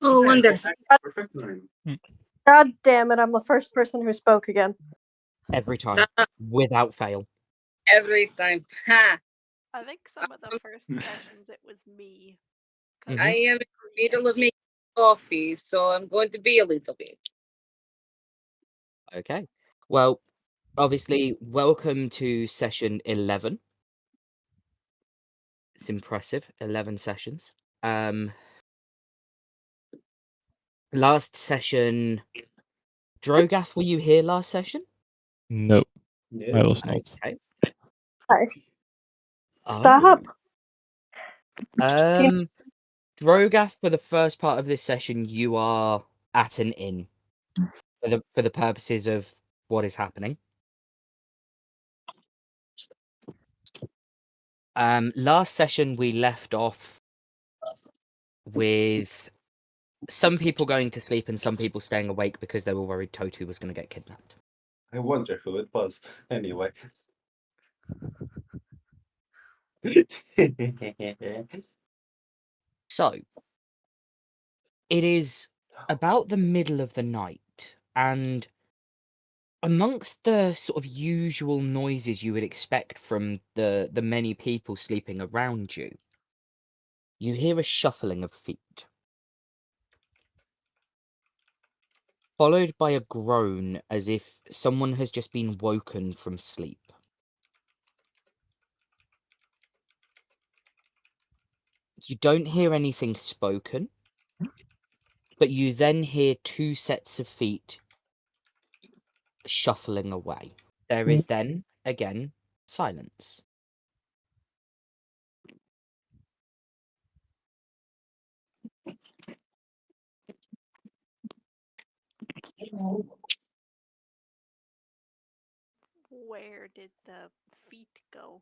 Oh, wonderful. Perfect time. God damn it, I'm the first person who spoke again. Every time, without fail. Every time. Ha! I think some of the first sessions it was me. 'cause Mhm. I am in the middle of making coffee, so I'm going to be a little bit. Okay. Well, obviously, welcome to session 11. It's impressive. 11 sessions. Last session, Drogath, were you here last session? No, No. I was not. Okay. Hi. Oh. Stop. Drogath, for the first part of this session, you are at an inn for the purposes of what is happening. Last session we left off with some people going to sleep and some people staying awake because they were worried Totu was going to get kidnapped. I wonder who it was. Anyway. So, it is about the middle of the night, and amongst the sort of usual noises you would expect from the many people sleeping around you, you hear a shuffling of feet, followed by a groan as if someone has just been woken from sleep. You don't hear anything spoken, but you then hear two sets of feet shuffling away. There is then, again, silence. Where did the feet go?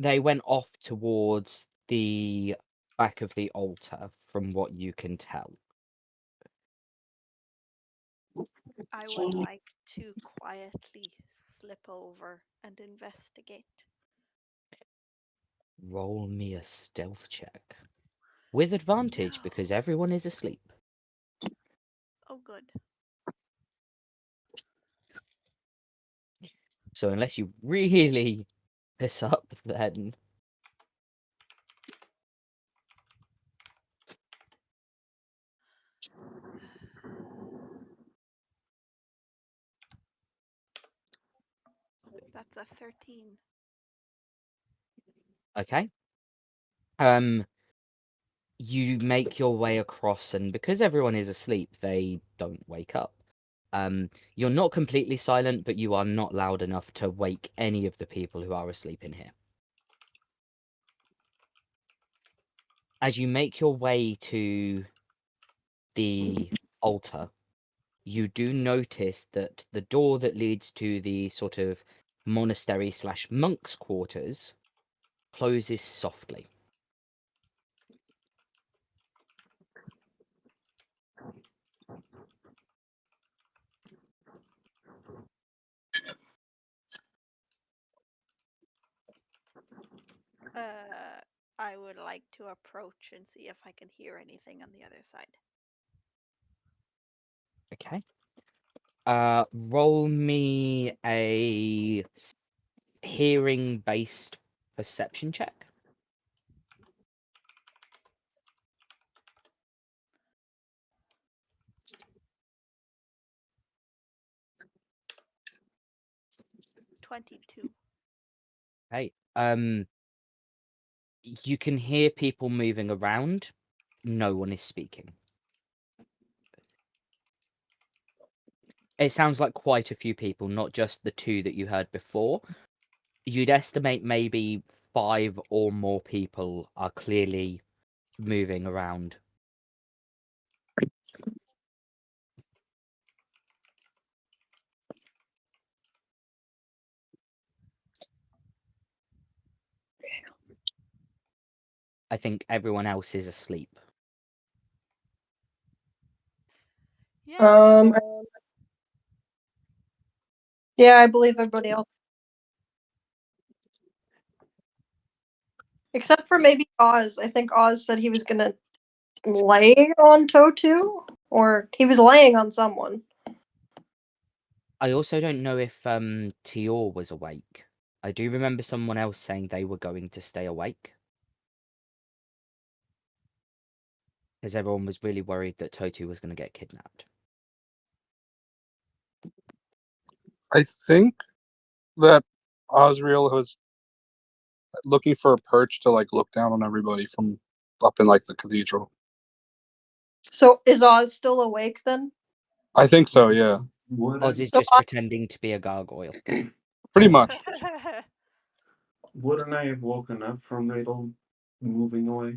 They went off towards the back of the altar, from what you can tell. I would like to quietly slip over and investigate. Roll me a stealth check. With advantage, No. because everyone is asleep. Oh, good. So unless you really piss up, then... That's a 13. Okay. You make your way across, and because everyone is asleep, they don't wake up. You're not completely silent, but you are not loud enough to wake any of the people who are asleep in here. As you make your way to the altar, you do notice that the door that leads to the sort of monastery / monk's quarters closes softly. I would like to approach and see if I can hear anything on the other side. Okay. Roll me a hearing-based perception check. "22." Hey, you can hear people moving around. No one is speaking. It sounds like quite a few people, not just the two that you heard before. You'd estimate maybe 5 or more people are clearly moving around. I think everyone else is asleep. Yeah. Yeah, I believe everybody else. Except for maybe Oz. I think Oz said he was gonna lay on Totu, or he was laying on someone. I also don't know if Tior was awake. I do remember someone else saying they were going to stay awake. Because everyone was really worried that Totu was going to get kidnapped. I think that Osriel was looking for a perch to like look down on everybody from up in like the cathedral. So is Oz still awake then? I think so, yeah. Would Oz I, is So just pretending to be a gargoyle. Pretty much. wouldn't I have woken up from Riddle moving away?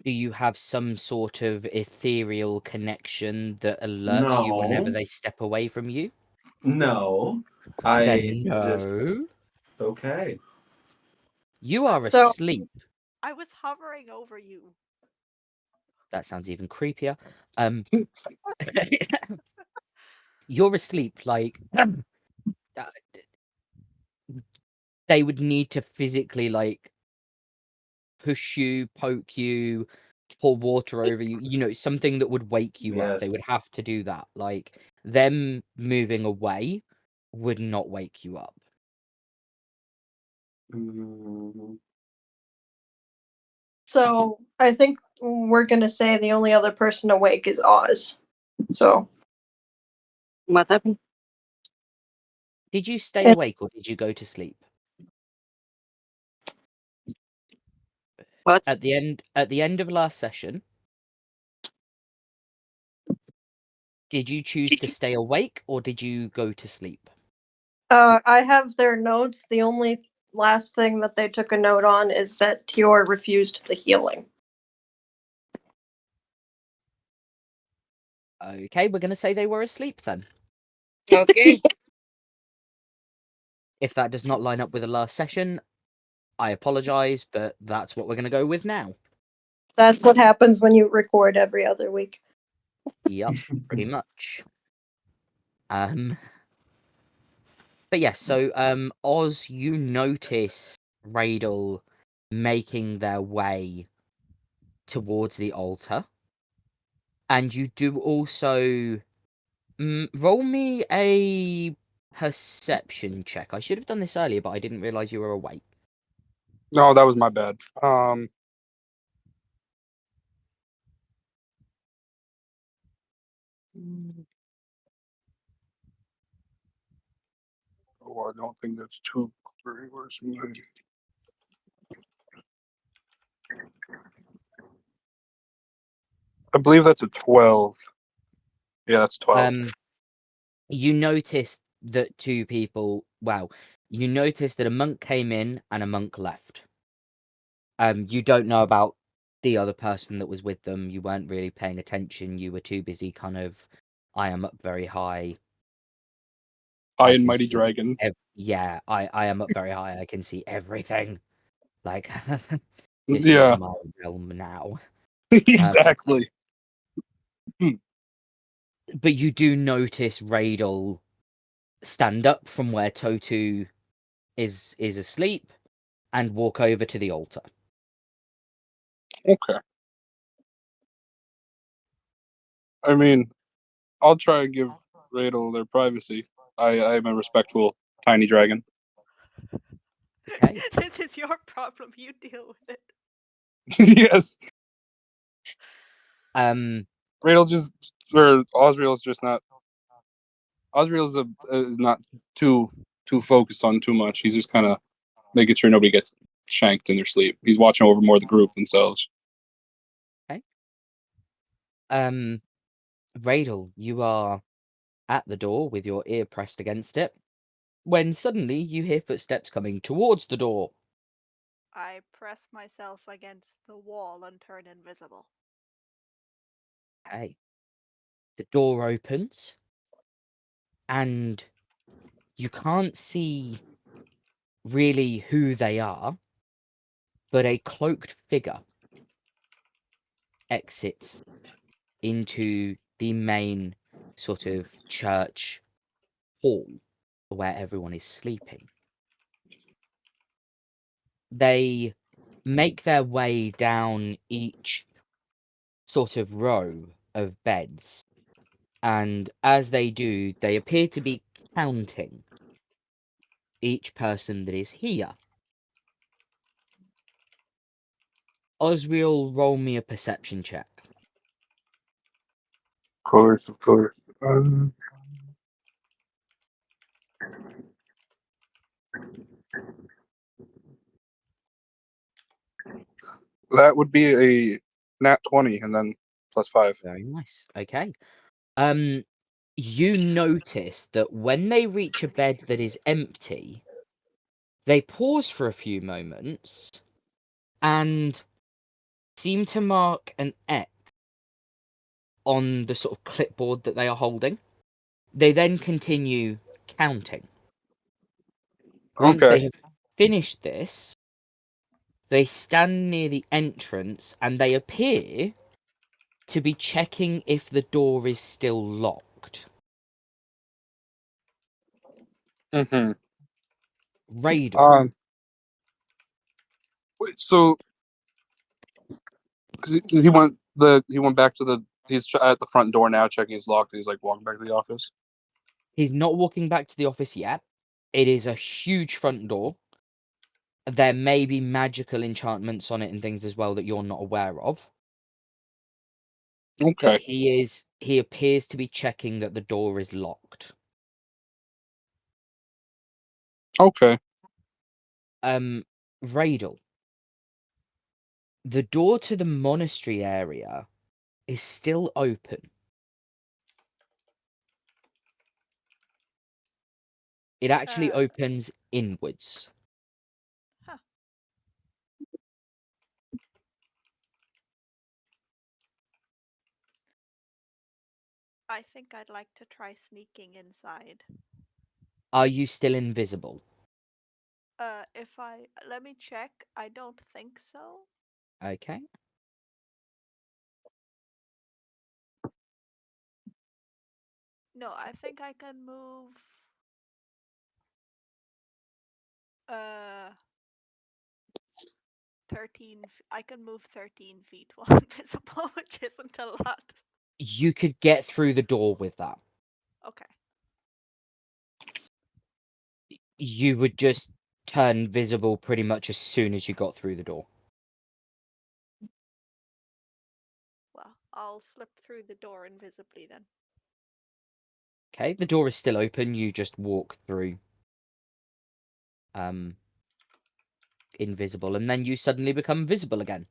Do you have some sort of ethereal connection that alerts you whenever No. they step away from you? No. I Then just no. okay. You are So- asleep. I was hovering over you. That sounds even creepier. You're asleep, like uh, they would need to physically like push you, poke you, pour water over you, you know, something that would wake you up. Yes. They would have to do that. Like them moving away would not wake you up. Mm, So I think we're gonna say the only other person awake is Oz. So What happened? Did you stay And- awake or did you go to sleep? What? At the end of last session, did you choose to stay awake or did you go to sleep? I have their notes. The only last thing that they took a note on is that Tior refused the healing. Okay, we're gonna say they were asleep then. Okay. If that does not line up with the last session, I apologize, but that's what we're gonna go with now. That's what happens when you record every other week. Yup, pretty much. But yes, so Oz, you notice Radel making their way towards the altar, and you do also roll me a perception check. I should have done this earlier, but I didn't realize you were awake. No, that was my bad. Oh, I don't think that's too very worse. I believe that's a 12. Yeah, that's 12. You notice that two people. Well, you notice that a monk came in and a monk left. You don't know about the other person that was with them. You weren't really paying attention. You were too busy, kind of. I am up very high. I I and can Mighty see. Dragon. Yeah, I am up very high. I can see everything. Like this is Yeah, my realm now. exactly. But you do notice Radel stand up from where Totu is asleep and walk over to the altar. Okay. I mean, I'll try and give Radel their privacy. I am a respectful tiny dragon. Okay. This is your problem. You deal with it. Yes. Um. Radel just or Osriel's just not. Osriel's is not too focused on too much. He's just kind of making sure nobody gets shanked in their sleep. He's watching over more the group themselves. Okay. Radel, you are at the door with your ear pressed against it, when suddenly you hear footsteps coming towards the door. I press myself against the wall and turn invisible. Okay. The door opens, and you can't see really who they are, but a cloaked figure exits into the main sort of church hall where everyone is sleeping. they make their way down each sort of row of beds, and as they do, they appear to be counting each person that is here. Osriel, roll me a perception check. Of course, of course. That would be a nat 20 and then +5. Very nice. Okay. You notice that when they reach a bed that is empty, they pause for a few moments and seem to mark an X on the sort of clipboard that they are holding. They then continue counting. Once they Okay. have finished this, they stand near the entrance and they appear to be checking if the door is still locked. Mm-hmm. Raidel, Wait, so 'cause he went back to the he's at the front door now checking it's locked and he's like walking back to the office. he's not walking back to the office yet. It is a huge front door. There may be magical enchantments on it and things as well that you're not aware of. But Okay. he appears to be checking that the door is locked. Okay. Raidel, the door to the monastery area is still open. It actually Uh, opens inwards. huh. I think I'd like to try sneaking inside. Are you still invisible? If I let me check. I don't think so. Okay. No, I think I can move. Uh, 13. I can move 13 feet while invisible, which isn't a lot. You could get through the door with that. Okay. You would just turn visible pretty much as soon as you got through the door. Well, I'll slip through the door invisibly then. Okay, the door is still open. You just walk through invisible, and then you suddenly become visible again.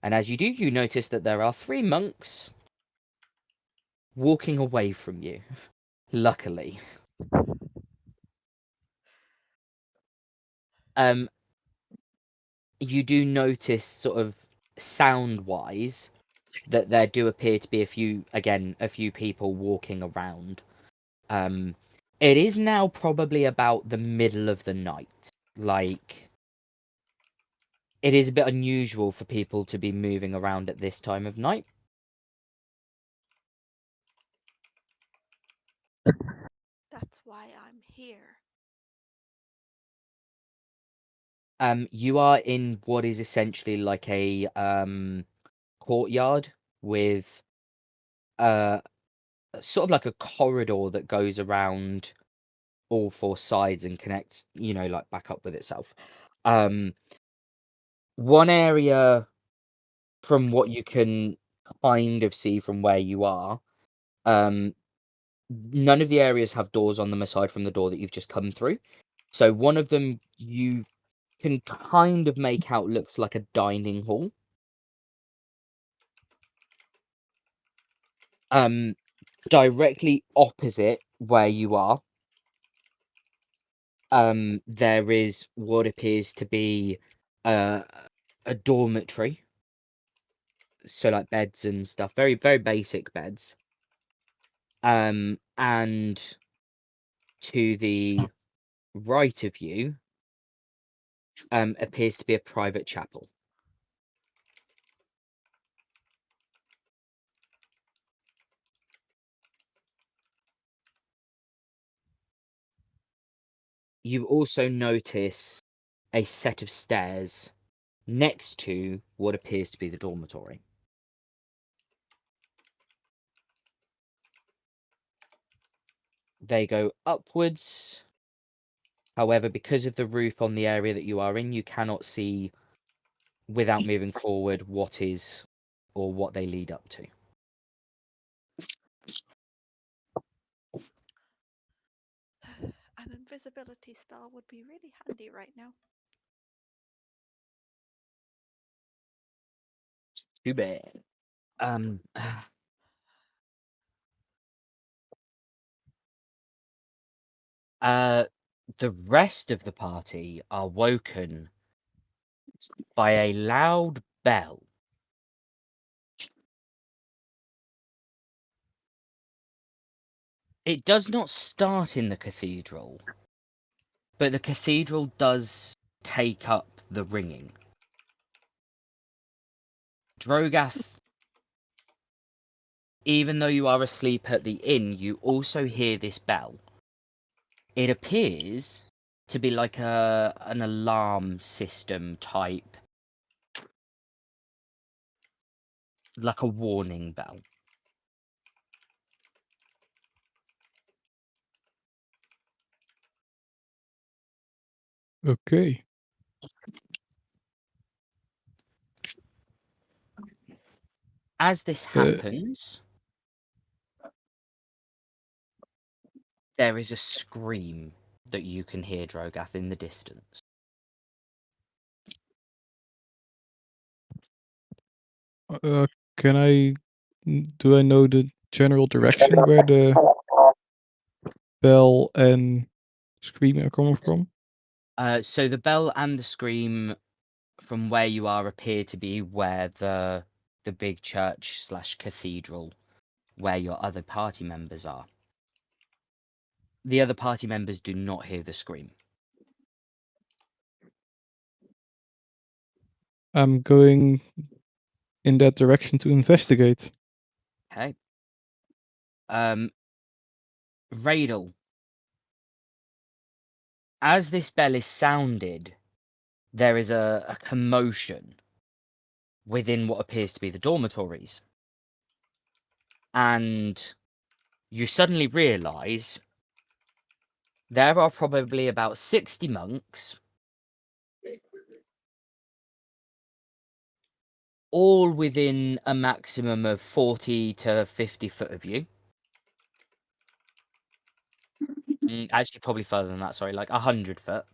And as you do, you notice that there are 3 monks walking away from you. Luckily. You do notice, sort of sound-wise, that there do appear to be a few people walking around. It is now probably about the middle of the night. Like, it is a bit unusual for people to be moving around at this time of night. That's why I'm here. You are in what is essentially like a courtyard with uh sort of like a corridor that goes around all 4 sides and connects, like back up with itself. One area, from what you can kind of see from where you are, um, none of the areas have doors on them aside from the door that you've just come through. So one of them you can kind of make out looks like a dining hall. Directly opposite where you are, there is what appears to be uh, a dormitory. So like beds and stuff, very very basic beds. And to the right of you, appears to be a private chapel. You also notice a set of stairs next to what appears to be the dormitory. They go upwards. However, because of the roof on the area that you are in, you cannot see without moving forward what is or what they lead up to. An invisibility spell would be really handy right now. Too bad. The rest of the party are woken by a loud bell. It does not start in the cathedral, but the cathedral does take up the ringing. Drogath, even though you are asleep at the inn, you also hear this bell. It appears to be like an alarm system type, like a warning bell. Okay. As this happens, there is a scream that you can hear, Drogath, in the distance. Can I? Do I know the general direction where the bell and screaming are coming from? So the bell and the scream from where you are appear to be where the big church slash cathedral, where your other party members are. The other party members do not hear the scream. I'm going in that direction to investigate. Okay. Radel, as this bell is sounded, there is a commotion within what appears to be the dormitories. And you suddenly realise there are probably about 60 monks, all within a maximum of 40 to 50 foot of you. Actually, probably further than that, sorry, like 100 foot.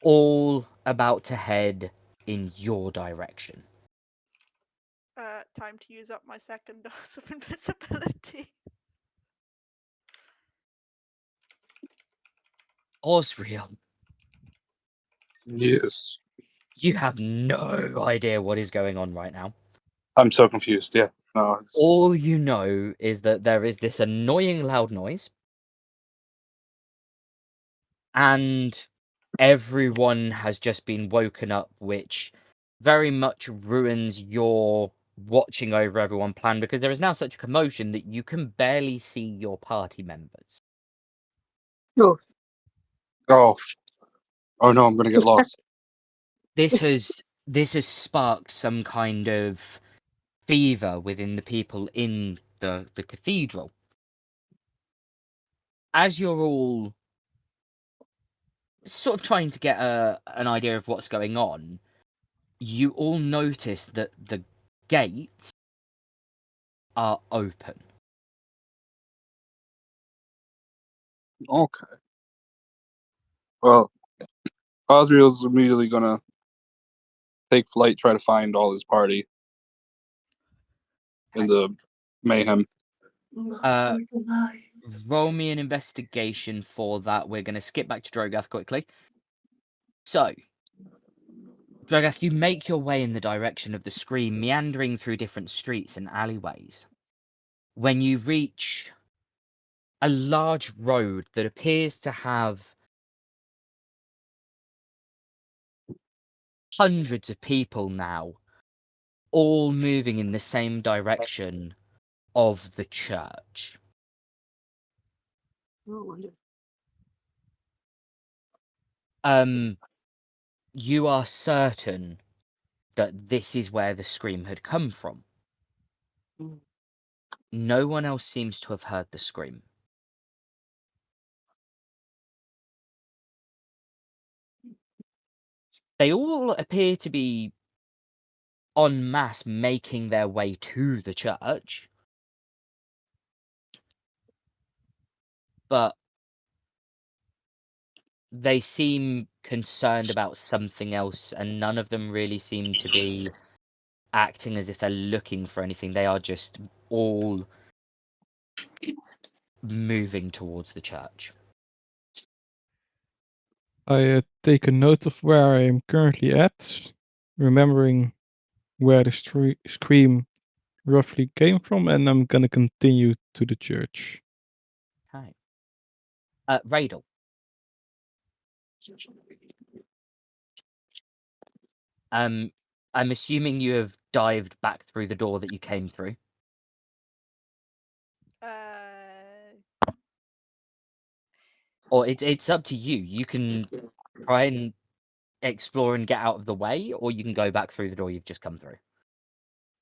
All about to head in your direction. Time to use up my second dose of invisibility. Osriel, Yes. you have no idea what is going on right now. I'm so confused. Yeah. No. All you know is that there is this annoying loud noise, and everyone has just been woken up, which very much ruins your watching over everyone plan, because there is now such a commotion that you can barely see your party members. Oh, Oh. Oh no, I'm gonna get lost. This has sparked some kind of fever within the people in the cathedral. As you're all sort of trying to get an idea of what's going on, you all notice that the gates are open. Okay. Well, Osriel's immediately gonna take flight, try to find all his party in the mayhem. Roll me an investigation for that. We're going to skip back to Drogath quickly. So, Drogath, you make your way in the direction of the scream, meandering through different streets and alleyways. When you reach a large road that appears to have hundreds of people now, all moving in the same direction of the church. wonderful. You are certain that this is where the scream had come from. No one else seems to have heard the scream. They all appear to be en masse making their way to the church, but they seem concerned about something else, and none of them really seem to be acting as if they're looking for anything. They are just all moving towards the church. I take a note of where I am currently at, remembering where the scream roughly came from, and I'm gonna continue to the church. Okay. Radel. I'm assuming you have dived back through the door that you came through. Or it's up to you. You can try and explore and get out of the way, or you can go back through the door you've just come through.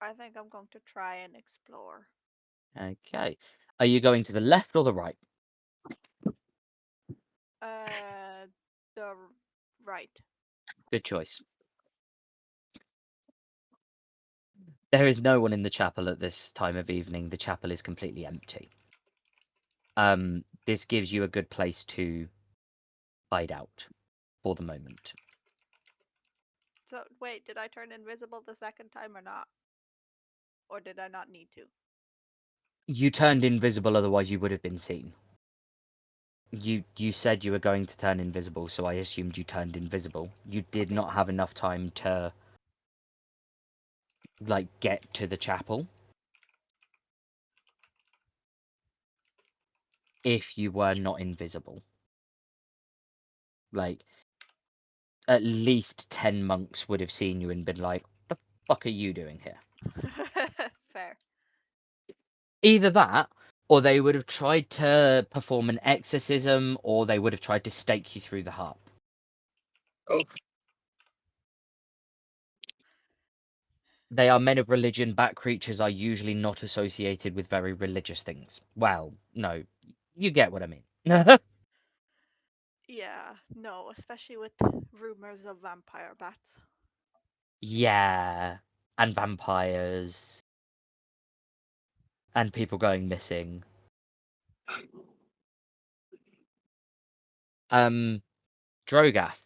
I think I'm going to try and explore. Okay. Are you going to the left or the right? The right. Good choice. There is no one in the chapel at this time of evening. The chapel is completely empty. This gives you a good place to hide out for the moment. So wait, did I turn invisible the second time or not? Or did I not need to? You turned invisible, otherwise you would have been seen. You said you were going to turn invisible, so I assumed you turned invisible. You did Okay. not have enough time to get to the chapel. If you were not invisible. At least 10 monks would have seen you and been like, "What the fuck are you doing here?" Fair. Either that, or they would have tried to perform an exorcism, or they would have tried to stake you through the heart. Oh, They are men of religion. Bat creatures are usually not associated with very religious things. Well, no, you get what I mean. Yeah, no, especially with rumors of vampire bats. Yeah, and vampires, and people going missing. Drogath,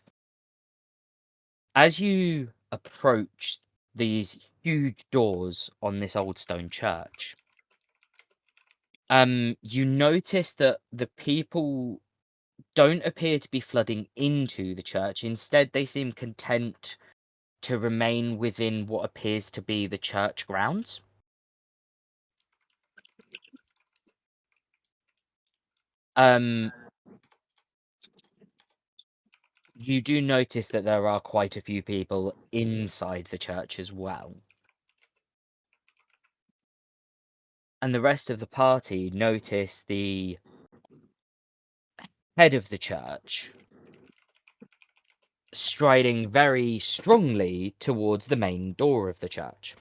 as you approach these huge doors on this old stone church, you notice that the people don't appear to be flooding into the church. Instead, they seem content to remain within what appears to be the church grounds. You do notice that there are quite a few people inside the church as well. And the rest of the party notice the head of the church striding very strongly towards the main door of the church.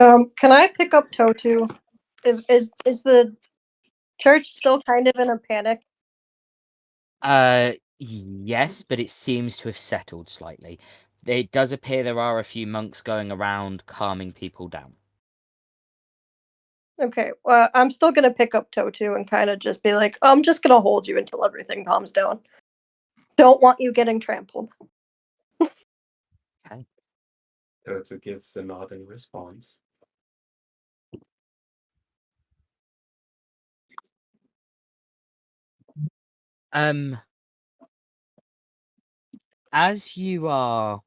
Can I pick up Totu? Is the church still kind of in a panic? Yes, but it seems to have settled slightly. It does appear there are a few monks going around calming people down. Okay, I'm still gonna pick up Totu and kind of just be like, I'm just gonna hold you until everything calms down. Don't want you getting trampled. Okay. Toto gives a nod in response. As you are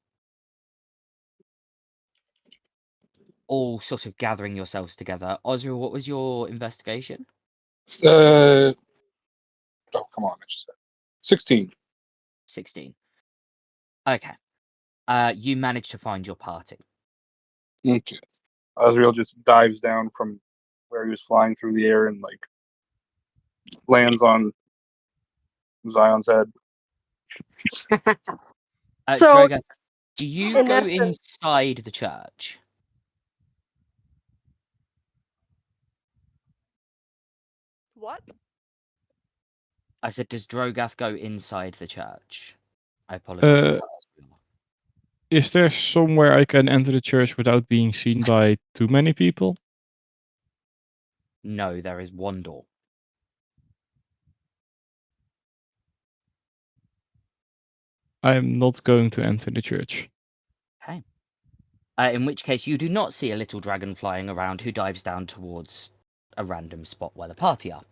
all sort of gathering yourselves together, Osriel, what was your investigation? Oh, come on. I just said 16. 16. Okay. You manage to find your party. Okay. Osriel just dives down from where he was flying through the air and like lands on Zion's head. So, Droga, do you in go essence- inside the church? What? I said, does Drogath go inside the church? I apologize. Uh, Is there somewhere I can enter the church without being seen by too many people? No, there is one door. I am not going to enter the church. Okay. In which case, you do not see a little dragon flying around who dives down towards a random spot where the party are.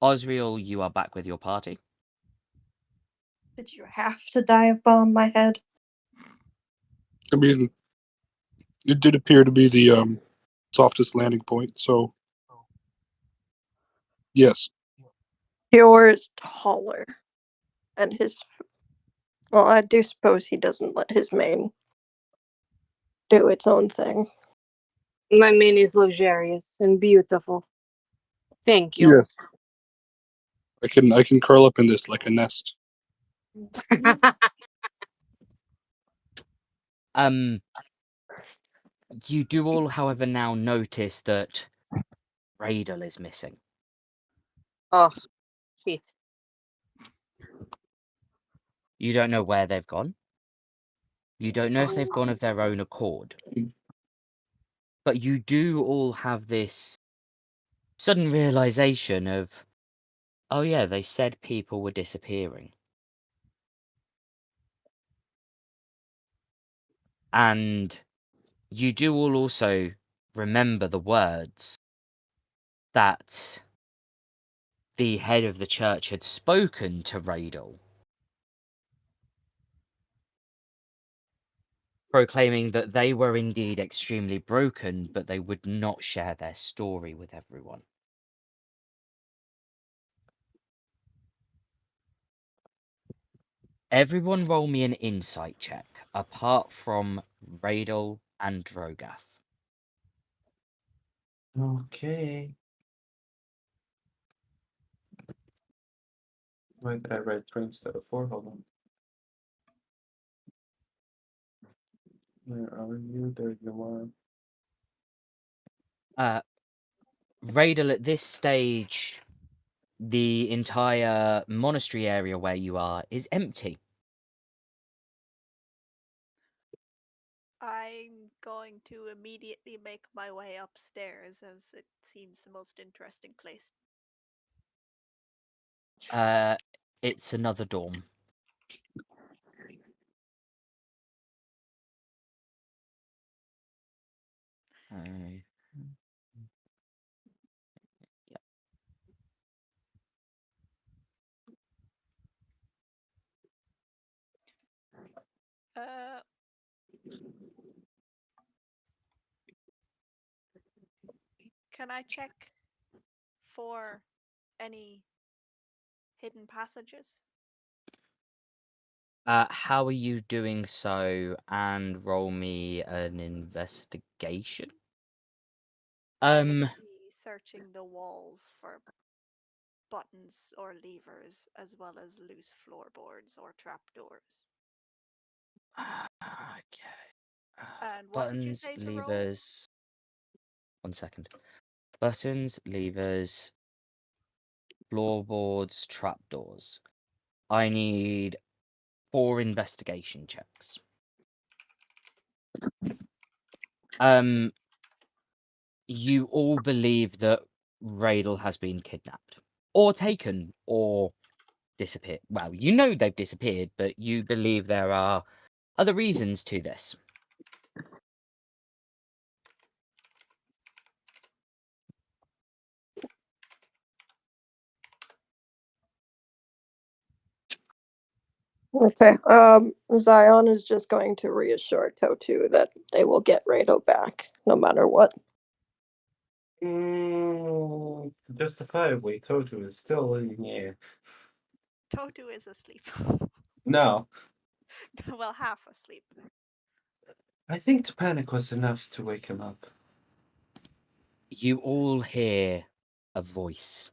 Osriel, you are back with your party. did you have to dive bomb my head? I mean, it did appear to be the softest landing point, so yes. Tior is taller. And his. Well, I do suppose he doesn't let his mane do its own thing. My mane is luxurious and beautiful. Thank you. Yes. I can curl up in this like a nest. You do all, however, now notice that Radel is missing. Oh, shit. You don't know where they've gone. You don't know if they've gone of their own accord. But you do all have this sudden realization of, oh yeah, they said people were disappearing. And you do all also remember the words that the head of the church had spoken to Radel, proclaiming that they were indeed extremely broken, but they would not share their story with everyone. Everyone roll me an insight check, apart from Radel and Drogath. Okay. Why did I write 3 instead of 4? Hold on. Where are you? There you are. Radel, at this stage, the entire monastery area where you are is empty. I'm going to immediately make my way upstairs as it seems the most interesting place. It's another dorm. Uh, Uh, can I check for any hidden passages? How are you doing so? And roll me an investigation. Be searching the walls for buttons or levers, as well as loose floorboards or trapdoors. Okay. And what did you Buttons, say to roll? levers. 1 second. Buttons, levers, floorboards, trapdoors. I need 4 investigation checks. You all believe that Radel has been kidnapped, or taken, or disappeared. Well, you know they've disappeared, but you believe there are other reasons to this. Okay. Zion is just going to reassure Totu that they will get Rado back, no matter what. Justifiably, Totu is still in here. Toto is asleep. No, Well, half asleep. I think the panic was enough to wake him up. You all hear a voice.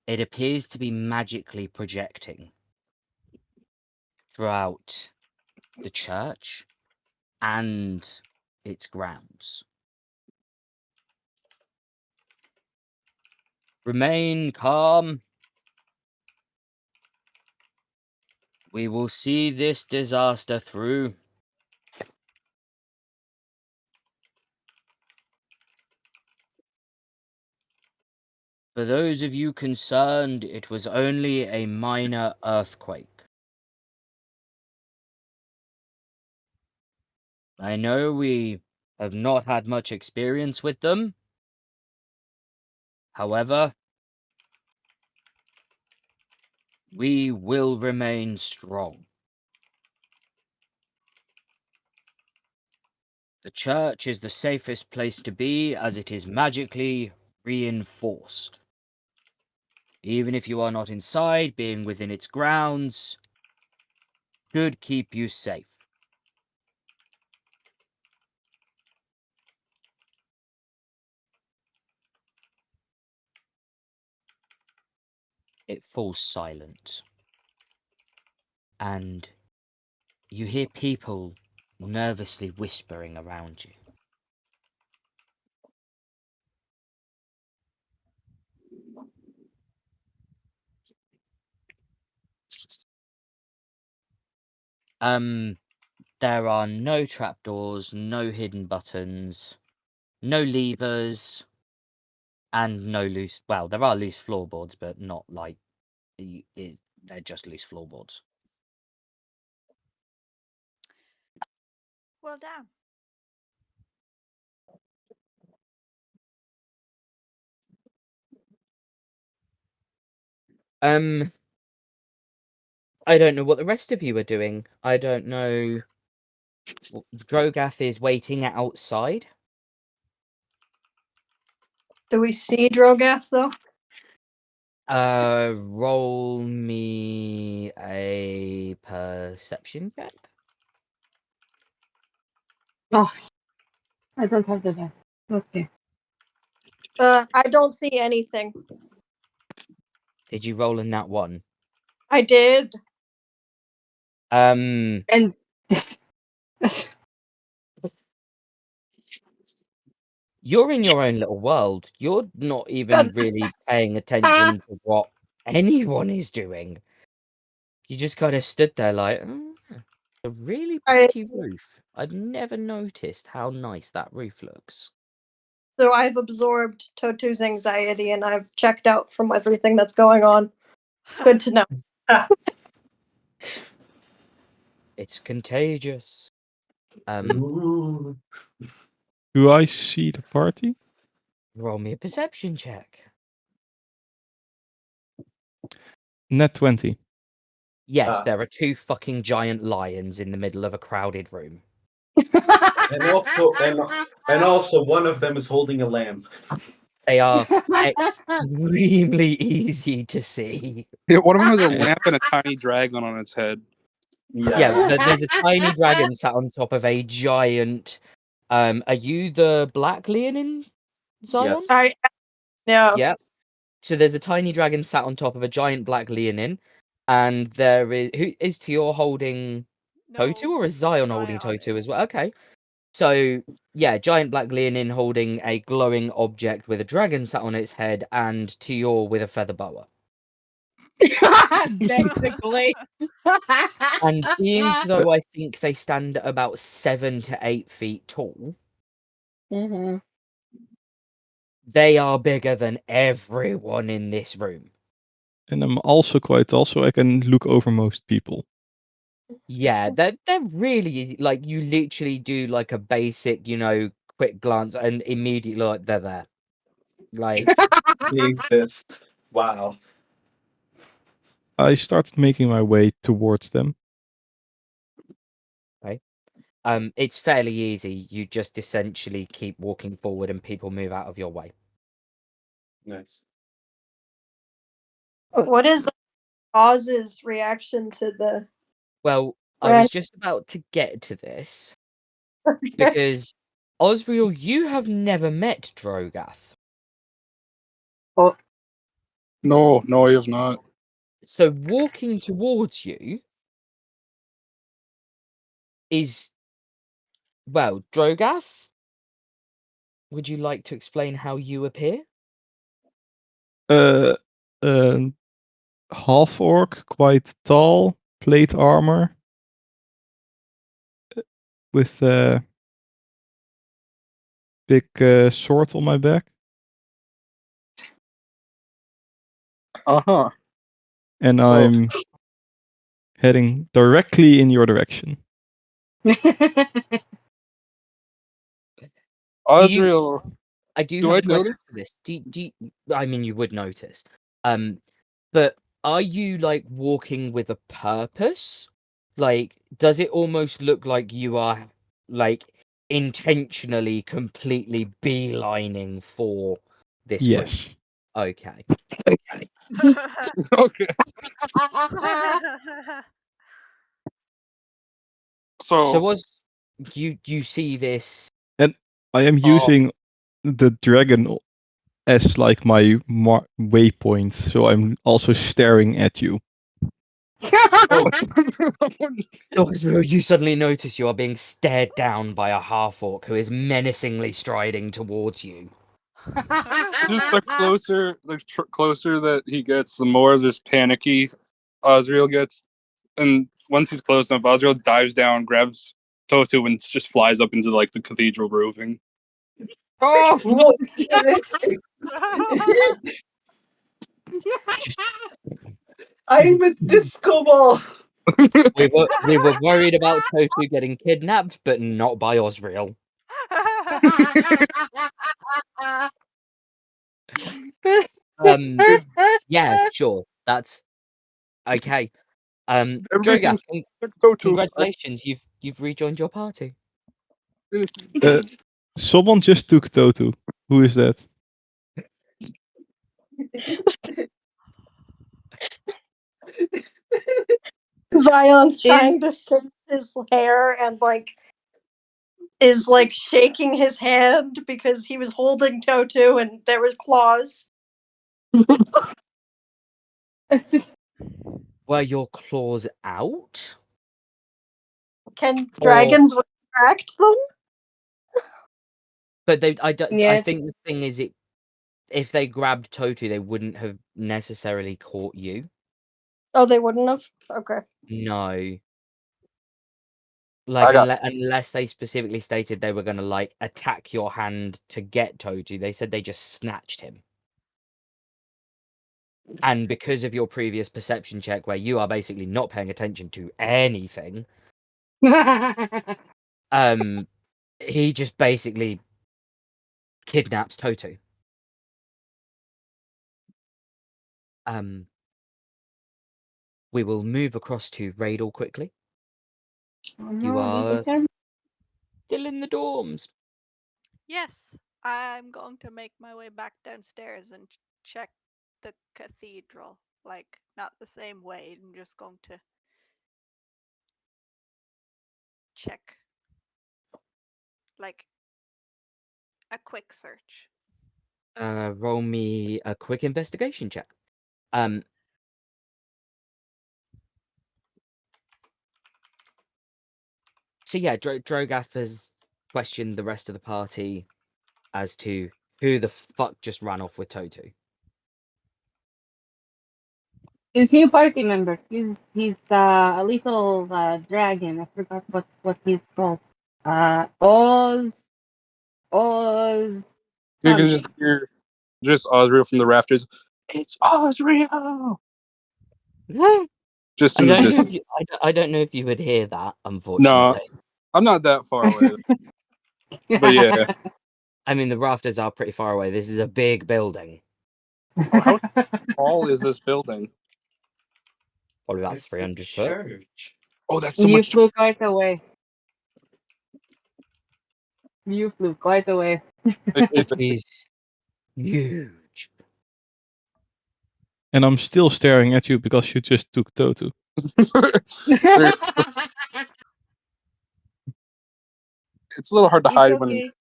It appears to be magically projecting throughout the church and its grounds. Remain calm. We will see this disaster through. For those of you concerned, it was only a minor earthquake. I know we have not had much experience with them. However, we will remain strong. The church is the safest place to be as it is magically reinforced. Even if you are not inside, being within its grounds should keep you safe. It falls silent. And you hear people nervously whispering around you. There are no trapdoors, no hidden buttons, no levers, and no loose. Well, there are loose floorboards, but not like they're just loose floorboards. Well, damn. I don't know what the rest of you are doing. I don't know. Drogath is waiting outside. Do we see Drogath though? Roll me a perception check. Oh, I don't have the dice. Okay. I don't see anything. Did you roll in that one? I did. And You're in your own little world. You're not even really paying attention to what anyone is doing. You just kind of stood there like, "Oh, a really I pretty roof. I've never noticed how nice that roof looks." so I've absorbed Totu's anxiety and I've checked out from everything that's going on. Good to know. It's contagious. Ooh. Do I see the party? Roll me a perception check. Net 20. Yes, Ah. there are two fucking giant lions in the middle of a crowded room. And also one of them is holding a lamp. They are extremely easy to see. Yeah, one of them has a lamp and a tiny dragon on its head. Yeah, Yeah. there's a tiny dragon sat on top of a giant. Are you the Black Leonin, Zion? Yes. Yeah. Yeah. So there's a tiny dragon sat on top of a giant Black Leonin, and there is who is Tior holding Totu, or is Zion holding Totu as well? Okay. So yeah, giant Black Leonin holding a glowing object with a dragon sat on its head, and Tior with a feather boa. basically. And being though I think they stand at about 7 to 8 feet tall, Mhm. they are bigger than everyone in this room. And I'm also quite tall, so I can look over most people. Yeah, they're really easy. Like you literally do like a basic, quick glance and immediately like they're there. Like They exist. Wow. I start making my way towards them. okay. It's fairly easy. You just essentially keep walking forward and people move out of your way. Nice. What is Oz's reaction to the Well, I Right. was just about to get to this because Osriel, you have never met Drogath. Oh, No, no, I have not. So walking towards you is, well, Drogath, would you like to explain how you appear? Half orc, quite tall, plate armor, with a big sword on my back, Uh-huh. and So, I'm heading directly in your direction. Osriel, I do do have I a question notice? for this. I mean, you would notice. But are you like walking with a purpose? Like, does it almost look like you are like intentionally, completely beelining for this group? Yes. Okay. Okay. So So, was you see this? And I am using the dragon as like my waypoint, so I'm also staring at you. oh. Oswald, you suddenly notice you are being stared down by a half-orc who is menacingly striding towards you. Just closer that he gets, the more just panicky Osriel gets. And once he's close enough, Osriel dives down, grabs Totu, and just flies up into like the cathedral roofing. oh, Just, I'm a disco ball. we were worried about Totu getting kidnapped, but not by Osriel. Um, yeah, sure, that's okay. Everybody Drogath, seems like Totu. congratulations, you've rejoined your party. Someone just took Totu. Who is that? Zion's trying to fix his hair and like is like shaking his hand because he was holding Totu and there was claws. Were your claws out? Can Or dragons retract them? but they I don't I yes. think the thing is it if they grabbed Totu, they wouldn't have necessarily caught you. Oh, they wouldn't have? Okay. No. Like unless they specifically stated they were gonna like attack your hand to get Totu, they said they just snatched him. And because of your previous perception check where you are basically not paying attention to anything, he just basically kidnaps Totu. We will move across to Radel quickly. You are still in the dorms. Yes, I'm going to make my way back downstairs and check the cathedral. Like, not the same way, I'm just going to check. Like, a quick search. Roll me a quick investigation check. So yeah, Drogath has questioned the rest of the party as to who the fuck just ran off with Totu. His new party member. He's a little dragon. I forgot what he's called. Oz You can something. just hear just Osriel from the rafters. It's Osriel. Just I in the don't know distance. if I don't know if you would hear that, No, unfortunately. I'm not that far away. But yeah. I mean, the rafters are pretty far away. This is a big building. Oh, how tall is this building? Probably about It's the 300 foot. church. Oh, that's so You much. flew quite away. You flew quite away. It, It is huge. And I'm still staring at you because you just took Toto. There- it's a little hard to It's hide when okay.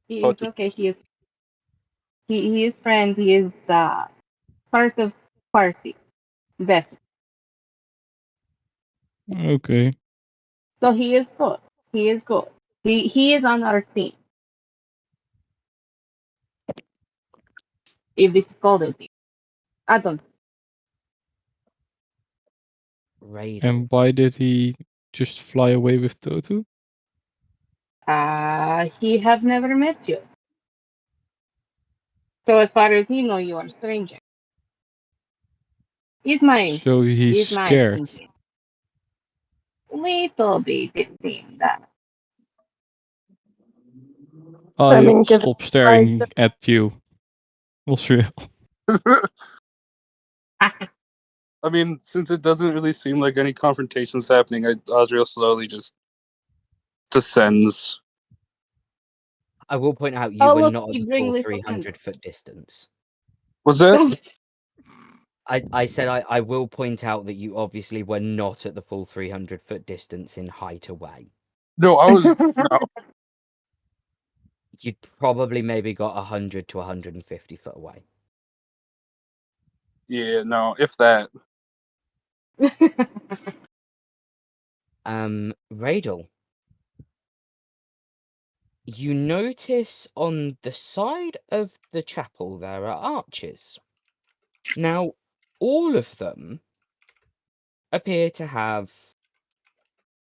He is Toto. okay. He is friend. He is part of party. Best. Okay. So he is good. He is good. He is on our team. If this is called a team. I don't. Radel. And why did he just fly away with Toto? He have never met you. So as far as he know, you are stranger. Is my So he's is my scared. thinking. Little bit it seems that. I I mean, given stop the size staring of- at you. Osriel. I mean, since it doesn't really seem like any confrontation's happening, Osriel slowly just descends. I will point out you Oh were look, not at he the bring full little 300-foot distance. Was that? I said I will point out that you obviously were not at the full 300-foot distance in height away. No, I was. No. You'd probably maybe got 100 to 150 foot away. Yeah, no, if that. Radel, you notice on the side of the chapel there are arches. Now, all of them appear to have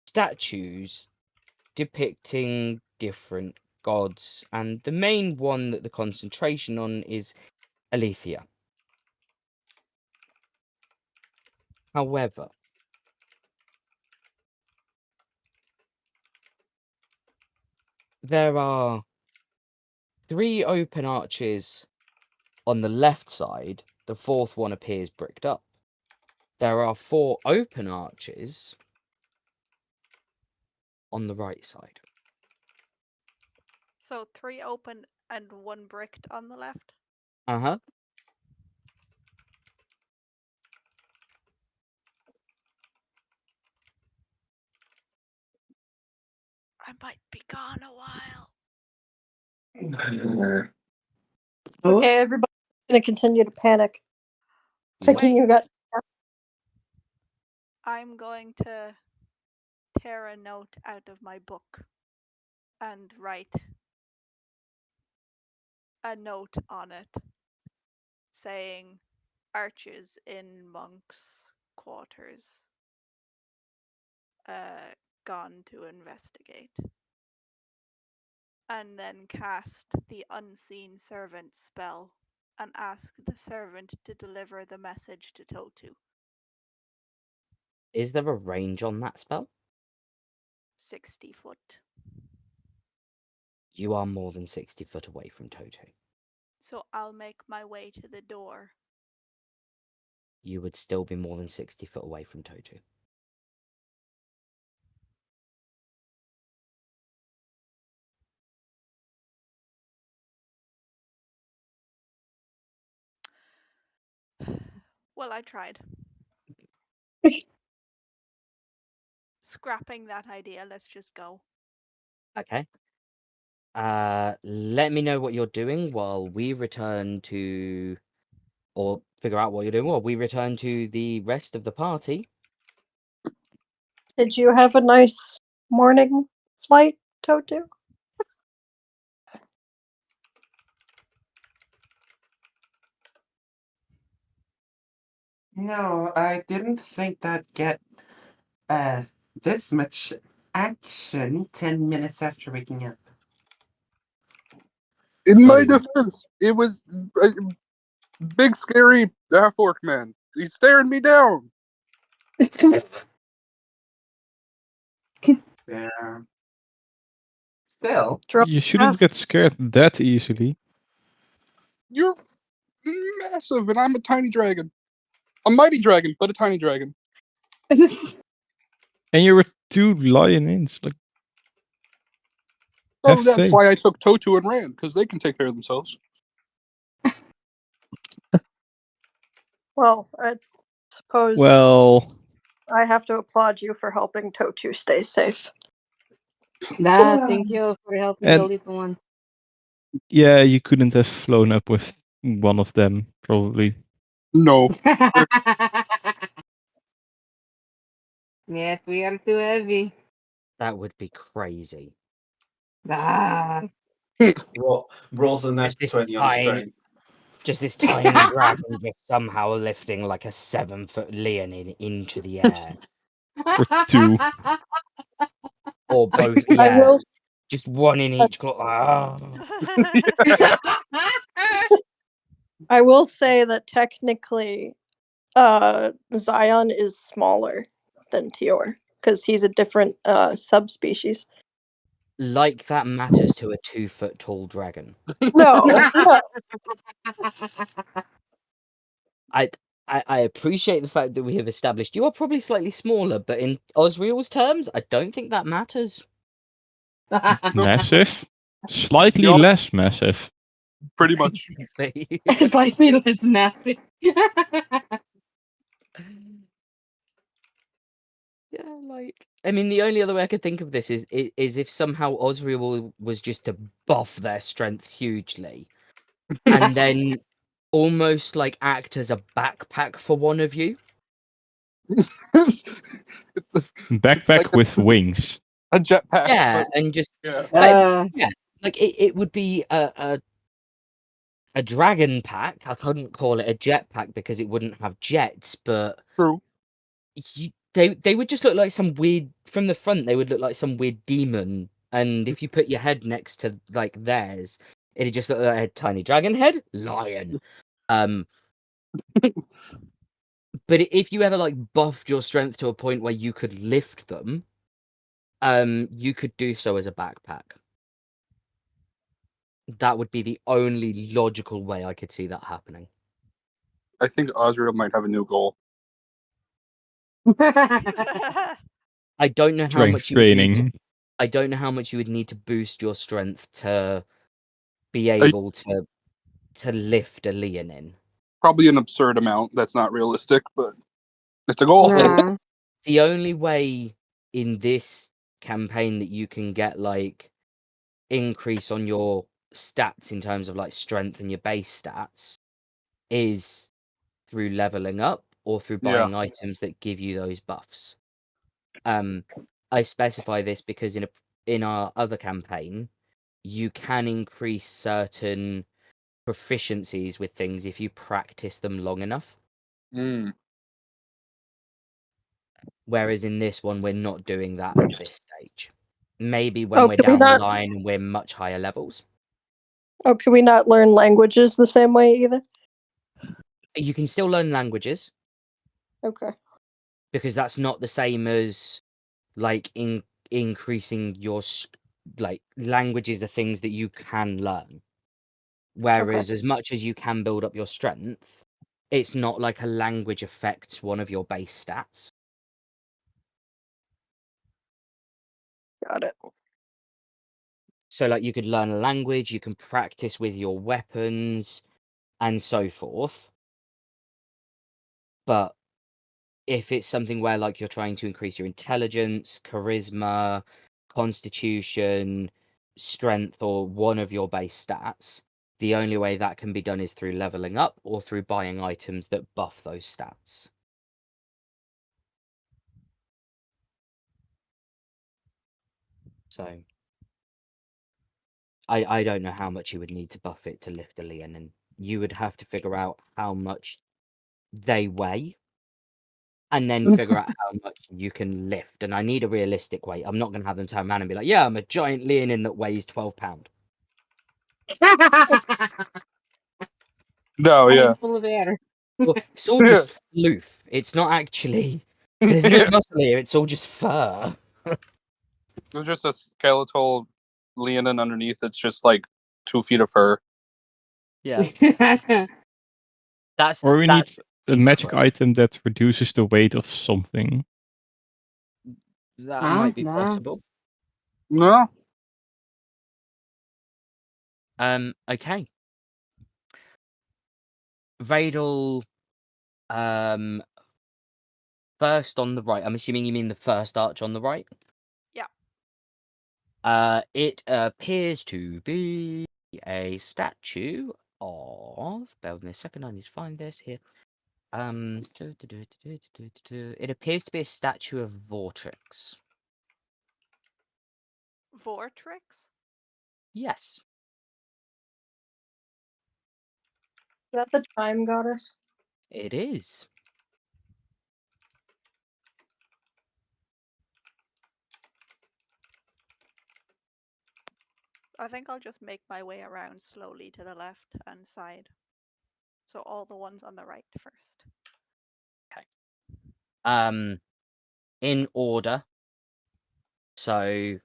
statues depicting different gods, and the main one that the concentration on is Alethea. However, there are 3 open arches on the left side. The 4th one appears bricked up. There are 4 open arches on the right side. So 3 open and 1 bricked on the left. Uh-huh. I might be gone a while. It's okay, everybody's gonna continue to panic. Thinking Wait. you got I'm going to tear a note out of my book and write a note on it saying archers in monks' quarters gone to investigate. And then cast the unseen servant spell and ask the servant to deliver the message to Totu. Is there a range on that spell? 60 foot. You are more than 60 foot away from Toto. So I'll make my way to the door. You would still be more than 60 foot away from Toto. Well, I tried. Scrapping that idea, let's just go. Okay. Let me know what you're doing while we return to, or figure out what you're doing while we return to the rest of the party. Did you have a nice morning flight, Toto? No, I didn't think that'd get this much action 10 minutes after waking up. In my Buddy. defense, it was a big, scary half-orc man. He's staring me down. Yeah. Still, Drop You shouldn't half. get scared that easily. You're massive, and I'm a tiny dragon. A mighty dragon, but a tiny dragon. And you were 2 lion-ins. Like, Oh, have that's faith. why I took Totu and ran, because they can take care of themselves. Well, I suppose Well, I have to applaud you for helping Totu stay safe. Thank you for helping the and little one. yeah, you couldn't have flown up with one of them, probably. No. Yes, we are too heavy. That would be crazy. Ah. Rolls the next Just this 20 on tiny, strength. just this tiny dragon just somehow lifting like a 7-foot Leonin into the air. Or two. Or both, I yeah. will. Just one in each claw. I will say that technically, Zion is smaller than Tior because he's a different subspecies. Like that matters to a 2-foot tall dragon. No, no. I appreciate the fact that we have established you are probably slightly smaller, but in Osriel's terms, I don't think that matters. Massive? Slightly Yup. less massive. Pretty much. It's like it's nasty. Yeah, like I mean, the only other way I could think of this is if somehow Osriel was just to buff their strength hugely, and then almost like act as a backpack for one of you. It's Backpack like with wings. a jetpack. Yeah, But and just yeah. yeah, like it would be a dragon pack. I couldn't call it a jetpack because it wouldn't have jets, but True. they would just look like some weird from the front. They would look like some weird demon, and if you put your head next to like theirs, it'd just look like a tiny dragon head, lion. But if you ever like buffed your strength to a point where you could lift them, you could do so as a backpack. That would be the only logical way I could see that happening. I think Osriel might have a new goal. I don't know how Strength much you would need to. training. I don't know how much you would need to boost your strength to be able to lift a Leonin. Probably an absurd amount. That's not realistic, but it's a goal. Nah. The only way in this campaign that you can get like increase on your stats in terms of like strength and your base stats is through leveling up or through Yeah. buying items that give you those buffs. I specify this because in our other campaign, you can increase certain proficiencies with things if you practice them long enough. Mm. Whereas in this one, we're not doing that at this stage. Maybe when Oh, we're can we down the not? line and we're much higher levels. Oh, can we not learn languages the same way either? You can still learn languages Okay. because that's not the same as like increasing your like languages are things that you can learn. Whereas as much as you can build up your strength, it's not like a language affects one of your base stats. Got it. So like you could learn a language, you can practice with your weapons and so forth. But if it's something where like you're trying to increase your intelligence, charisma, constitution, strength, or one of your base stats, the only way that can be done is through leveling up or through buying items that buff those stats. So I don't know how much you would need to buff it to lift a Leon, and you would have to figure out how much they weigh and then figure out how much you can lift. And I need a realistic weight. I'm not going to have them turn around and be like, yeah, I'm a giant Leonin that weighs 12 pounds. No, yeah. Full of air. Well, it's all just floof. It's not actually. There's no muscle here. It's all just fur. There's just a skeletal Leonin underneath. It's just like 2 feet of fur. Yeah. That's Or we need that's a magic secret. item that reduces the weight of something. That might be Nah. possible. No. Okay. Vadel First on the right. I'm assuming you mean the first arch on the right? Yeah. It appears to be a statue of. Bear with me a second. I need to find this here. It appears to be a statue of Vortrix. Vortrix? Yes. Is that the time goddess? It is. I think I'll just make my way around slowly to the left hand side. So all the ones on the right first. In order. So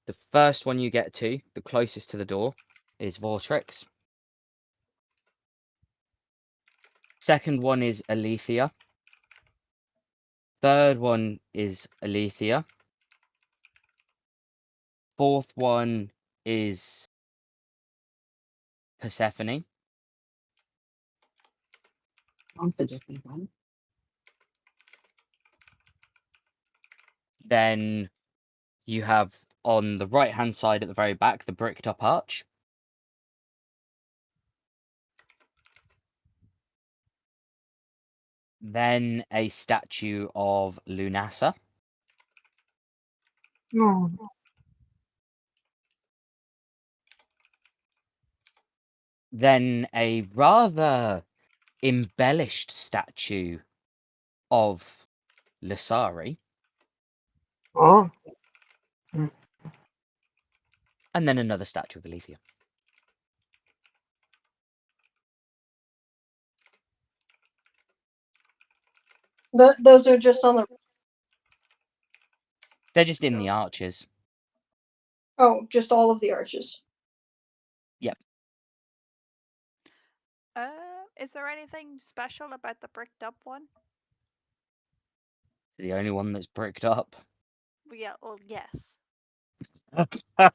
the first one you get to, the closest to the door, is Vortrix. Second one is Alethea. Third one is Alethea. Fourth one is Persephone. That's a different one. Then you have on the right hand side at the very back the bricked up arch. Then a statue of Lunasa. No. Then a rather embellished statue of Lasari. Oh. And then another statue of Alethea. Those are just on the. They're just in the arches. Oh, just all of the arches. Yep. Is there anything special about the bricked up one? The only one that's bricked up. Yeah, well, yes. You should have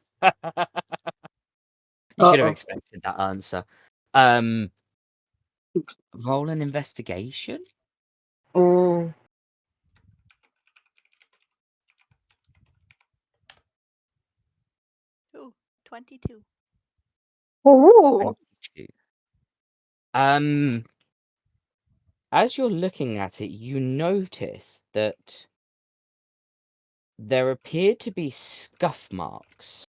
Uh-oh. expected that answer. Roll an investigation. Oh. Ooh, 22. Ooh. 22. As you're looking at it, you notice that there appear to be scuff marks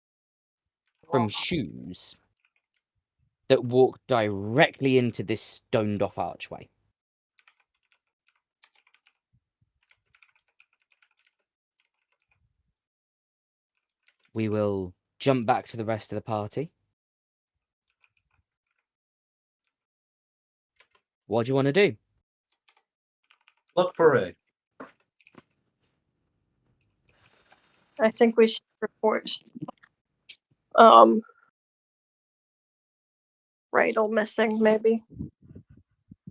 from shoes that walk directly into this stoned off archway. We will jump back to the rest of the party. What do you want to do? Look for it. I think we should report. Rydell missing, maybe.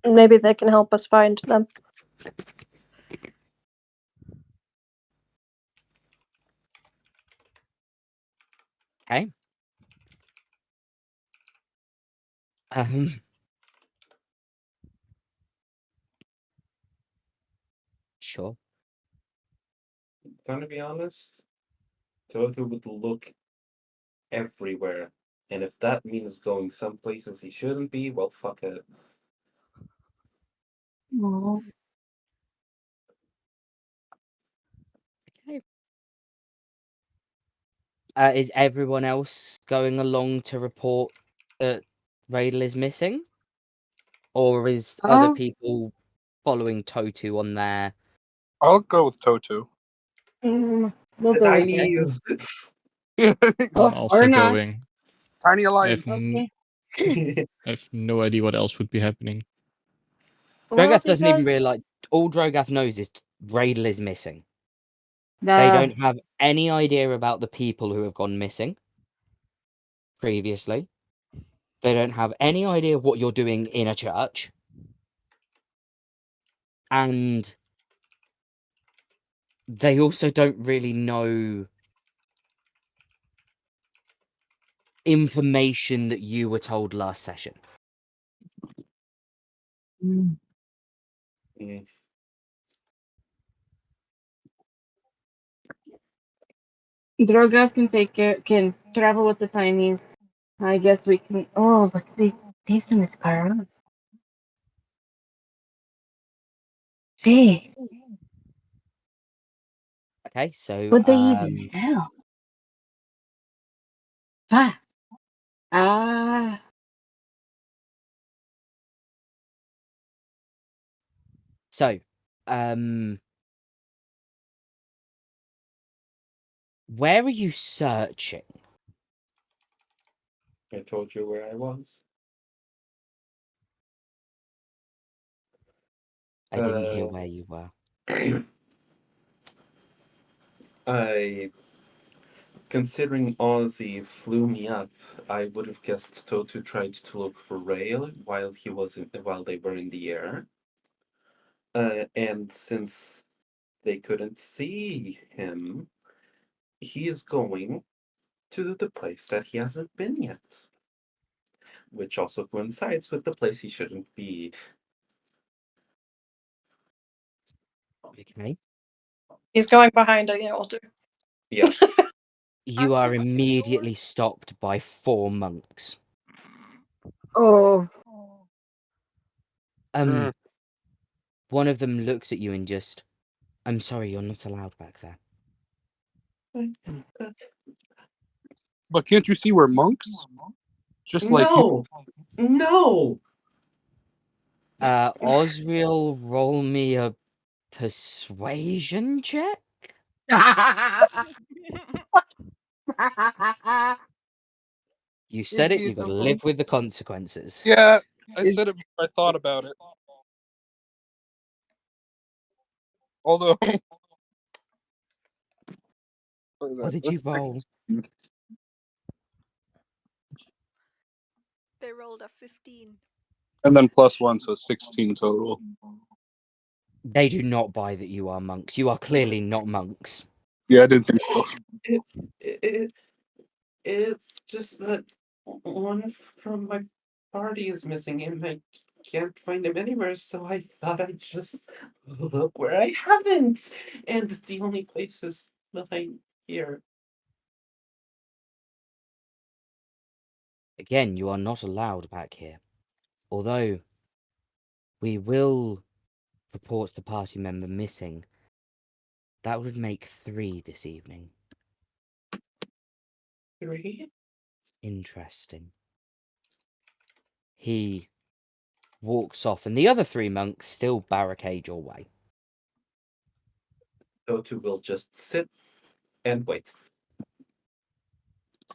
Maybe they can help us find them. Okay. Sure. Gonna be honest, Toto would look everywhere. And if that means going some places he shouldn't be, well, fuck it. No. Okay. Is everyone else going along to report that Radel is missing? Or is other people following Totu on their... I'll go with Toto. We'll The go with tiny Toto. is. I'm Oh, also or not. going. Tiny I Alliance. Okay. have no idea what else would be happening. Well, Drogath doesn't even because realise... All Drogath knows is Radel is missing. the They don't have any idea about the people who have gone missing previously. They don't have any idea what you're doing in a church. And they also don't really know information that you were told last session. Mm. Mm. Droga can travel with the tinies. I guess we can. Oh, but they taste in this car. Hey, Okay, so what they even hell? Ah, ah. so um, where are you searching? I told you where I was. I didn't hear where you were. Considering Ozzy flew me up, I would have guessed Totu tried to look for Rail while they were in the air. And since they couldn't see him, he is going to the place that he hasn't been yet, which also coincides with the place he shouldn't be. Okay. He's going behind the altar. Yes. You are immediately stopped by 4 monks. Oh, Mm. One of them looks at you and just, I'm sorry, you're not allowed back there. But can't you see we're monks? Just like you. No! Osriel, roll me a persuasion check? You it's said it, you gotta beautiful. live with the consequences. Yeah, I It's said it before I thought about it. Although, what is What that? did you That's roll? 16. They rolled a 15. And then +1, so 16 total. They do not buy that you are monks. You are clearly not monks. Yeah, I didn't think so. It, it, it's just that one from my party is missing and I can't find him anywhere, so I thought I'd just look where I haven't. And the only place is behind here. Again, you are not allowed back here. Although, we will report the party member missing. That would make 3 this evening. 3? Interesting. He walks off, and the other 3 monks still barricade your way. Go-to will just sit and wait.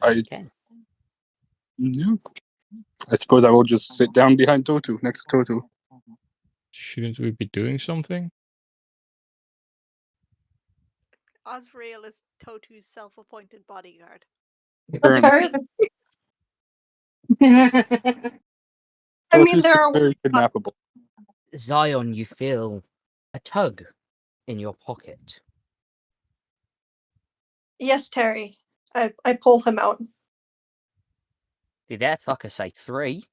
I Okay. knew. I suppose I will just sit down behind Totu, next to Totu. Shouldn't we be doing something? Osriel is Totu's self-appointed bodyguard. Currently, I mean, Totu there seems are. very kidnappable. Zion, you feel a tug in your pocket. Yes, Terry. I pull him out. Did that fucker say 3?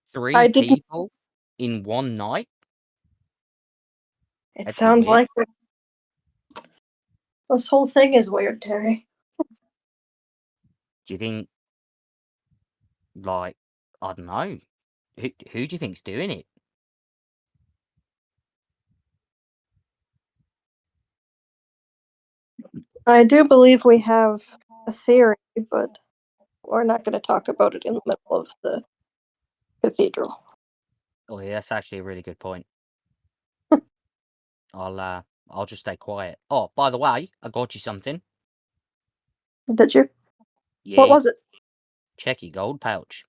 3 I didn't. people in one night? It That's sounds weird. like this whole thing is weird, Terry. Do you think, like, I don't know, who do you think's doing it? I do believe we have a theory, but we're not going to talk about it in the middle of the cathedral. Oh, yeah, that's actually a really good point. I'll just stay quiet. Oh, by the way, I got you something. Did you? Yeah, What was it? check your gold pouch.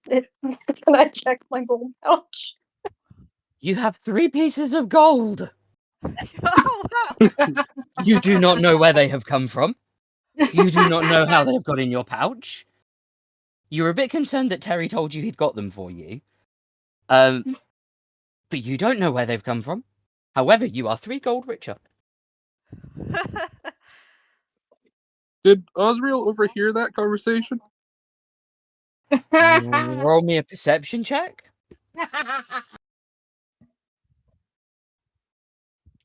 Can I check my gold pouch? You have 3 pieces of gold. Oh, wow! You do not know where they have come from. You do not know how they have got in your pouch. You're a bit concerned that Terry told you he'd got them for you. But you don't know where they've come from. However, you are 3 gold richer. Did Osriel overhear that conversation? Roll me a perception check.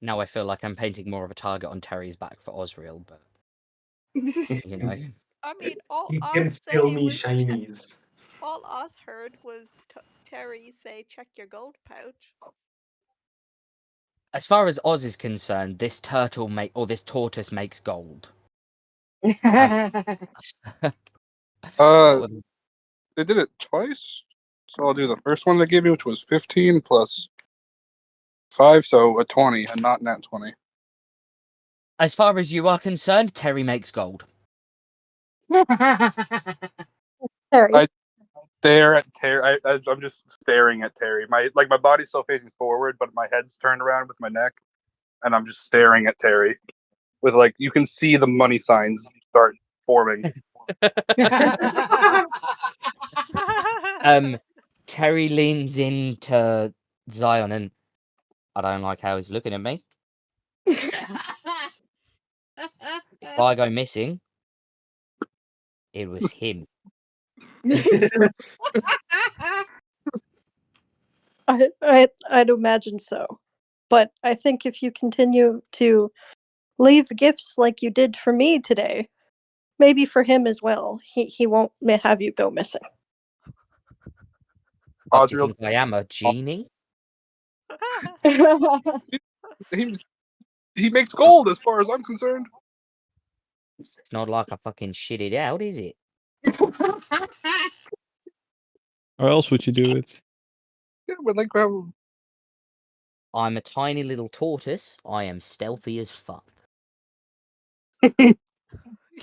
Now I feel like I'm painting more of a target on Terry's back for Osriel, but you know. I mean, all You can Oz steal say me was shinies. all Oz heard was Terry say, "Check your gold pouch." As far as Oz is concerned, this tortoise makes gold. Uh, they did it twice, so I'll do the first one they gave me, which was 15 plus 5, so a 20, and not nat 20. As far as you are concerned, Terry makes gold. Terry. I stare at Terry. I'm just staring at Terry. My body's still facing forward, but my head's turned around with my neck, and I'm just staring at Terry. With you can see the money signs start forming. Terry leans into Zion, and I don't like how he's looking at me. If I go missing, it was him. I'd imagine so. But I think if you continue to leave gifts like you did for me today, maybe for him as well, he won't have you go missing. What, do you Osriel, think I am a genie? he, he makes gold as far as I'm concerned. It's not like I fucking shit it out, is it? How else would you do it? Yeah, when I'm a tiny little tortoise. I am stealthy as fuck. You're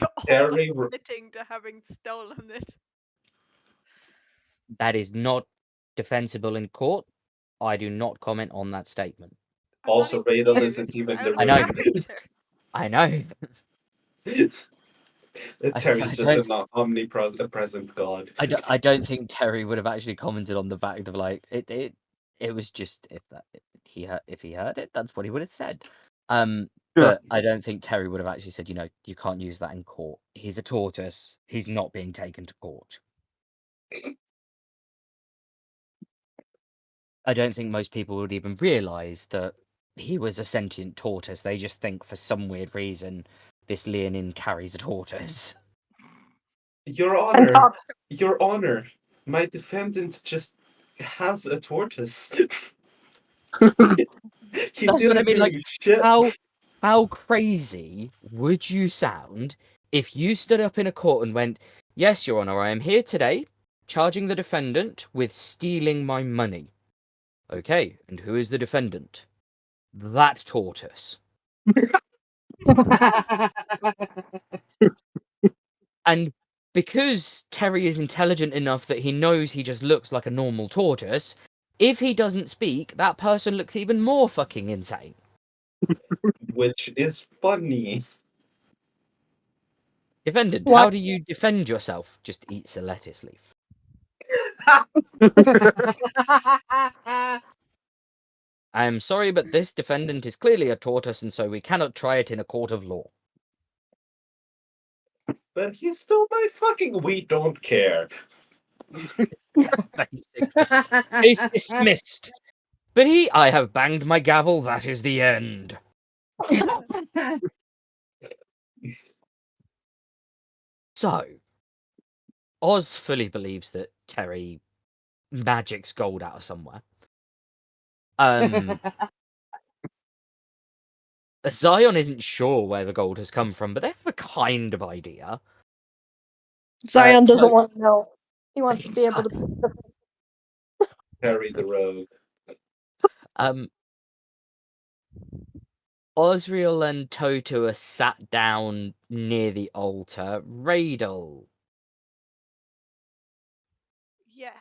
all Terry, admitting to having stolen it. That is not defensible in court. I do not comment on that statement. I'm not also even Radel here isn't to even in the out I know. room. I know. Terry's just an omnipresent god. I don't think Terry would have actually commented on the fact of it was just if he heard it, that's what he would have said. Yeah. But I don't think Terry would have actually said, you can't use that in court. He's a tortoise. He's not being taken to court. I don't think most people would even realize that he was a sentient tortoise. They just think for some weird reason this Leonin carries a tortoise. Your And Honor, talks. Your Honor, my defendant just has a tortoise. He That's what I didn't mean. do Like, shit. how crazy would you sound if you stood up in a court and went, "Yes, Your Honor, I am here today, charging the defendant with stealing my money." Okay, and who is the defendant? That tortoise. And because Terry is intelligent enough that he knows he just looks like a normal tortoise, if he doesn't speak, that person looks even more fucking insane. Which is funny. Defendant, What? how do you defend yourself? Just eats a lettuce leaf. I am sorry, but this defendant is clearly a tortoise, and so we cannot try it in a court of law. But he stole my fucking. We don't care. Basically. Case dismissed. But I have banged my gavel, that is the end. So, Oz fully believes that Terry magics gold out of somewhere. Zion isn't sure where the gold has come from, but they have a kind of idea. Zion doesn't To- want to know. He wants to be able to. Terry the rogue. um, Osriel and Toto are sat down near the altar. Radel, Yes.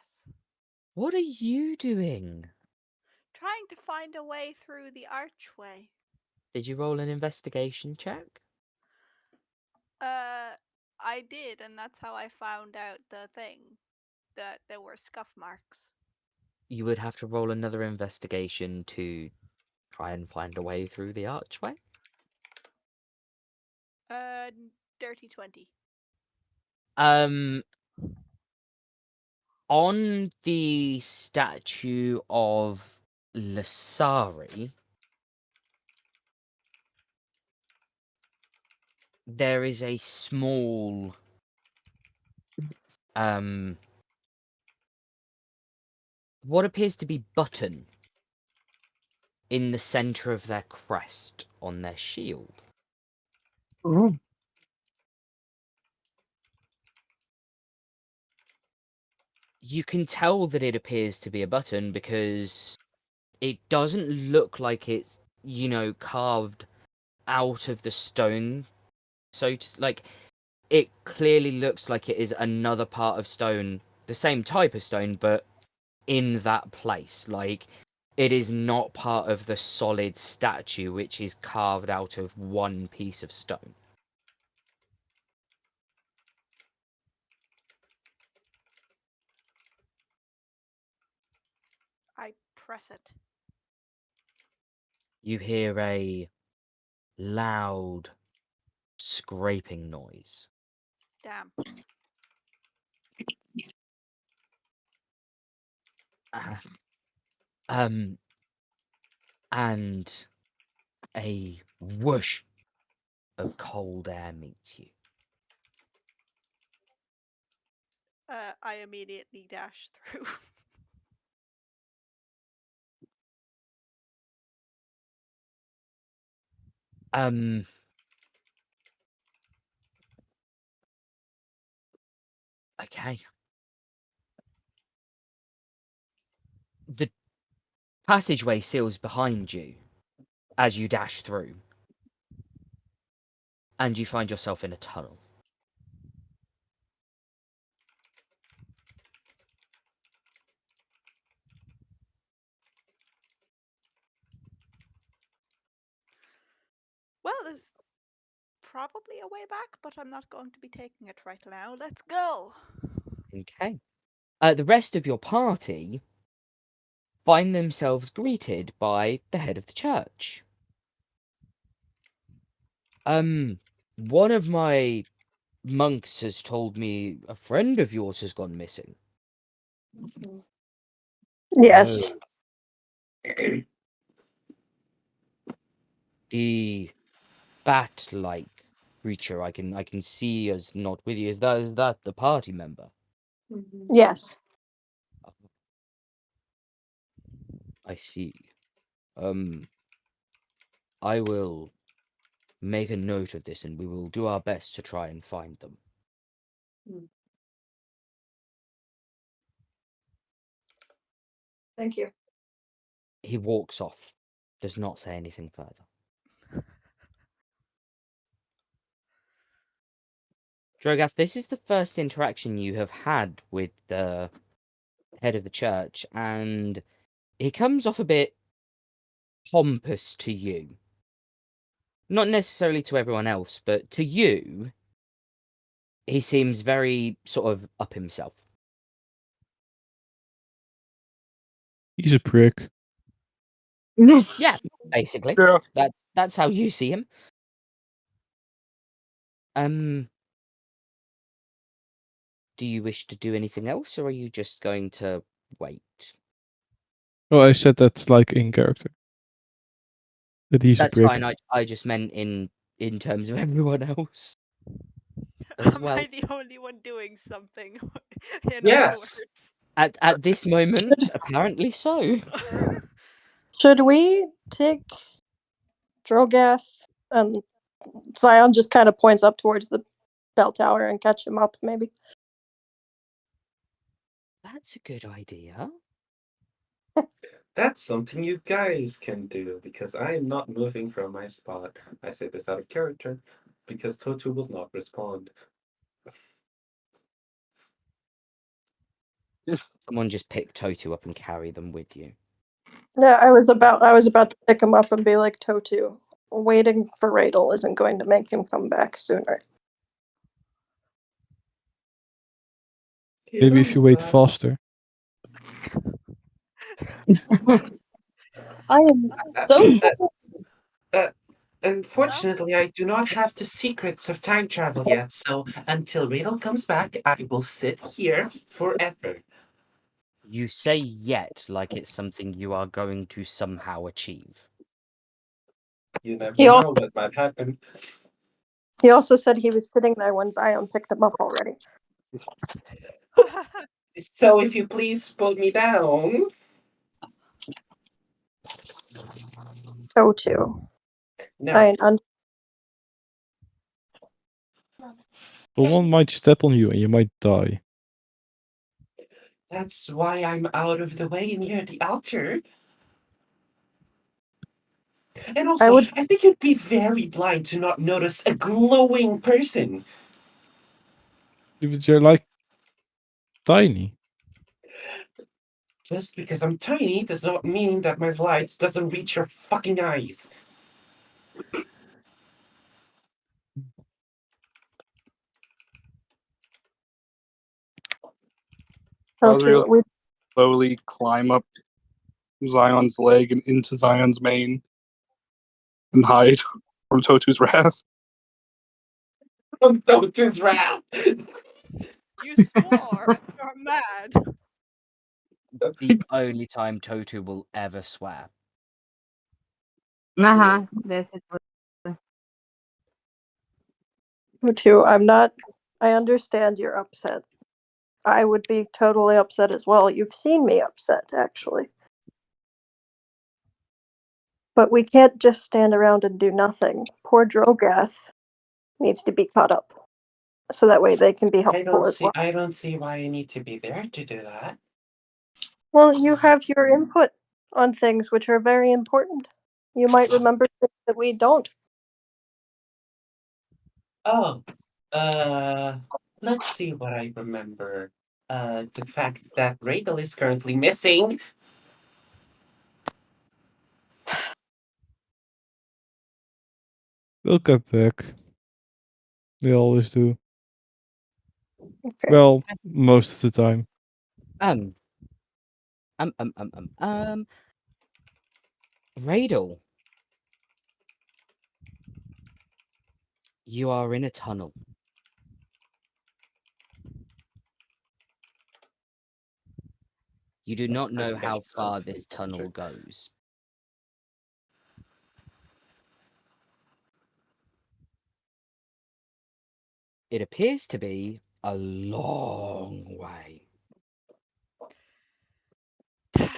what are you doing? Trying to find a way through the archway. Did you roll an investigation check? I did, and that's how I found out the thing. That there were scuff marks. You would have to roll another investigation to try and find a way through the archway. Uh, dirty 20. on the statue of Lasari, there is a small what appears to be button in the center of their crest on their shield. Oh. You can tell that it appears to be a button because it doesn't look like it's, carved out of the stone. So, it clearly looks like it is another part of stone, the same type of stone, but in that place. Like, it is not part of the solid statue, which is carved out of one piece of stone. I press it. You hear a loud scraping noise. Damn. And a whoosh of cold air meets you. I immediately dash through. Okay. The passageway seals behind you as you dash through, and you find yourself in a tunnel. Well, there's probably a way back, but I'm not going to be taking it right now. Let's go. Okay. The rest of your party find themselves greeted by the head of the church. One of my monks has told me a friend of yours has gone missing. Yes. The bat-like creature I can see is not with you. Is that the party member? Yes. I see. I will make a note of this, and we will do our best to try and find them. Thank you. He walks off, does not say anything further. Drogath, this is the first interaction you have had with the head of the church, and he comes off a bit pompous to you. Not necessarily to everyone else, but to you, he seems very sort of up himself. He's a prick. Yeah, basically. Yeah. That's how you see him. Do you wish to do anything else, or are you just going to wait? Oh, I said that's like in character. That he's a That's prick. fine. I just meant in terms of everyone else as Am I well. the only one doing something? In other Yes. At this moment, apparently so. words. Should we take Drogath and Zion just kind of points up towards the bell tower and catch him up, maybe? That's a good idea. That's something you guys can do because I am not moving from my spot. I say this out of character because Totu will not respond. Someone just pick Totu up and carry them with you. Yeah, I was about to pick him up and be like, Totu, waiting for Radel isn't going to make him come back sooner. Maybe if you wait faster. I am so Unfortunately, I do not have the secrets of time travel yet, so until Riddle comes back, I will sit here forever. You say yet like it's something you are going to somehow achieve. You never He know also, what might happen. he also said he was sitting there when Zion picked him up already. So if you please put me down. So too. No, Someone might step on you and you might die. that's why I'm out of the way near the altar. And I also, would I think you'd be very blind to not notice a glowing person. If you're like tiny. Just because I'm tiny does not mean that my light doesn't reach your fucking eyes. so too. Osriel slowly climb up Zion's leg and into Zion's mane and hide from Totu's wrath. Don't just rap. You swore. You're mad. The only time Totu will ever swear. This is what. So too. I'm not. I understand you're upset. I would be totally upset as well. You've seen me upset, actually. But we can't just stand around and do nothing. Poor Drogath needs to be caught up, so that way they can be helpful as well. I don't see why I need to be there to do that. Well, you have your input on things which are very important. You might remember things that we don't. Oh, let's see what I remember. The fact that Rachel is currently missing. They'll get back. They always do. Okay. Well, most of the time. Um. Radel. You are in a tunnel. You do not know how far this tunnel goes. It appears to be a long way. But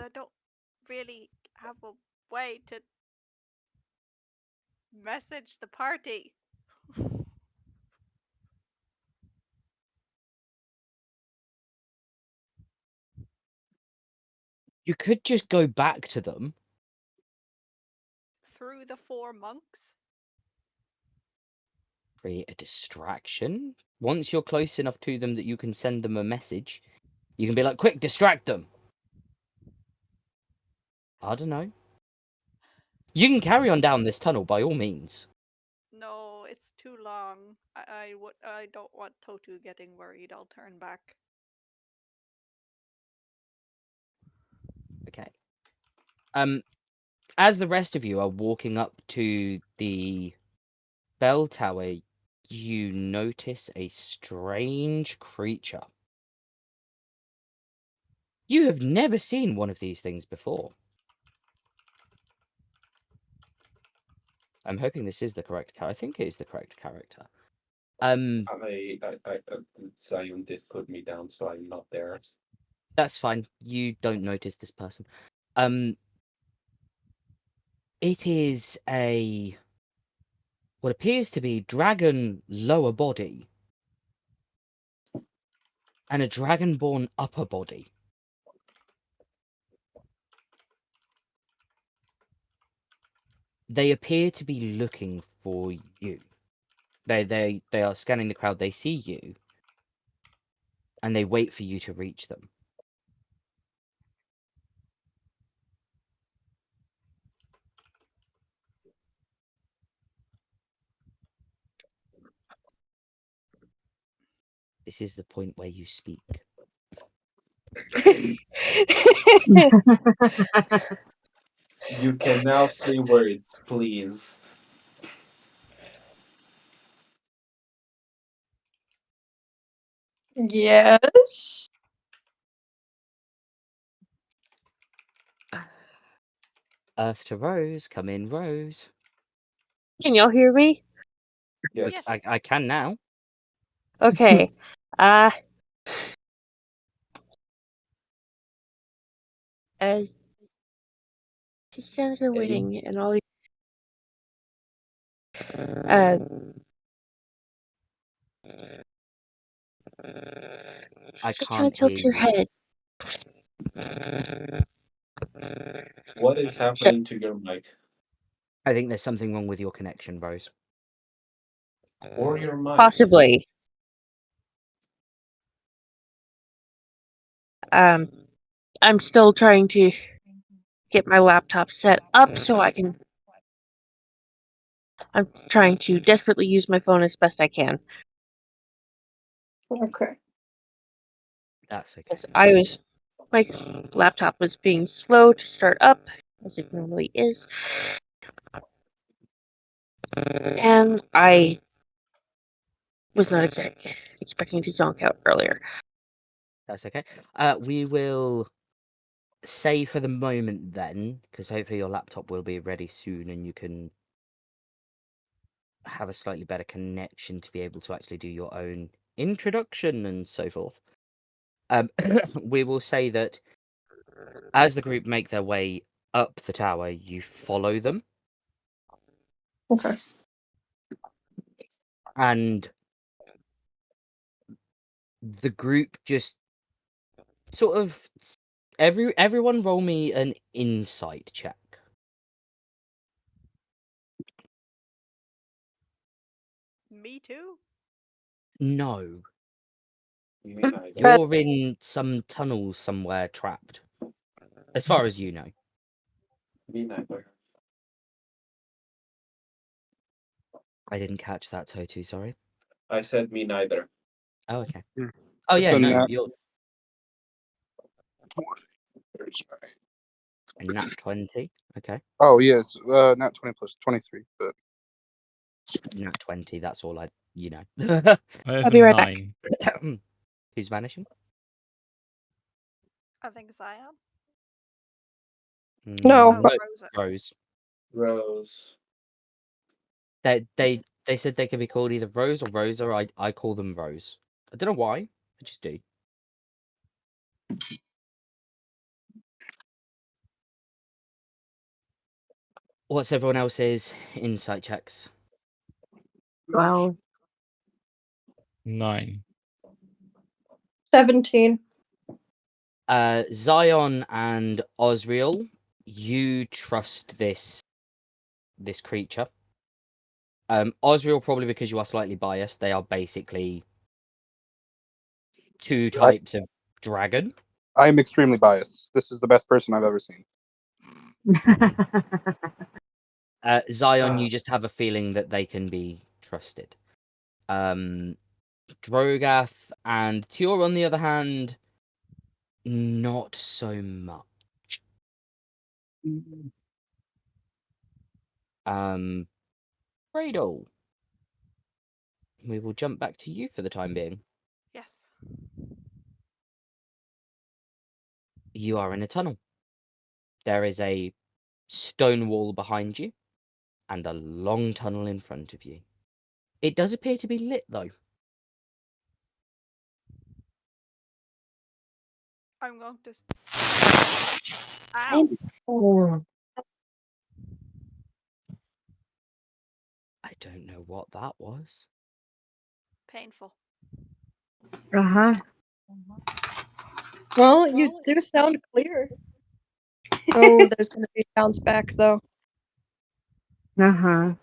I don't really have a way to message the party. You could just go back to them. Through the 4 monks? Create a distraction. Once you're close enough to them that you can send them a message, you can be like, quick, distract them. I don't know. You can carry on down this tunnel by all means. No, it's too long. I don't want Totu getting worried. I'll turn back. Okay. As the rest of you are walking up to the bell tower, you notice a strange creature. You have never seen one of these things before. I'm hoping this is the correct character. I think it is the correct character. Zion did put me down, so I'm not there. That's fine. You don't notice this person. It is what appears to be dragon lower body and a dragonborn upper body. They appear to be looking for you. They are scanning the crowd. They see you, and they wait for you to reach them. This is the point where you speak. You can now say words, please. Yes. Earth to Rose, come in, Rose. Can y'all hear me? Yes. I can now. Okay. As she stands there waiting, and all I she kind of can't hear tilts her you. head. What is happening to your mic? I think there's something wrong with your connection, Rose. Or your mic? Possibly. I'm still trying to get my laptop set up so I can. I'm trying to desperately use my phone as best I can. Okay. That's okay. Because my laptop was being slow to start up, as it normally is. And I was not expecting to zonk out earlier. That's okay. We will say for the moment then, because hopefully your laptop will be ready soon and you can have a slightly better connection to be able to actually do your own introduction and so forth. We will say that as the group make their way up the tower, you follow them, Okay. and the group just sort of everyone roll me an insight check. Me too. No, Me neither. you're in some tunnels somewhere trapped, as far as you know. Me neither. I didn't catch that, Totu, sorry. I said me neither. Oh, okay. Hmm. Oh, It's yeah, a no, nat- you're There's my- a nat 20. Okay. Oh yes, not 20 plus 23, but Nat 20, that's all I, I have I'll a be right back. 9. Who's vanishing? I think Zion. No, Oh, but Rosa. Rose. Rose. They said they could be called either Rose or Rosa. I call them Rose. I don't know why. I just do. What's everyone else's insight checks? Well, 9. 17. Zion and Osriel, you trust this creature. Osriel probably because you are slightly biased. They are basically two types of dragon. I am extremely biased. This is the best person I've ever seen. Zion, you just have a feeling that they can be trusted. Drogath and Tior, on the other hand, not so much. Cradle, we will jump back to you for the time being. Yes. You are in a tunnel. There is a stone wall behind you and a long tunnel in front of you. It does appear to be lit, though. I'm going to. Ow! I don't know what that was. Painful. Uh-huh. Well, you do sound clear. Oh, there's going to be a bounce back, though. Uh-huh.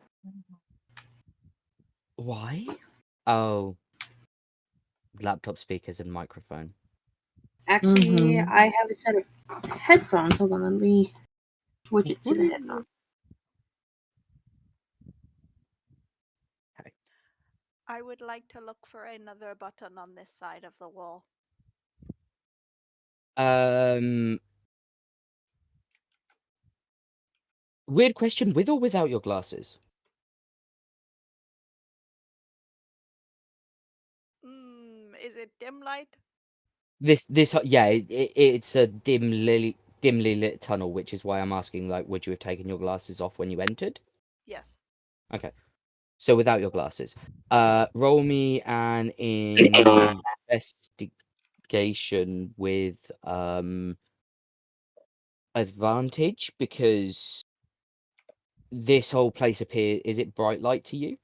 Why? Oh, laptop speakers and microphone. Actually, I have a set of headphones. Hold on, let me switch it to the headphones. Okay. I would like to look for another button on this side of the wall. Weird question, with or without your glasses? Is it dim light? Yeah, it's a dim lily. dimly lit tunnel, which is why I'm asking, like, would you have taken your glasses off when you entered? Yes. Okay. So without your glasses. Roll me an investigation with advantage, because this whole place is it bright light to you?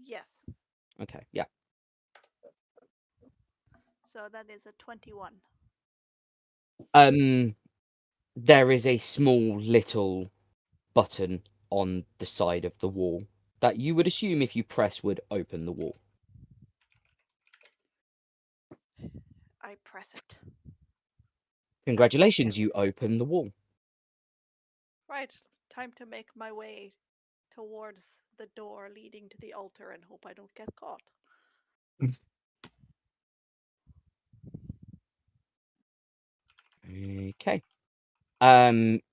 Yes. Okay, yeah. So that is a 21. There is a small little button on the side of the wall that you would assume if you press would open the wall. I press it. Congratulations, you open the wall. Right. Time to make my way towards the door leading to the altar and hope I don't get caught. Okay.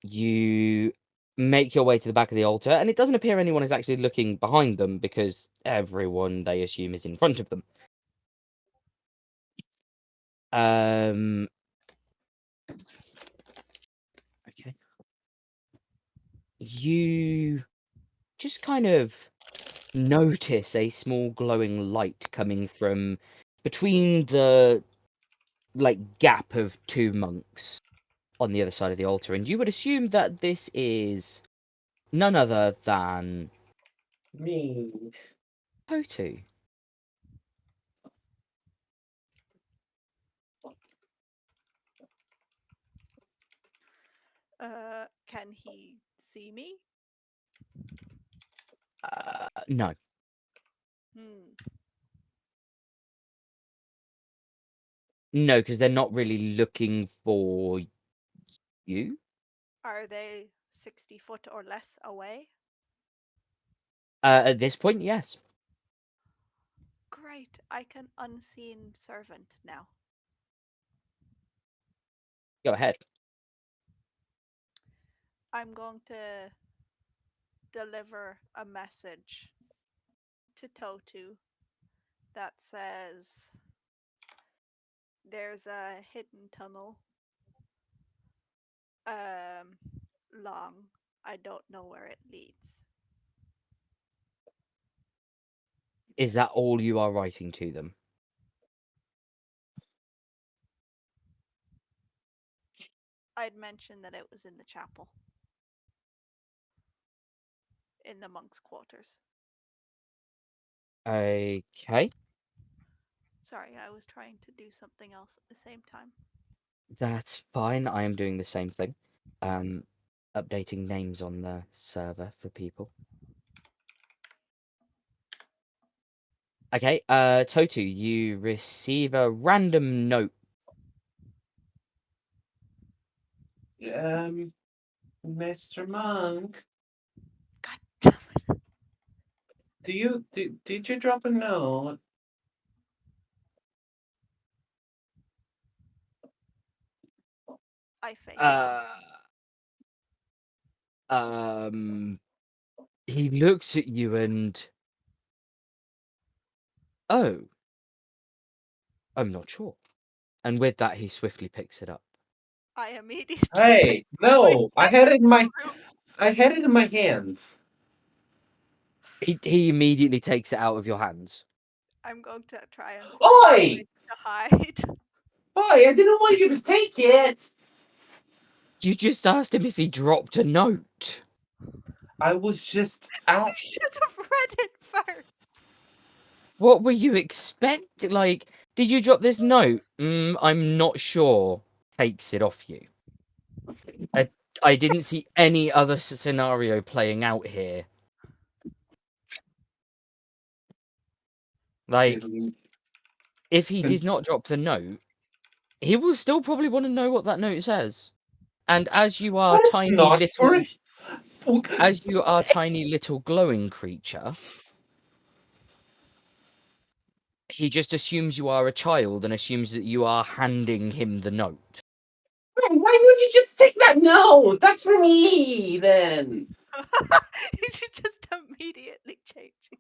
You make your way to the back of the altar, and it doesn't appear anyone is actually looking behind them, because everyone they assume is in front of them. Okay. You just kind of notice a small glowing light coming from between the gap of two monks on the other side of the altar, and you would assume that this is none other than Me. Totu. Can he see me? No. Hmm. No, because they're not really looking for you. Are they 60 foot or less away? At this point, yes. Great. I can unseen servant now. Go ahead. I'm going to deliver a message to Totu that says there's a hidden tunnel. Long. I don't know where it leads. Is that all you are writing to them? I'd mentioned that it was in the chapel. In the monks' quarters. Okay. Sorry, I was trying to do something else at the same time. That's fine. I am doing the same thing. Updating names on the server for people. Okay, Totu, you receive a random note. Mr. Monk, God damn it. did you drop a note? I face Uh, he looks at you and, oh, I'm not sure. And with that, he swiftly picks it up. I immediately Hey, no, I back had it into in my the room. hands. He immediately takes it out of your hands. I'm going to try and find a Oi! place to hide. Oi, I didn't want you to take it. You just asked him if he dropped a note. I was just You should have read it first. What were you expecting? Like, did you drop this note? I'm not sure. Takes it off you. I didn't see any other scenario playing out here. Like, if he did not drop the note, he will still probably want to know what that note says. And as you are That's not for. as you are tiny little glowing creature, he just assumes you are a child and assumes that you are handing him the note. Why would you just take that note? That's for me, then. You should just immediately changing.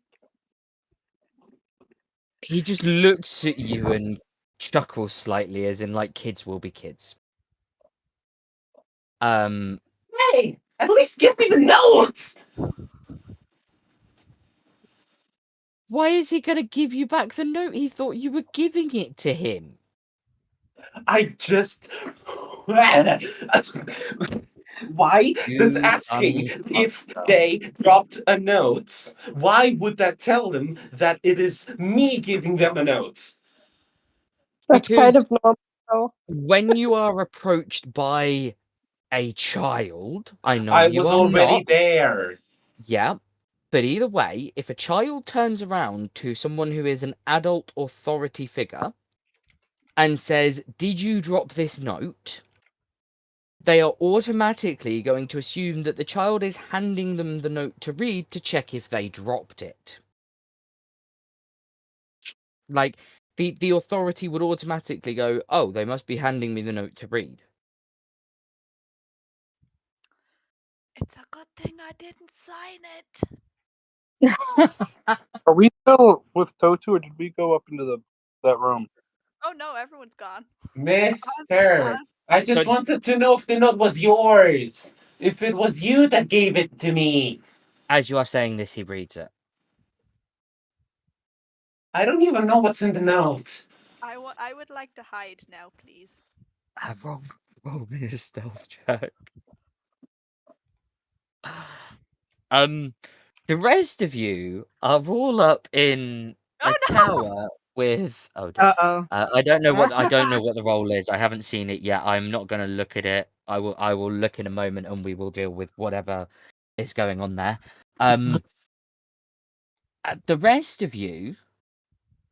He just looks at you and chuckles slightly, as in, like, kids will be kids. Hey, at least give me the notes! Why is he gonna give you back the note? He thought you were giving it to him. I just. Why does You asking if they dropped a note, why would that tell them that it is me giving them a note? That's kind of normal, though. when you are approached by a child, I know I you was are already not. there. Yeah. But either way, if a child turns around to someone who is an adult authority figure and says, "Did you drop this note?" they are automatically going to assume that the child is handing them the note to read to check if they dropped it. Like, the authority would automatically go, "Oh, they must be handing me the note to read." It's a good thing I didn't sign it. Are we still with Totu, or did we go up into that room? Oh no, everyone's gone. Mister, I just So- wanted to know if the note was yours. If it was you that gave it to me. As you are saying this, he reads it. I don't even know what's in the note. I would like to hide now, please. Roll me a stealth check. The rest of you are all up in Oh a no! tower with. Oh dear. Uh-oh. I don't know what the role is. I haven't seen it yet. I'm not going to look at it. I will look in a moment, and we will deal with whatever is going on there. The rest of you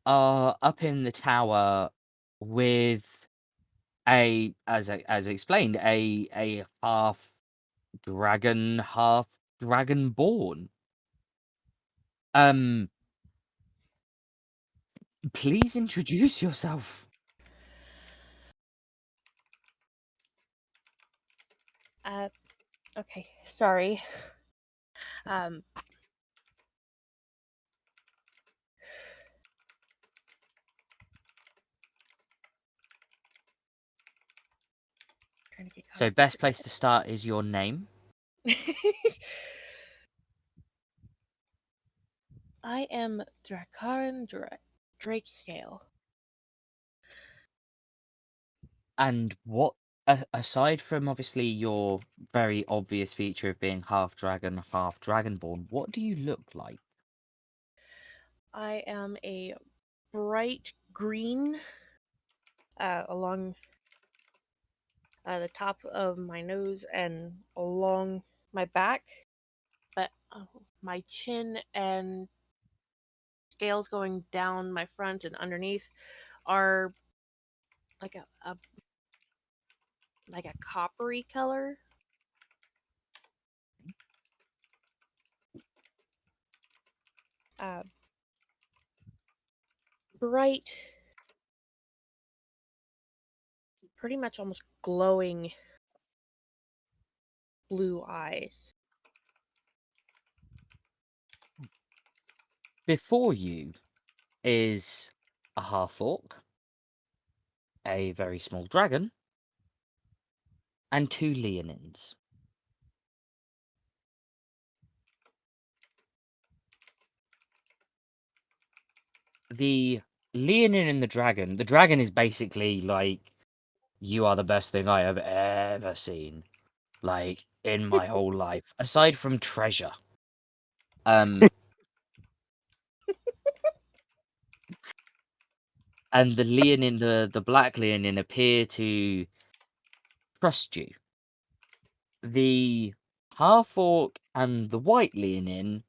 are up in the tower with as explained, a half dragon, half dragonborn. Please introduce yourself. Okay, sorry. Trying to get caught So up best place to start is your name. I am Drakarin Drake Scale. And what, aside from obviously your very obvious feature of being half dragon, half dragonborn, what do you look like? I am a bright green along the top of my nose and along my back, but my chin and scales going down my front and underneath are like a coppery color. Bright, pretty much almost glowing blue eyes. Before you is a half orc, a very small dragon, and two leonins. The leonin and the dragon is basically like, "You are the best thing I have ever seen, like, in my whole life, aside from treasure." And the leonin, the black leonin, appear to trust you. The half orc and the white leonin,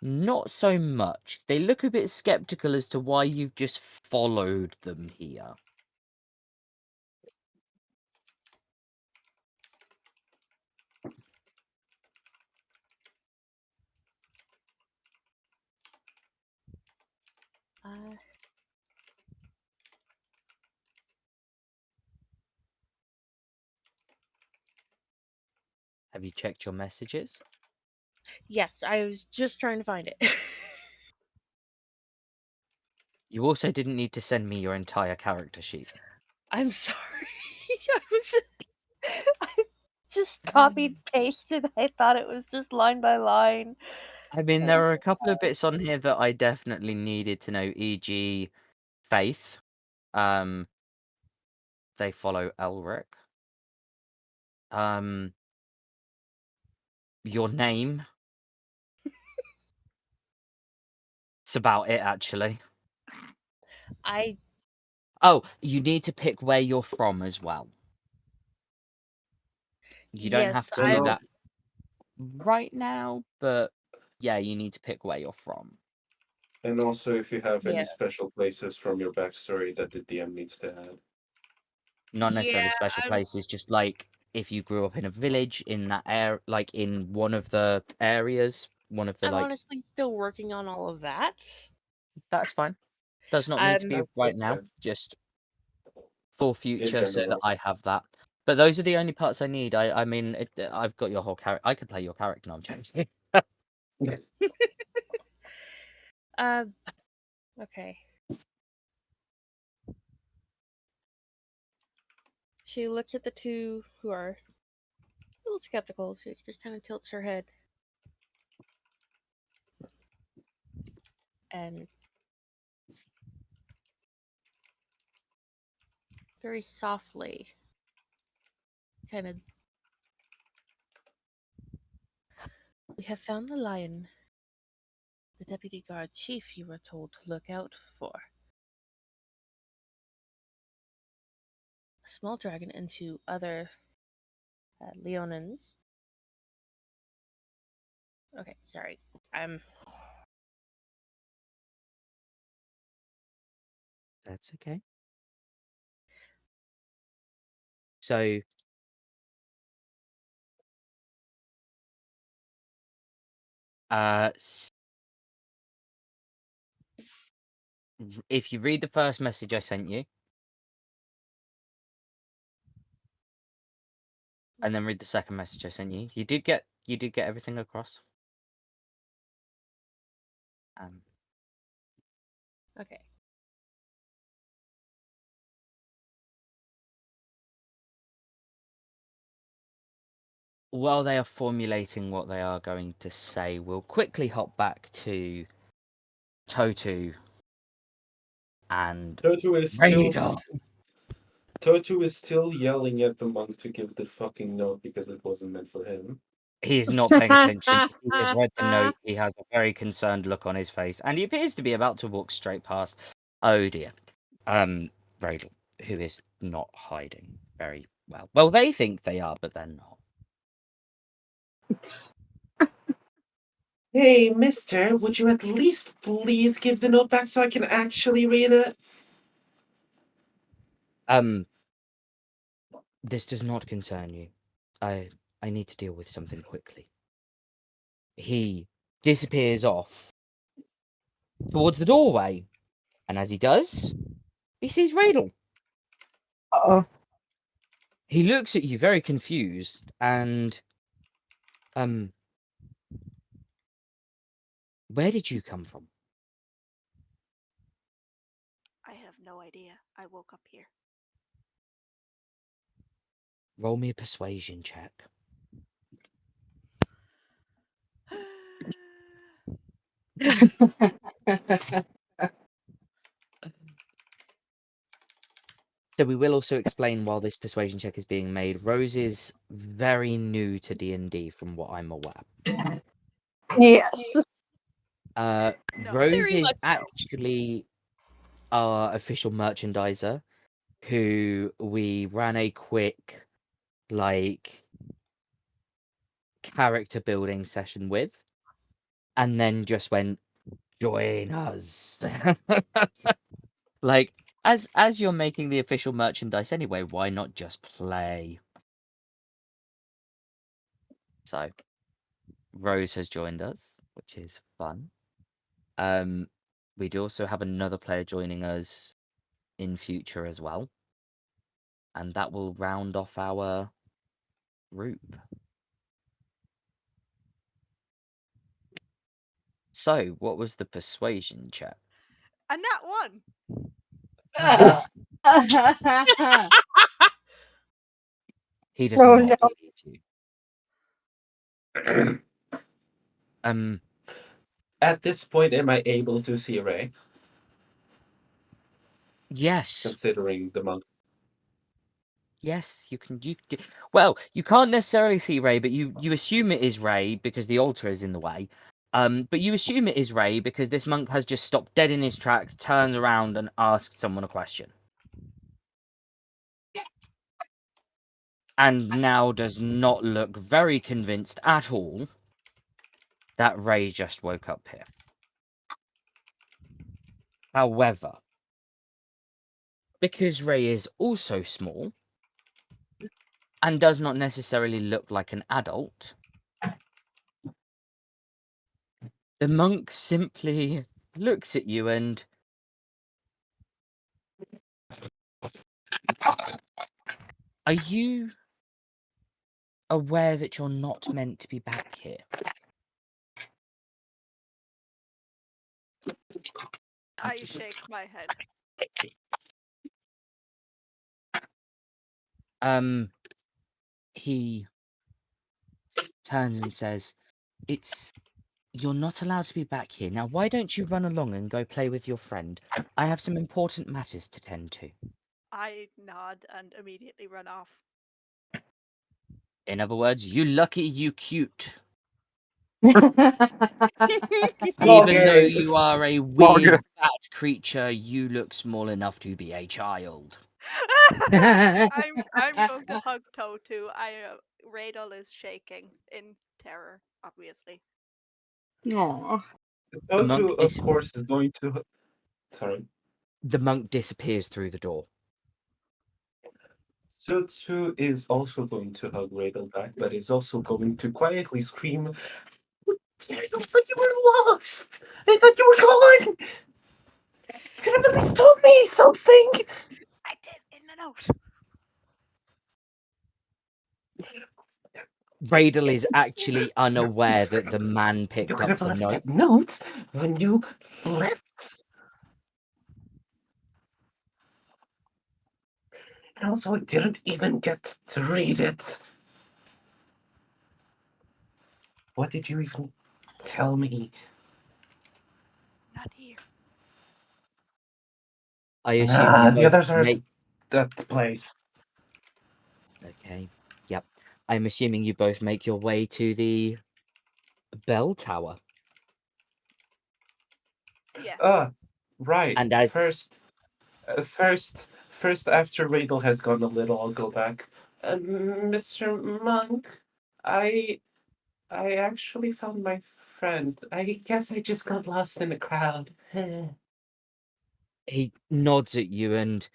not so much. They look a bit skeptical as to why you've just followed them here. Have you checked your messages? Yes, I was just trying to find it. You also didn't need to send me your entire character sheet. I'm sorry. I just copied pasted. I thought it was just line by line. I mean, there are a couple of bits on here that I definitely needed to know, e.g., Faith. They follow Elric. Your name. It's about it, actually. Oh, you need to pick where you're from as well. You don't have Yes, to do that right now, but yeah, you need to pick where you're from. And also, if you have any Yeah. special places from your backstory that the DM needs to add. Not necessarily Yeah, special places, just like if you grew up in a village in that air, like in one of the areas, one of the I'm like. honestly still working on all of that. That's fine. Does not need to be That's right now. okay. Just for In future, so that general. I have that. But those are the only parts I need. I mean, I've got your whole character. I could play your character. No, I'm joking. Okay. She looks at the two who are a little skeptical. She just kind of tilts her head. And very softly, kind of. We have found the lion, the deputy guard chief you were told to look out for. A small dragon and two other Leonins. Okay, sorry. That's okay. So, if you read the first message I sent you, and then read the second message I sent you, you did get everything across. Okay. While they are formulating what they are going to say, we'll quickly hop back to Totu and Toto is Radar. still yelling at the monk to give the fucking note because it wasn't meant for him. He is not paying attention. He has read the note. He has a very concerned look on his face, and he appears to be about to walk straight past. Oh dear. Radar, who is not hiding very well. Well, they think they are, but they're not. Hey, mister, would you at least please give the note back so I can actually read it? This does not concern you. I need to deal with something quickly. He disappears off towards the doorway, and as he does, he sees Radel. Uh-oh. He looks at you very confused, and where did you come from? I have no idea. I woke up here. Roll me a persuasion check. So we will also explain while this persuasion check is being made. Rose is very new to D&D from what I'm aware. Yes. No. Rose Very is much so. actually our official merchandiser who we ran a quick, like, character building session with, and then just went, join us. Like, as you're making the official merchandise anyway, why not just play? So, Rose has joined us, which is fun. We do also have another player joining us in future as well, and that will round off our group. So, what was the persuasion check? And that one. He does not no. believe you. At this point, am I able to see Ray? Yes. Considering the monk. Yes, you can. Well, you can't necessarily see Ray, but you assume it is Ray because the altar is in the way. But you assume it is Ray because this monk has just stopped dead in his tracks, turned around, and asked someone a question, and now does not look very convinced at all that Ray just woke up here. However, because Ray is also small and does not necessarily look like an adult, the monk simply looks at you and... Are you aware that you're not meant to be back here? I shake my head. He turns and says, you're not allowed to be back here. Now, why don't you run along and go play with your friend? I have some important matters to tend to. I nod and immediately run off. In other words, you lucky, you cute. Small Even though gay. you are a Small weird gay. fat creature, you look small enough to be a child. I'm going to hug Totu. Radel is shaking in terror, obviously. Aw. The monk, Totu, of course, is going to. Sorry. the monk disappears through the door. Totu is also going to hug Radel back, but is also going to quietly scream, "I thought you were lost! I thought you were gone! You could have at least told me something!" I did in the note. Radel is actually unaware that the man You picked could up have the left note. that note when you left. And also, I didn't even get to read it. What did you even tell me? Not here. I assume you The both others are make... at the place. Okay, yep. I'm assuming you both make your way to the bell tower. Yes. Right. And as... First, after Radel has gone a little, I'll go back. Mr. Monk, I actually found my friend. I guess I just got lost in the crowd. He nods at you, and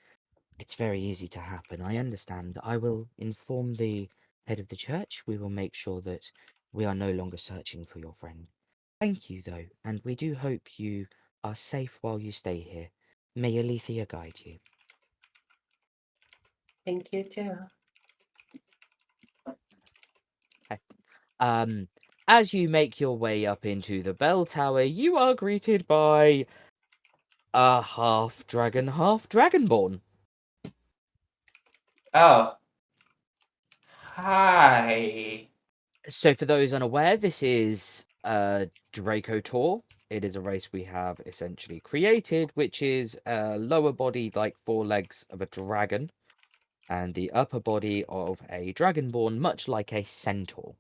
it's very easy to happen. I understand. I will inform the head of the church. We will make sure that we are no longer searching for your friend. Thank you, though, and we do hope you are safe while you stay here. May Alethea guide you. Thank you too. As you make your way up into the bell tower, you are greeted by a half dragon, half dragonborn. Oh. Hi. So, for those unaware, this is Draco Tor. It is a race we have essentially created, which is a lower body like 4 legs of a dragon, and the upper body of a dragonborn, much like a centaur.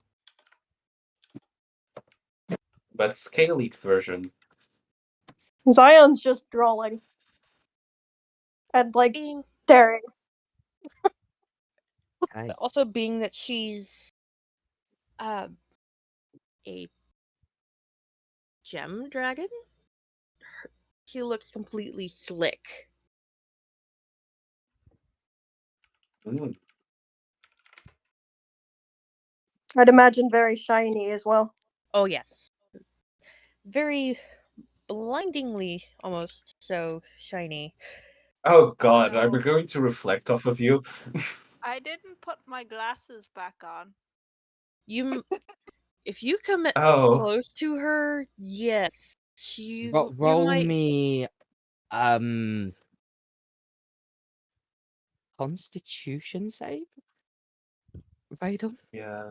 But scaly version. Zion's just drawing. And like Being staring. Okay. also being that she's a gem dragon, she looks completely slick. Mm. I'd imagine very shiny as well. Oh yes, very blindingly almost so shiny. Oh God, I'm No, going to reflect off of you. I didn't put my glasses back on. If you come Oh, close to her, yes, you Roll might. me Constitution save, Vadel. yeah.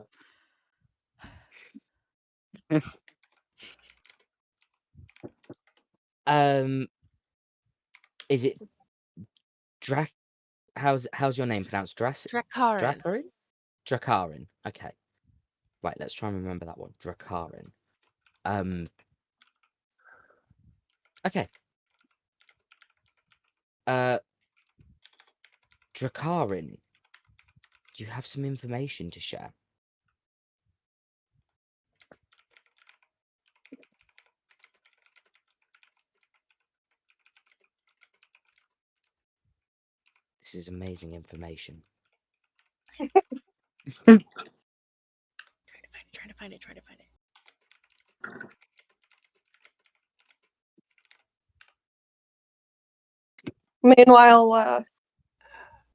Is it Drac? How's your name pronounced? Drakarin. Drakarin? Drakarin. Okay. Right, let's try and remember that one. Drakarin. Okay. Drakarin, do you have some information to share? This is amazing information. Trying to find it. Meanwhile,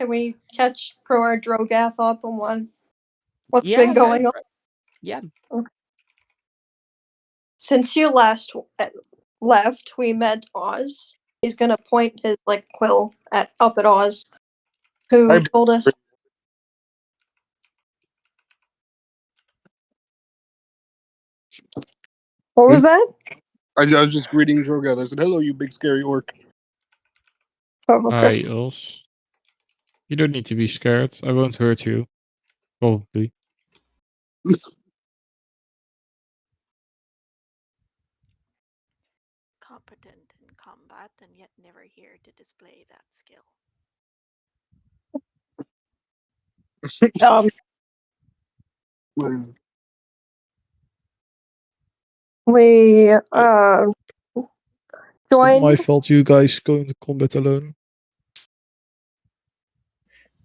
can we catch throw our Drogath up on what's been going on? Yeah. Since you last left, we met Oz. He's gonna point his quill up at Oz, who told us. What was that? I was just greeting Drogath. I said, "Hello, you big scary orc." Oh, okay. Hi, Os. You don't need to be scared. I won't hurt you. Probably. Competent in combat and yet never here to display that skill. We It's not my joined. fault you guys go into combat alone.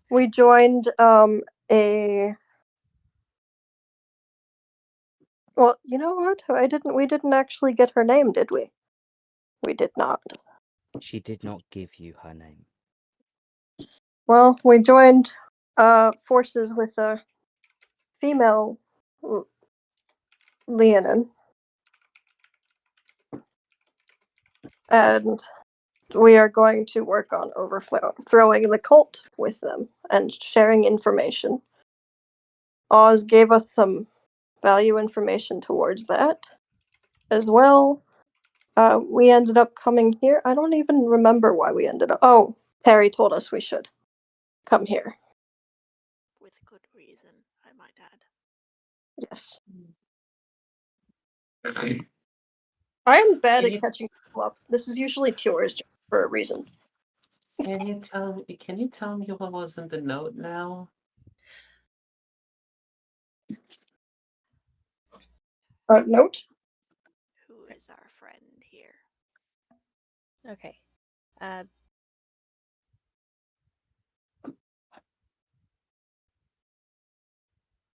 We joined a. Well, you know what? We didn't actually get her name, did we? We did not. She did not give you her name. Well, we joined forces with a female Leonin, and we are going to work on overthrowing the cult with them and sharing information. Oz gave us some value information towards that as well. We ended up coming here. I don't even remember why we ended up. Oh, Perry told us we should come here. With good reason, I might add. Yes. I am bad Can at you- catching people up. This is usually Tior's job for a reason. Can you tell me what was in the note now? Note? Who is our friend here? Okay.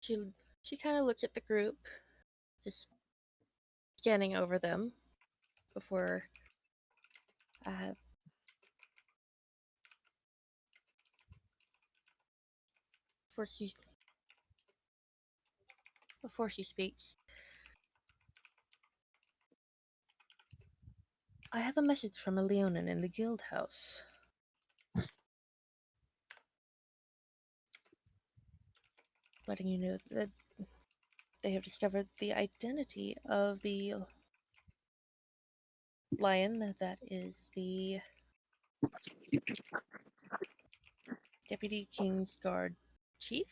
She kind of looks at the group, just scanning over them before before she speaks. I have a message from a Leonin in the guild house. Letting you know that they have discovered the identity of the lion that is the Deputy King's Guard Chief.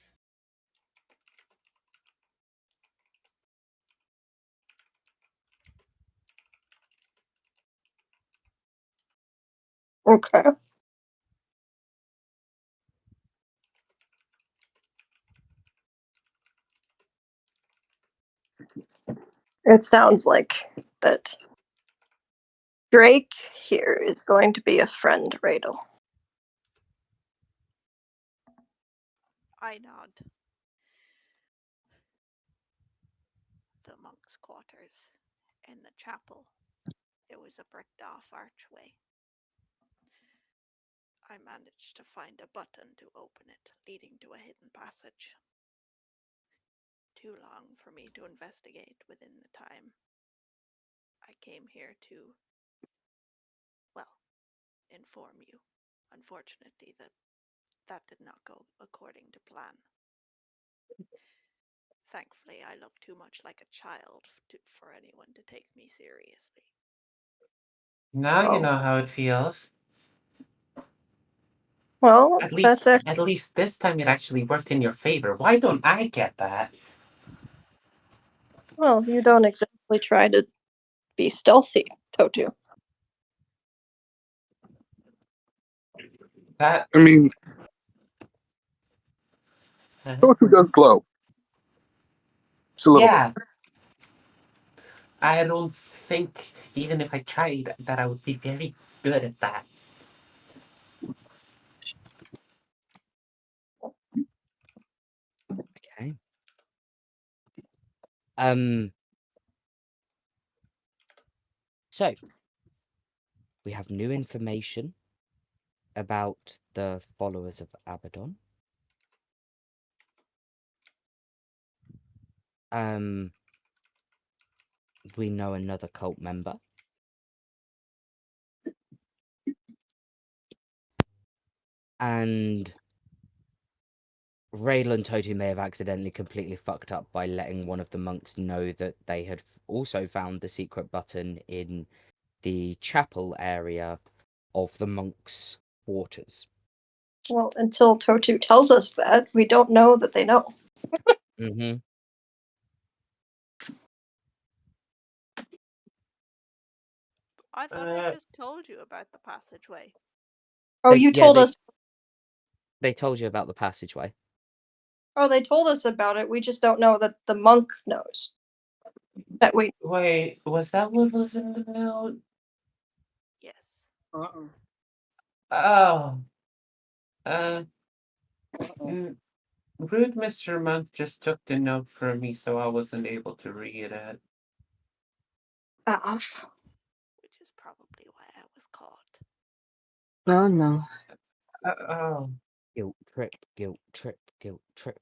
Okay. It sounds like that Drake here is going to be a friend, Radel. I nod. The monks' quarters. In the chapel, there was a bricked off archway. I managed to find a button to open it, leading to a hidden passage. Too long for me to investigate within the time. I came here to, well, inform you. Unfortunately, that did not go according to plan. Thankfully, I look too much like a child for anyone to take me seriously. Now you Oh. know how it feels. Well, At that's least this time it actually worked in your favor. Why don't I get that? well, you don't exactly try to be stealthy, Totu. That I mean, Totu does glow. Just a little bit. yeah. I don't think even if I tried that I would be very good at that. Okay. So we have new information about the followers of Abaddon. We know another cult member. And Rael and Totu may have accidentally completely fucked up by letting one of the monks know that they had also found the secret button in the chapel area of the monks' quarters. Well, until Totu tells us that, we don't know that they know. Mm-hmm. I thought I just told you about the passageway. Oh, you told us. They told you about the passageway. Oh, they told us about it. We just don't know that the monk knows. That we. Wait, was that what was in the note? Yes. Uh-uh. Oh. Rude Mr. Monk just took the note from me, so I wasn't able to read it. Uh-uh. Which is probably why I was caught. Oh no. Oh. Guilt trip, guilt trip, guilt trip.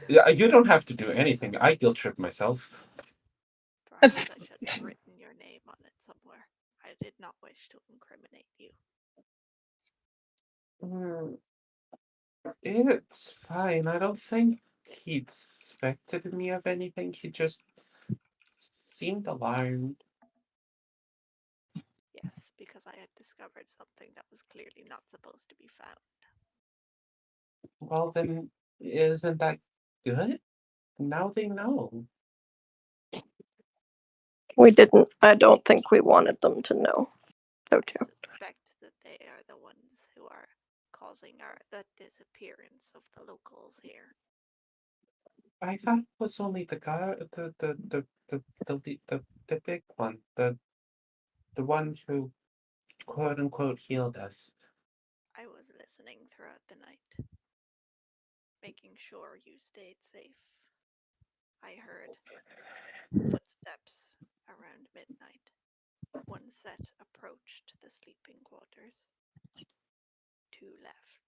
Yeah, you don't have to do anything. I guilt trip myself. Perhaps I should have written your name on it somewhere. I did not wish to incriminate you. It's fine. I don't think he suspected me of anything. He just seemed alarmed. Yes, because I had discovered something that was clearly not supposed to be found. Well, then, isn't that good? Now they know. We didn't. I don't think we wanted them to know. Totu. I suspect that they are the ones who are causing the disappearance of the locals here. I thought it was only the guy, the big one, the one who quote unquote healed us. I was listening throughout the night, making sure you stayed safe. I heard footsteps around midnight. One set approached the sleeping quarters. Two left.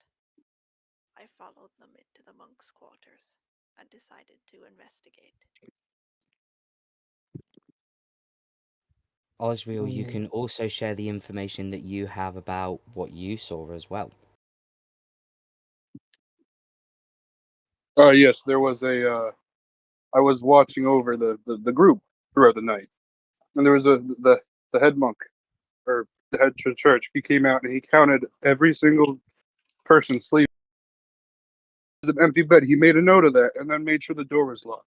I followed them into the monks' quarters and decided to investigate. Osriel, you can also share the information that you have about what you saw as well. Yes, there was a. I was watching over the group throughout the night, and there was the head monk, or the head church. He came out and he counted every single person sleeping. There's an empty bed. He made a note of that, and then made sure the door was locked.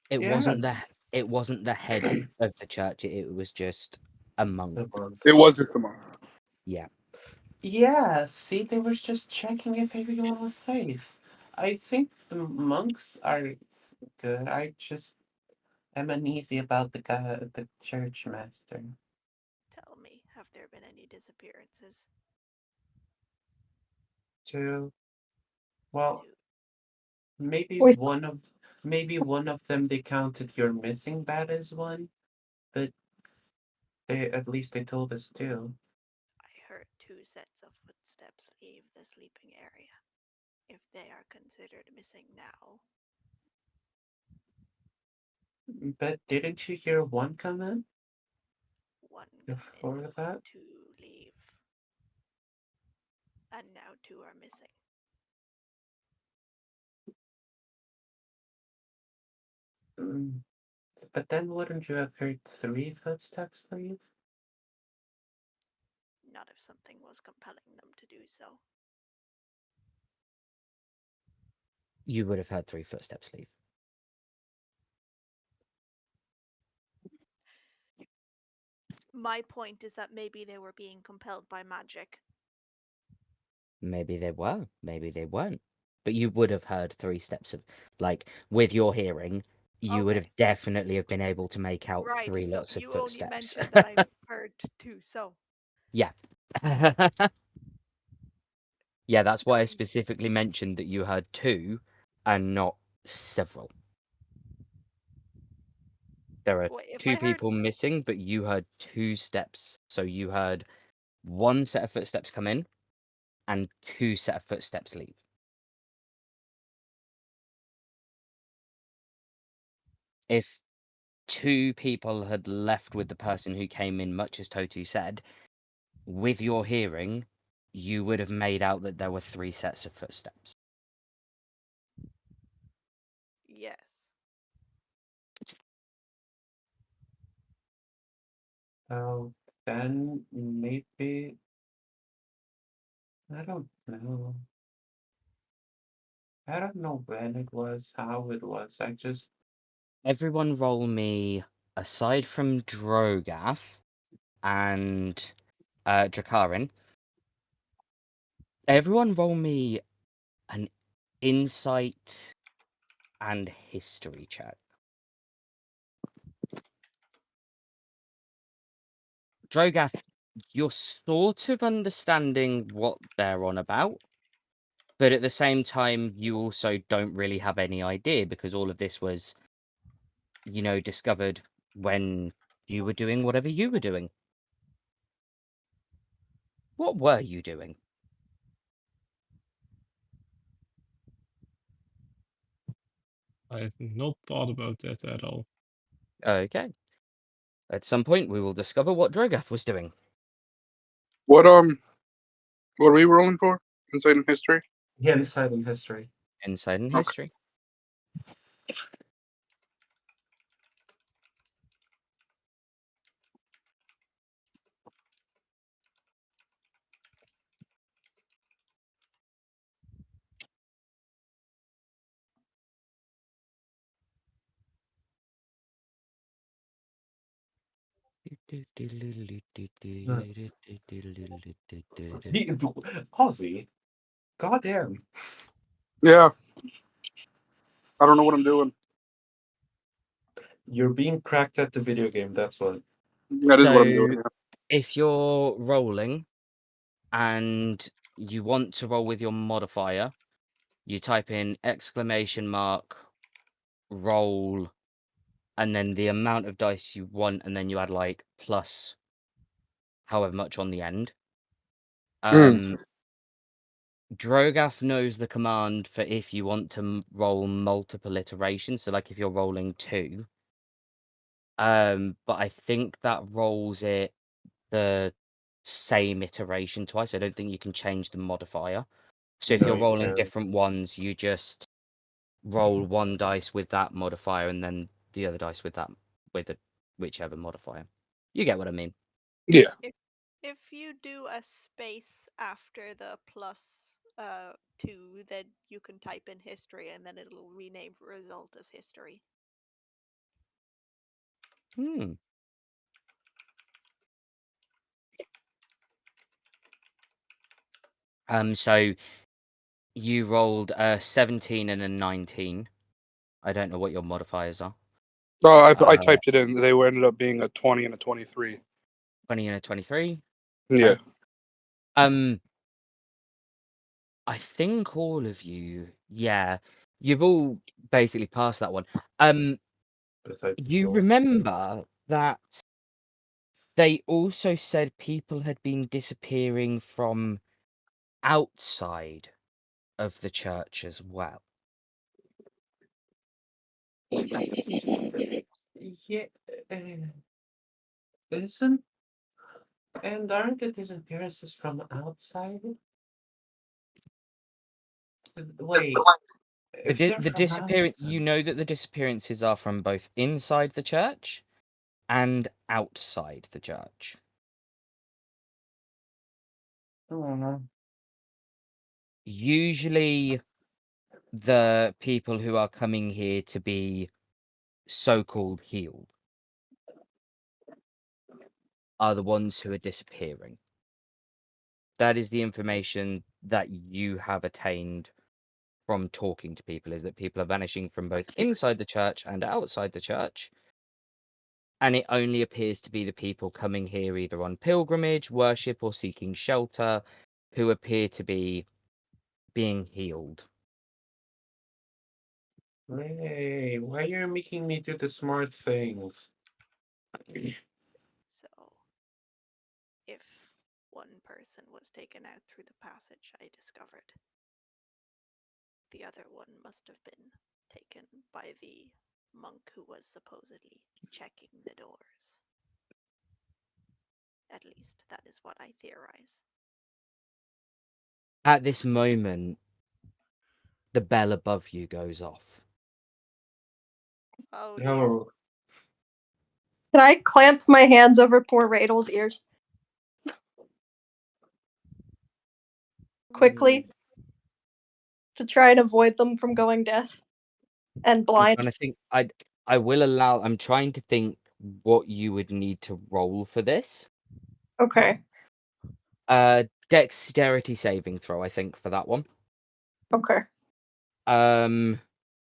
It wasn't the Yes. it wasn't the head of the church. It was just a monk. It was just a monk. Yeah. Yeah, see, they were just checking if everyone was safe. I think the monks are good. I just am uneasy about the guy, the church master. Tell me, have there been any disappearances? Two. Well, Two. We. maybe one of them they counted your missing bat as one, but they at least they told us two. I heard two sets of footsteps leave the sleeping area. If they are considered missing now, But didn't you hear one come in one come in, before that? two leave, and now two are missing. Mm, but then wouldn't you have heard 3 footsteps leave? Not if something was compelling them to do so. You would have heard 3 footsteps leave. My point is that maybe they were being compelled by magic. Maybe they were, maybe they weren't. But you would have heard 3 steps of, like, with your hearing, you would Okay. have definitely have been able to make out Right, 3 so lots of you only footsteps. mentioned that I heard 2, so. Yeah. Yeah, that's why I Knowing specifically mentioned that you heard 2 and not several. There are Wait, if 2 I heard people missing, but you heard 2 steps. So you heard 1 set of footsteps come in and 2 set of footsteps leave. If 2 people had left with the person who came in, much as Totu said, with your hearing, you would have made out that there were 3 sets of footsteps. yes. Oh, then maybe. I don't know. I don't know when it was, how it was. I just. Everyone roll me, aside from Drogath and Drakarin, everyone roll me an insight and history check. Drogath, you're sort of understanding what they're on about, but at the same time, you also don't really have any idea because all of this was, discovered when you were doing whatever you were doing. What were you doing? I have not thought about that at all. Okay. At some point, we will discover what Drogath was doing. What are we rolling for? Insight in history. Yeah, inside in history. Insight and Okay. history. Nice. Ozzy, goddamn. Yeah. I don't know what I'm doing. You're being cracked at the video game, that's what. That is what I'm doing. So, Yeah. if you're rolling and you want to roll with your modifier, you type in exclamation mark roll and then the amount of dice you want, and then you add like plus however much on the end. Mm. Drogath knows the command for if you want to roll multiple iterations. So, like if you're rolling 2, but I think that rolls it the same iteration twice. I don't think you can change the modifier. So if No, you're you rolling can't. different ones, you just roll 1 dice with that modifier and then the other dice with whichever modifier. You get what I mean? Yeah. If you do a space after the plus 2, then you can type in history and then it'll rename result as history. Hmm. So you rolled a 17 and a 19. I don't know what your modifiers are. I Uh, typed it in. They ended up being a 20 and a 23. 20 and a 23. Yeah. Okay. I think all of you, yeah, you've all basically passed that one. Besides You Joel. remember that they also said people had been disappearing from outside of the church as well. Yeah, uh, isn't. And aren't the disappearances from outside? Wait, If they're The from disappearance. outside- You know that the disappearances are from both inside the church and outside the church. Oh, Usually, the people who are coming here to be so-called healed are the ones who are disappearing. That is the information that you have attained from talking to people, is that people are vanishing from both inside the church and outside the church. And it only appears to be the people coming here either on pilgrimage, worship, or seeking shelter who appear to be being healed. hey, why are you making me do the smart things? So, if one person was taken out through the passage I discovered, the other one must have been taken by the monk who was supposedly checking the doors. At least, that is what I theorize. At this moment, the bell above you goes off. Oh dear. No. Can I clamp my hands over poor Radel's ears quickly to try and avoid them from going deaf and I'm blind? trying to think. I'm trying to think what you would need to roll for this. Okay. Dexterity saving throw, I think, for that one. Okay. Um,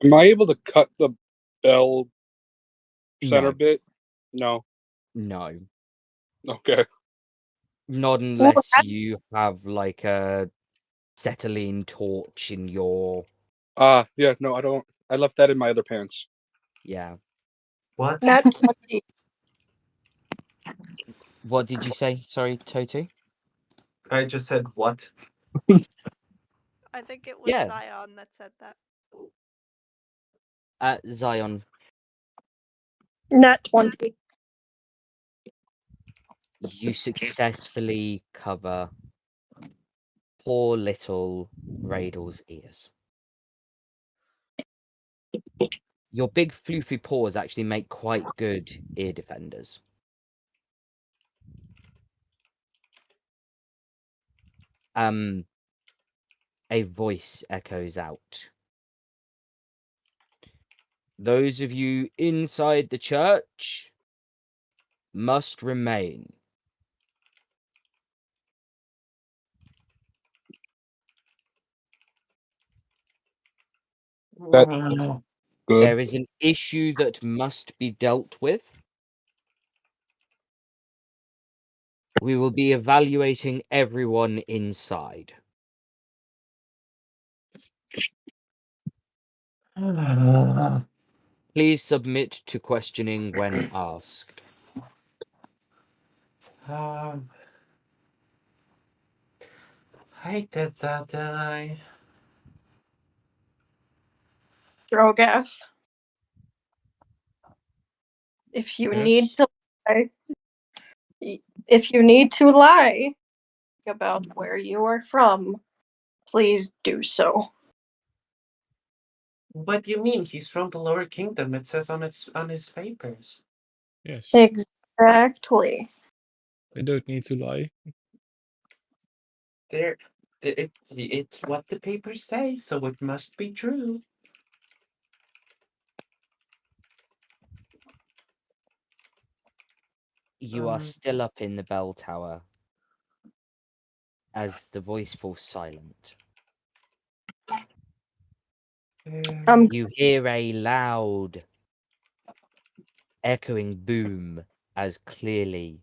Am I able to cut the bell center no, bit? No. no, Okay. not Ooh, unless you have like a acetylene torch in your. Yeah, no, I don't. I left that in my other pants. Yeah. What? nat 20. What did you say? Sorry, Toto. I just said what? I think it was Yeah. Zion that said that. Zion, Nat 20. you successfully cover poor little Radel's ears. Your big floofy paws actually make quite good ear defenders. A voice echoes out. Those of you inside the church must remain. That good. There is an issue that must be dealt with. We will be evaluating everyone inside. Please submit to questioning when asked. Um, I did that, didn't I? Drogath. If you need Yes. to lie, if you need to lie about where you are from, please do so. What do you mean? He's from the lower kingdom. It says on his papers. Yes. Exactly. I don't need to lie. It's what the papers say, so it must be true. You are still up in the bell tower as the voice falls silent. You hear a loud, echoing boom as clearly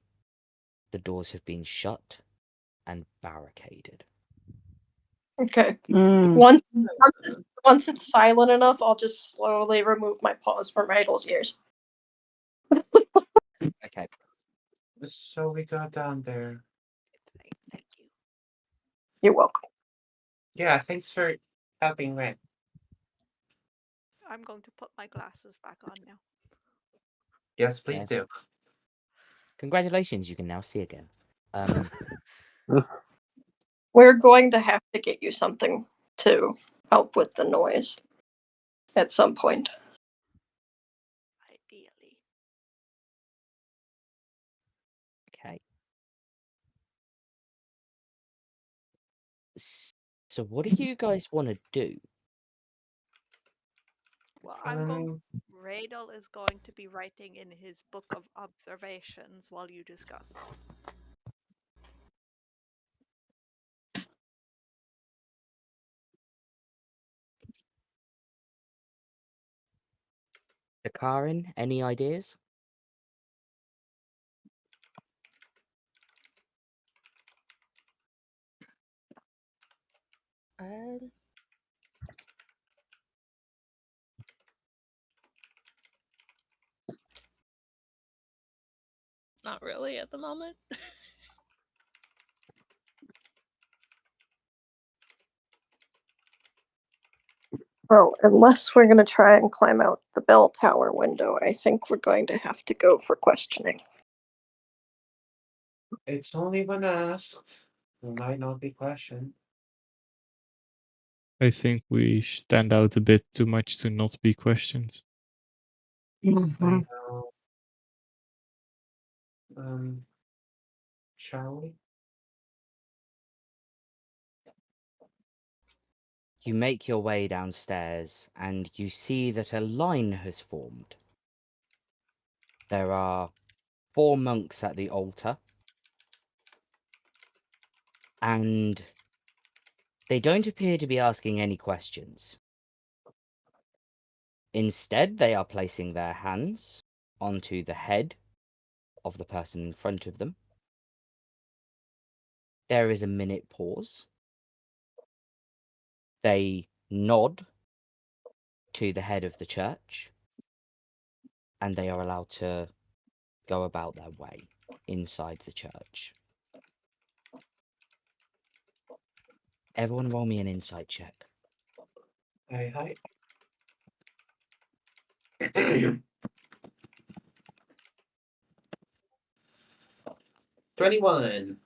the doors have been shut and barricaded. Okay. Mm. Once it's silent enough, I'll just slowly remove my paws from Radel's ears. Okay. So we got down there. Thank you. You're welcome. Yeah, thanks for helping Ren. I'm going to put my glasses back on now. Yes, please Yeah. do. Congratulations, you can now see again. We're going to have to get you something to help with the noise. at some point. Ideally. Okay. So what do you guys want to do? Well, Radel is going to be writing in his book of observations while you discuss. Karin, any ideas? Not really at the moment. Well, unless we're going to try and climb out the bell tower window, I think we're going to have to go for questioning. It's only when asked. It might not be questioned. I think we stand out a bit too much to not be questioned. I know. Shall we? You make your way downstairs and you see that a line has formed. There are 4 monks at the altar, and they don't appear to be asking any questions. Instead, they are placing their hands onto the head of the person in front of them. There is a minute pause. They nod to the head of the church, and they are allowed to go about their way inside the church. Everyone roll me an insight check. Hi. 21.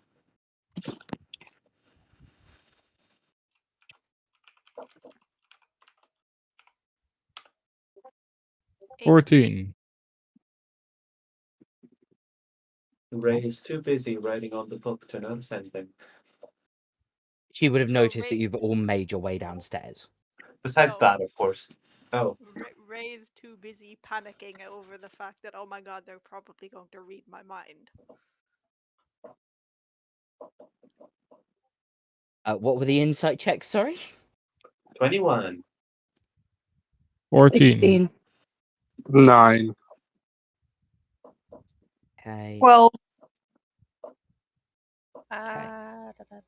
14. Ray is too busy writing on the book to notice anything. She would have noticed that Ray- you've all made your way downstairs. Besides No. that, of course. Oh, Ray's too busy panicking over the fact that, oh my god, they're probably going to read my mind. What were the insight checks, sorry? 21. 14. 16. 9. Okay. Well, Da, da, da.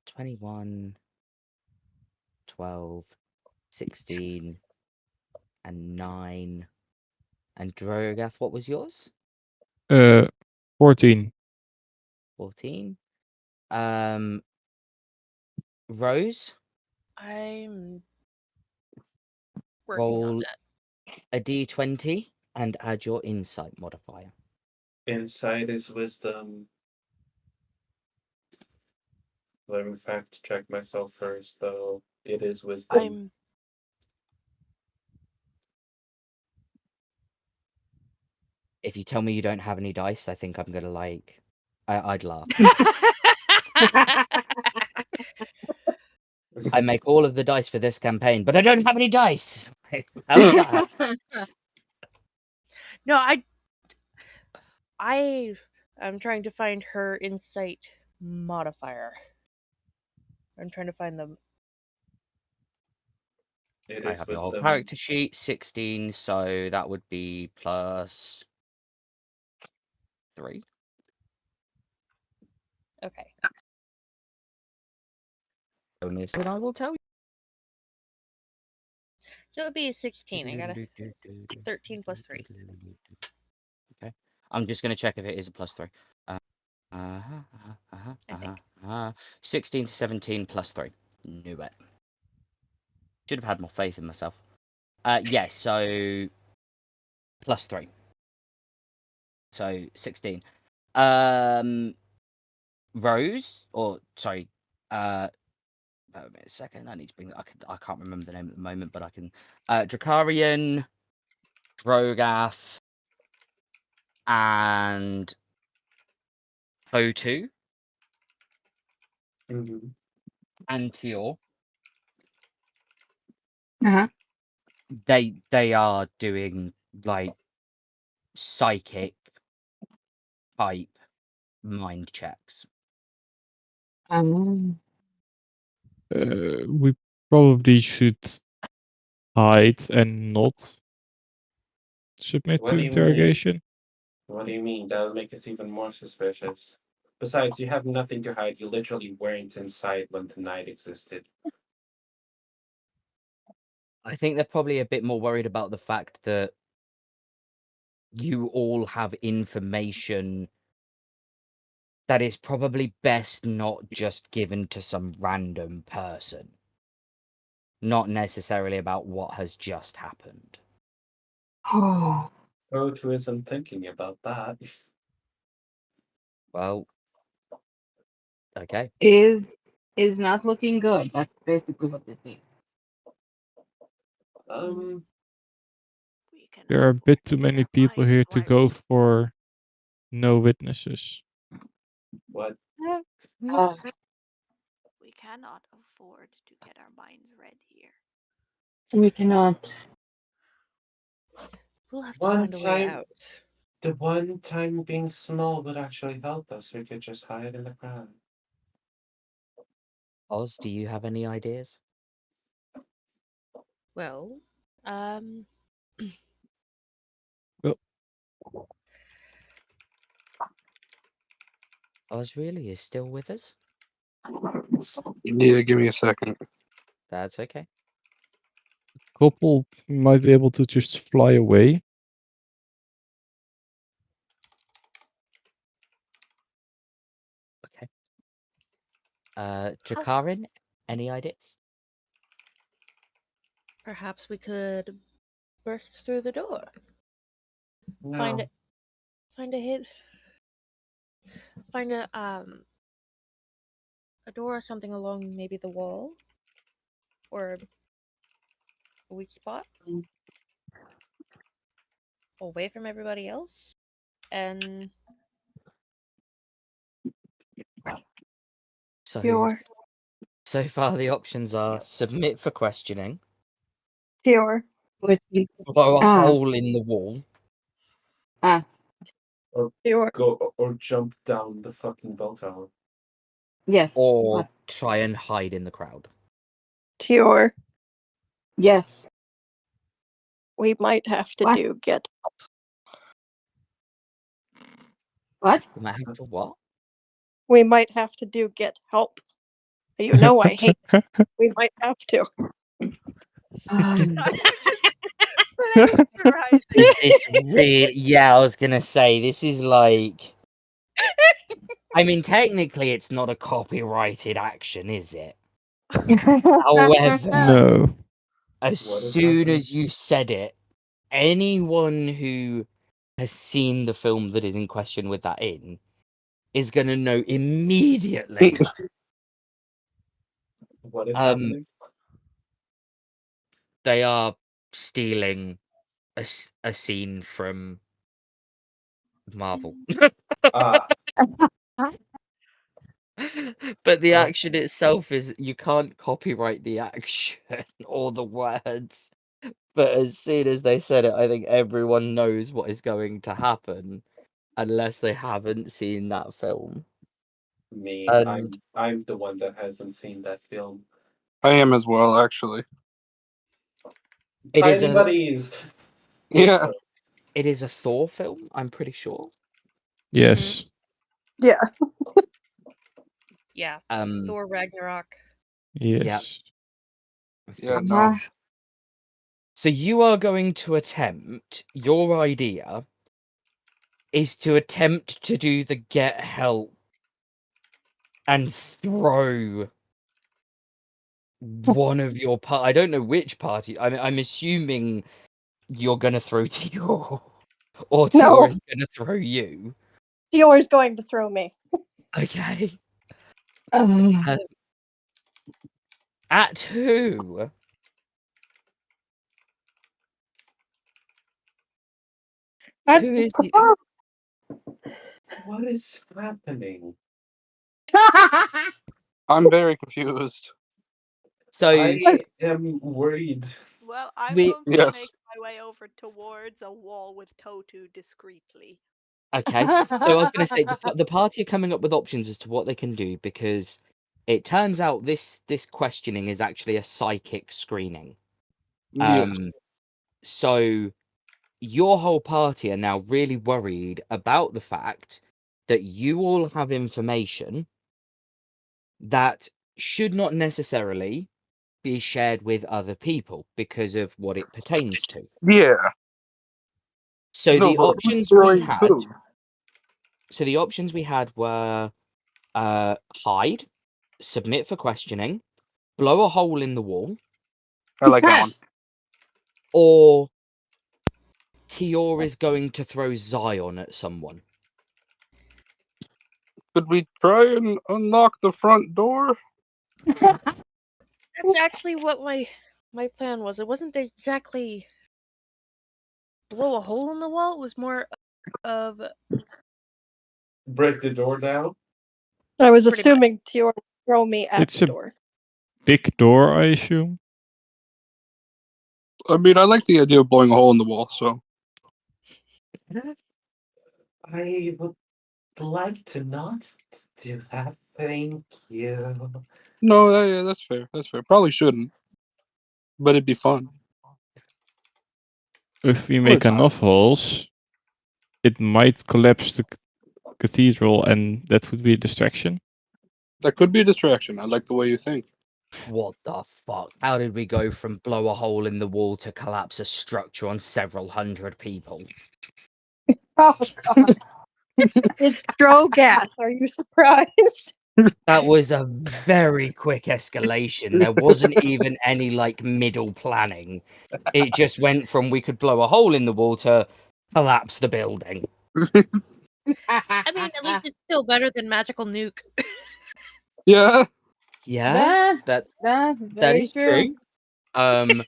21, 12, 16, and 9. And Drogath, what was yours? 14. 14. Rose, I'm working on roll that. a d20 and add your insight modifier. Insight is wisdom. Let me fact check myself first, though. It is wisdom. If you tell me you don't have any dice, I think I'm gonna I'd laugh. I make all of the dice for this campaign, but I don't have any dice. How's that? No, I'm trying to find her insight modifier. I'm trying to find them. It I is have your whole wisdom. character sheet, 16, so that would be plus 3. Okay. Bonus, and I will tell you. So it would be a 16. I got a 13 plus 3. Okay. I'm just going to check if it is a plus 3. I think. 16 to 17 plus 3. Knew it. Should have had more faith in myself. Yes, so plus 3. So 16. Rose, or sorry, wait a minute, a second. I need to bring. I can't remember the name at the moment, but I can. Drakarian, Drogath, and O2, Mhm. and Teal. Uh-huh. They are doing like psychic type mind checks. We probably should hide and not submit What to do you mean? interrogation. What do you mean? That'll make us even more suspicious. Besides, you have nothing to hide. You literally weren't inside when the night existed. I think they're probably a bit more worried about the fact that you all have information that is probably best not just given to some random person. Not necessarily about what has just happened. Oh, O2 isn't thinking about that. Well, okay. is not looking good. That's basically what this is. Um, We can There are a afford bit to too get many our people minds here to right. go for no witnesses. what? Uh, We cannot afford to get our minds read here. we cannot. We'll have to One find a way time, out. the one time being small would actually help us. We could just hide in the crowd. Oz, do you have any ideas? Well, Well, Oz really is still with us? Yeah, give me a second. That's okay. couple might be able to just fly away. Okay. Drakarin, any ideas? perhaps we could burst through the door. Find No. it. Find a hit. Find a door or something along maybe the wall, or a weak spot, away from everybody else, and So, Sure. so far the options are submit for questioning, Sure. Which is, blow a ah, hole in the wall, Or Sure. go or jump down the fucking bell tower. yes. or What? try and hide in the crowd. Sure. Yes. We might have to What? do get. What? You might have to what? We might have to do get help. You know I hate. We might have to. Um, Is this real? Yeah, I was gonna say, this is like... I mean, technically it's not a copyrighted action, is it? However, No. as What is soon happening? as you said it, anyone who has seen the film that is in question with that in is gonna know immediately. What is Um, happening? they are stealing a scene from Marvel. Ah, But the oh, action itself is, you can't copyright the action or the words. But as soon as they said it, I think everyone knows what is going to happen unless they haven't seen that film. me. And I'm the one that hasn't seen that film. I am as well, actually. it is Tiny a buddies. Yeah. So, it is a Thor film, I'm pretty sure. Yes. Yeah. yeah, Um Thor Ragnarok. yeah, Yes. I Yeah, think no. so. So you are going to attempt, your idea is to attempt to do the get help and throw one of your I don't know which party. I'm assuming you're gonna throw Tior, or Tior No. is gonna throw you. Dior's going to throw me. Okay. Ugh. At who? Who is the... What is happening? I'm very confused. So I am worried. Well, I'm we... going to Yes. make my way over towards a wall with Totu discreetly. Okay. So I was going to say the party are coming up with options as to what they can do, because it turns out this questioning is actually a psychic screening. Yes. So your whole party are now really worried about the fact that you all have information that should not necessarily be shared with other people because of what it pertains to. Yeah. So No, the but options we really had, who? were hide, submit for questioning, blow a hole in the wall, I like that one. or Tior is going to throw Zion at someone. Could we try and unlock the front door? That's actually what my plan was. It wasn't exactly blow a hole in the wall. It was more of Break the door down? I was Pretty much. assuming Dior would throw me at It's the a door. big door, I assume. I mean, I like the idea of blowing a hole in the wall, so. I would like to not do that. Thank you. No, yeah, that's fair. That's fair. Probably shouldn't, but it'd be fun. If we For a make time. enough holes, it might collapse the cathedral, and that would be a distraction. That could be a distraction. I like the way you think. What the fuck? How did we go from blow a hole in the wall to collapse a structure on several hundred people? Oh god. It's Drogath. Are you surprised? That was a very quick escalation. There wasn't even any like middle planning. It just went from we could blow a hole in the wall to collapse the building. I mean, at least it's still better than magical nuke. Yeah. Yeah, That's that very is true. true. I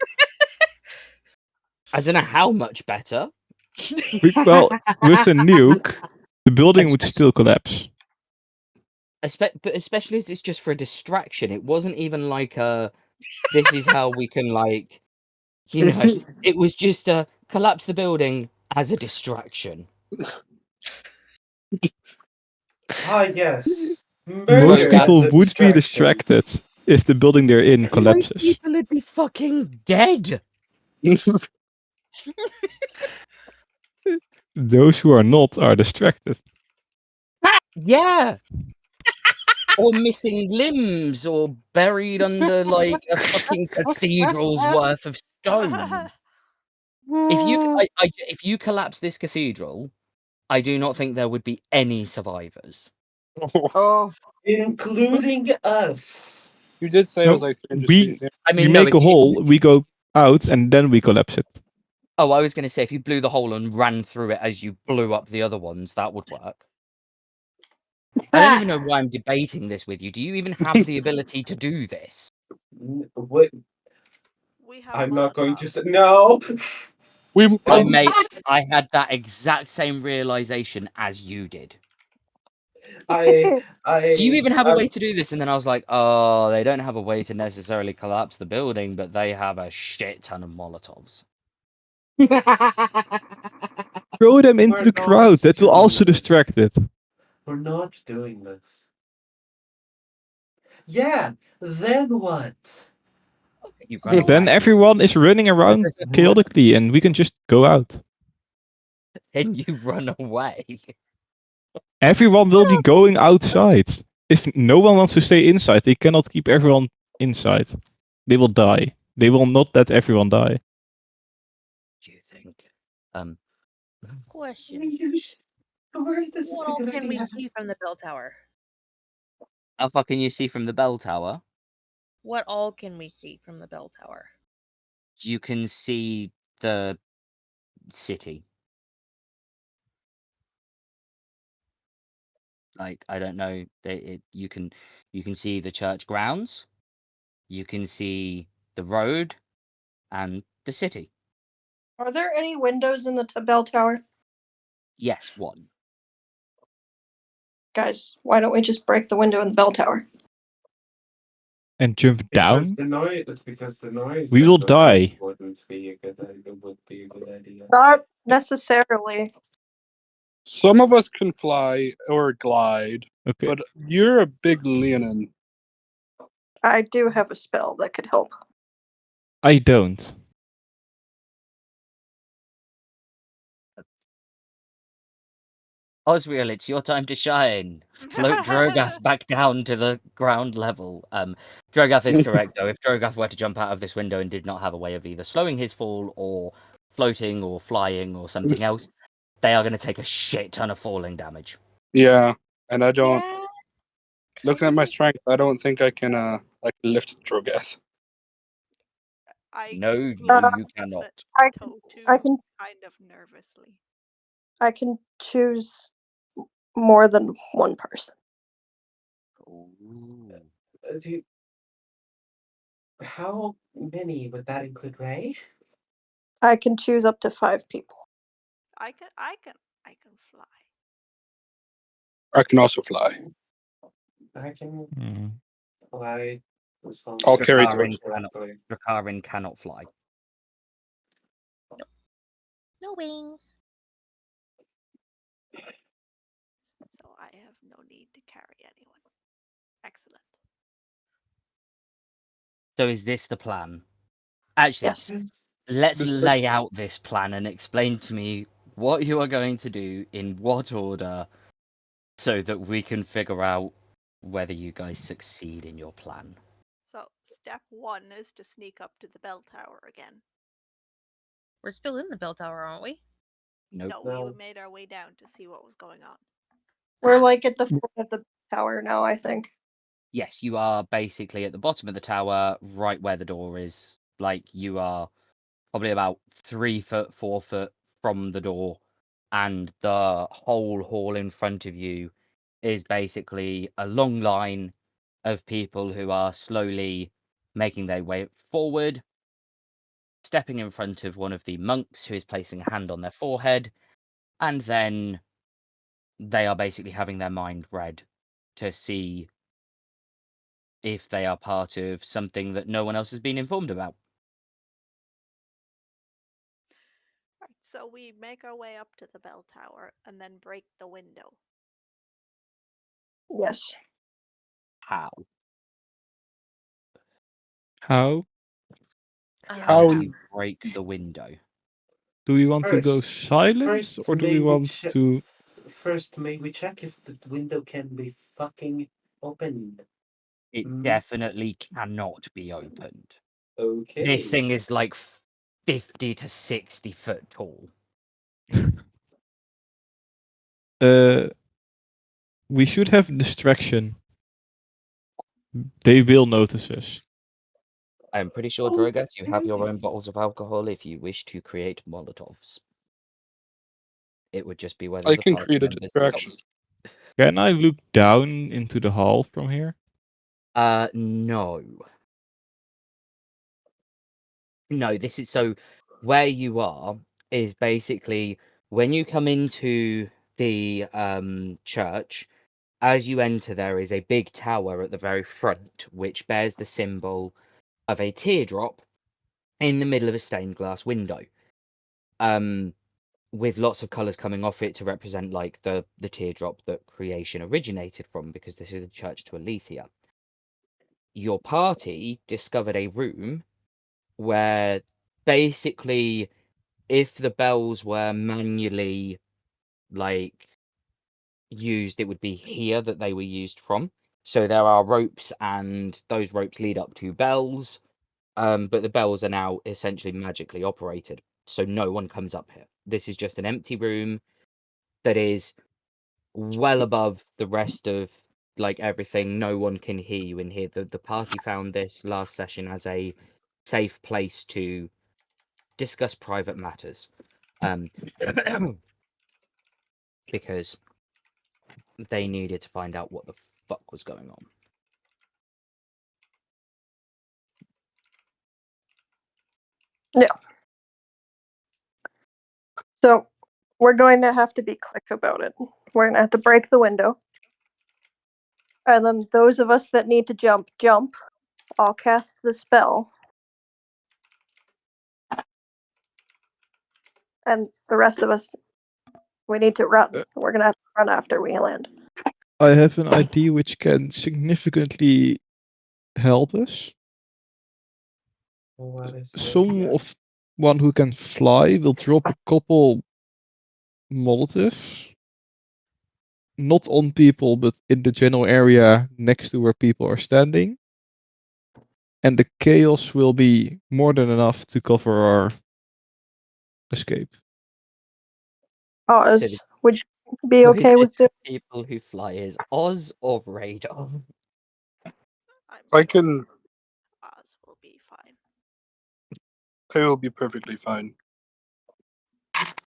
don't know how much better. Well, with a nuke, the building would Especially, still collapse. but especially as it's just for a distraction. It wasn't even like this is how we can like, it was just a collapse the building as a distraction. Ah, yes. Most Murder Drogath, as people a would be distraction. distracted if the building they're in most collapses. people would be fucking dead. Those who are not are distracted. Yeah. Or missing limbs, or buried under like a fucking cathedral's worth of stone. If you collapse this cathedral, I do not think there would be any survivors. Oh. Including us. You did say it was No, like 300 we feet. I we mean, no. make a hole, we go out, and then we collapse it. Oh, I was going to say if you blew the hole and ran through it as you blew up the other ones, that would work. I don't even know why I'm debating this with you. Do you even have the ability to do this? What? We have I'm not going Molotov. to say no. We Mate, I had that exact same realization as you did. I Do you even have a I'm way to do this? And then I was like, oh, they don't have a way to necessarily collapse the building, but they have a shit ton of Molotovs. Throw them into We're the not crowd. That will doing also this. distract it. We're not doing this. Yeah, then what? You run Then away. everyone is running around chaotically, and we can just go out. Then you run away. Everyone will be going outside. If no one wants to stay inside, they cannot keep everyone inside. They will die. They will not let everyone die. Do you think? Question: Sure, this is What a all good can we idea. see from the bell tower? How far can you see from the bell tower? What all can we see from the bell tower? You can see the city. Like, I don't know. You can see the church grounds. You can see the road and the city. Are there any windows in the bell tower? Yes, one. Guys, why don't we just break the window in the bell tower? And jump Because down? the noise We will of the road die. wouldn't be a good idea. Would be a good idea. Not necessarily. Some of us can fly or glide, Okay. but you're a big Leonin. I do have a spell that could help. I don't. Osriel, it's your time to shine. Float Drogath back down to the ground level. Drogath is correct, though. If Drogath were to jump out of this window and did not have a way of either slowing his fall or floating or flying or something else, they are going to take a shit ton of falling damage. Yeah, and I don't. Yeah. Looking at my strength, I don't think I can lift Drogath. I No, you glance cannot. at I Totu can kind of nervously. I can choose more than one person. Ooh. How many would that include, Ray? I can choose up to 5 people. I can fly. I can also fly. I can Hmm. fly. I'll carry Drakarin cannot fly. No wings. So I have no need to carry anyone. Excellent. So is this the plan? Actually, Yes. let's This- lay out this plan and explain to me what you are going to do in what order so that we can figure out whether you guys succeed in your plan. So step 1 is to sneak up to the bell tower again. We're still in the bell tower, aren't we? Nope. No, No. we made our way down to see what was going on. We're like at the foot of the tower now, I think. Yes, you are basically at the bottom of the tower, right where the door is. Like, you are probably about 3 foot, 4 foot from the door, and the whole hall in front of you is basically a long line of people who are slowly making their way forward, stepping in front of one of the monks who is placing a hand on their forehead, and then they are basically having their mind read to see if they are part of something that no one else has been informed about. Right, so we make our way up to the bell tower and then break the window. Yes. How? How? How How do in- you break the window? Do we want to go First, silent or do we want to? First, may we check if the window can be fucking opened? It definitely cannot be opened. Okay. This thing is like 50 to 60 foot tall. We should have distraction. They will notice us. I'm pretty sure, Drogat, you have your own bottles of alcohol if you wish to create Molotovs. It would just be whether I the can party create a members distraction. Can I look down into the hall from here? No. No, this is so where you are is basically when you come into the church, as you enter there is a big tower at the very front which bears the symbol of a teardrop in the middle of a stained glass window. With lots of colors coming off it to represent like the teardrop that creation originated from, because this is a church to Aletheia. Your party discovered a room where basically if the bells were manually like used, it would be here that they were used from. So there are ropes and those ropes lead up to bells. But the bells are now essentially magically operated. So no one comes up here. This is just an empty room that is well above the rest of like everything. No one can hear you in here. The party found this last session as a safe place to discuss private matters. Um, because they needed to find out what the fuck was going on. So we're going to have to be quick about it. We're going to have to break the window. And then those of us that need to jump, jump. I'll cast the spell. And the rest of us, we need to run. We're going to have to run after we land. I have an idea which can significantly help us. What is the Some idea? of one who can fly will drop a couple Molotovs, not on people, but in the general area next to where people are standing. And the chaos will be more than enough to cover our escape. Oz, So the would you be okay with closest doing? people who fly is Oz or Radar. I'm I sure can. Oz will be fine. I will be perfectly fine.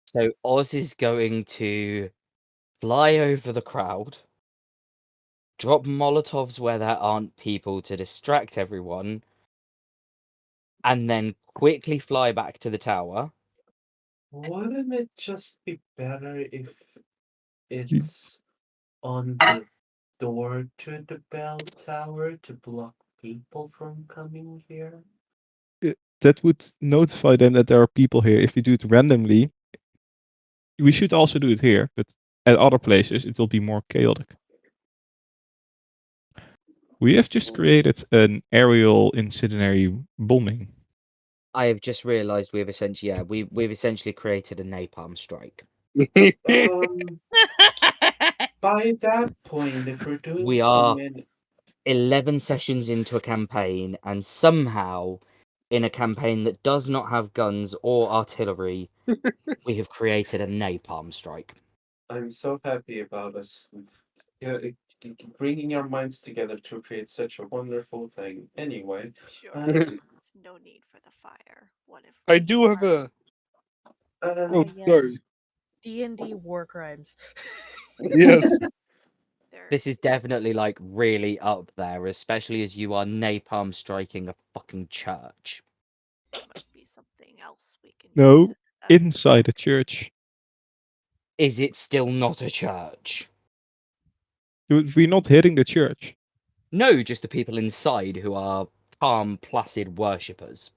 So Oz is going to fly over the crowd, drop Molotovs where there aren't people to distract everyone, and then quickly fly back to the tower. Wouldn't it just be better if You, it's on the door to the bell tower to block people from coming here? that would notify them that there are people here. If you do it randomly, we should also do it here, but at other places it will be more chaotic. We have just created an aerial incendiary bombing. I have just realised we've essentially created a napalm strike. Um, by that point, if we're doing We so are many, 11 sessions into a campaign, and somehow, in a campaign that does not have guns or artillery, we have created a napalm strike. I'm so happy about us bringing our minds together to create such a wonderful thing. Anyway, Sure, uh, there's no need for the fire. What if I we do have are- a. Oh, Ah, sorry. yes. D&D war crimes. Yes. there This is definitely like really up there, especially as you are napalm striking a fucking church. might be something else we can use No, it as? inside a church. Is it still not a church? We're not hitting the church. No, just the people inside who are calm, placid worshippers.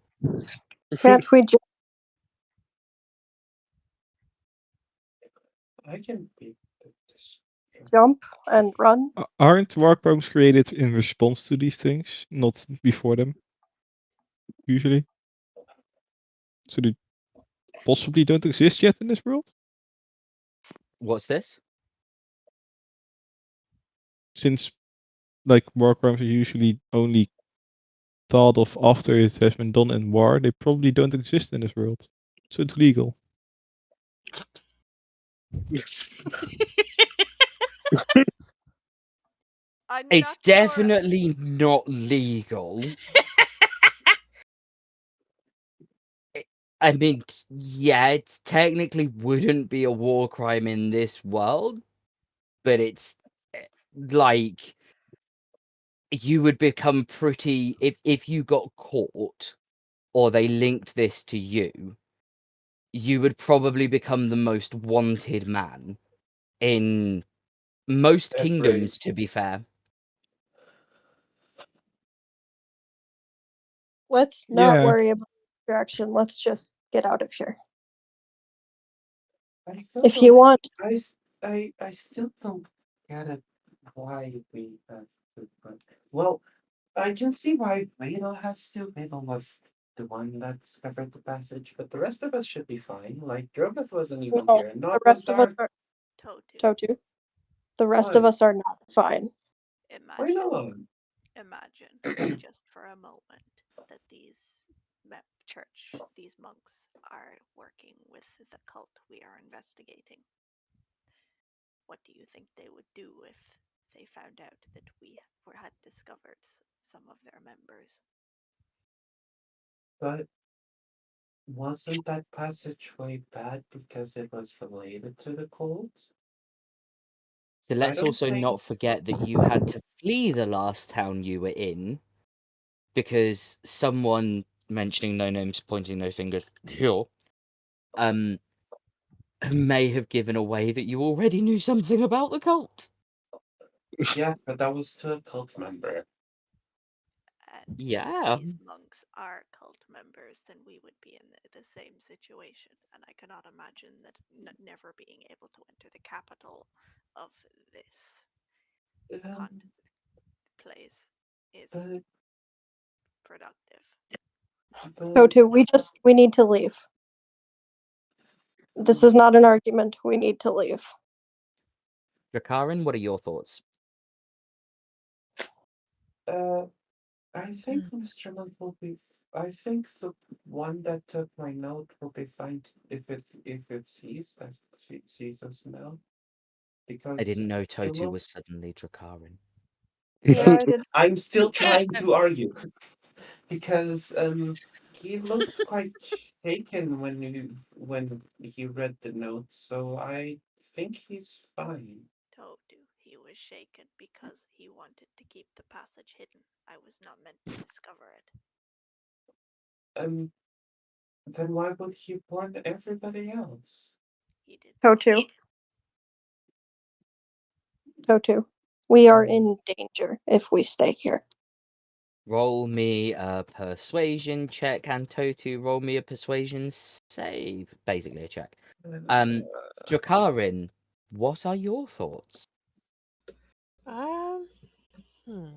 Can't we just I can beat this. jump and run? Aren't war crimes created in response to these things, not before them? Usually, so they possibly don't exist yet in this world. What's this? Since like war crimes are usually only thought of after it has been done in war, they probably don't exist in this world. So it's legal. I'm It's not sure. definitely not legal. I mean, yeah, it technically wouldn't be a war crime in this world, but it's like you would become pretty if you got caught or they linked this to you, you would probably become the most wanted man in most Every kingdoms, to be fair. Let's not Yeah, worry about distraction. Let's just get out of here. I still If you don't. want, I still don't get it. Why we have to? Well, I can see why Riddle has to. Riddle was the one that discovered the passage, but the rest of us should be fine. Like Drobeth wasn't even no, here, and the not one rest of us dark. are Totu, Totu. The rest of Why? us are not fine. Why imagine, not? imagine, just for a moment, that these church, these monks, are working with the cult we are investigating. What do you think they would do if they found out that had discovered some of their members? But wasn't that passageway bad because it was related to the cult? So let's don't also think- not forget that you had to flee the last town you were in because someone mentioning no names, pointing no fingers, sure, may have given away that you already knew something about the cult. Yes, but that was to a cult member. And Yeah. if these monks are cult members, then we would be in the same situation. And I cannot imagine that never being able to enter the capital of this place is But, productive. Totu, we need to leave. This is not an argument. We need to leave. Drakarin, what are your thoughts? I think Mr. Monk will be. I think the one that took my note will be fine if it sees us now. Because I didn't know it Totu will- was suddenly Drakarin. Yeah, I did. I'm still trying to argue because he looked quite shaken when he read the note, so I think he's fine. Todu, he was shaken because he wanted to keep the passage hidden. I was not meant to discover it. Then why would he warn everybody else? He did Totu. Totu. We are in danger if we stay here. Roll me a persuasion check, and Totu, roll me a persuasion save. Basically a check. Drakarin, what are your thoughts? Hmm.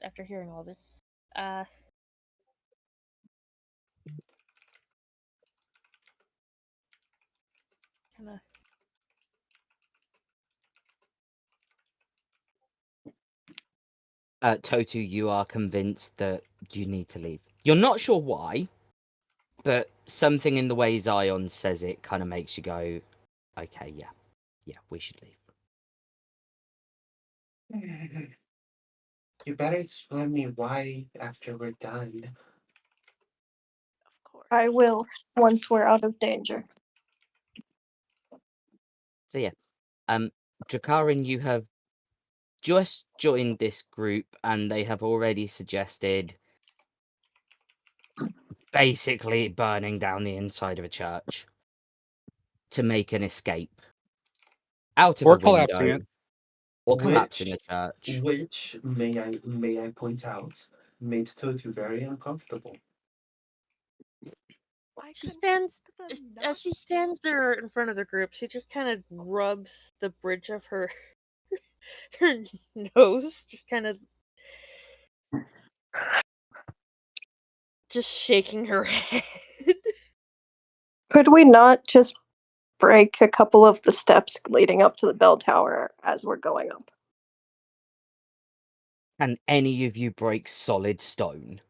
After hearing all this, kind of. Totu, you are convinced that you need to leave. You're not sure why, but something in the way Zion says it kind of makes you go, okay, yeah, we should leave. You better explain me why after we're done. Of course. I will once we're out of danger. So yeah, Drakarin, you have just joined this group, and they have already suggested basically burning down the inside of a church to make an escape out of Or a collapsing window it. or collapsing the church. Which may I point out made Totu very uncomfortable. I She convinced stands them as not she to. stands there in front of the group. She just kind of rubs the bridge of her her nose, just kind of just shaking her head. Could we not just break a couple of the steps leading up to the bell tower as we're going up? Can any of you break solid stone?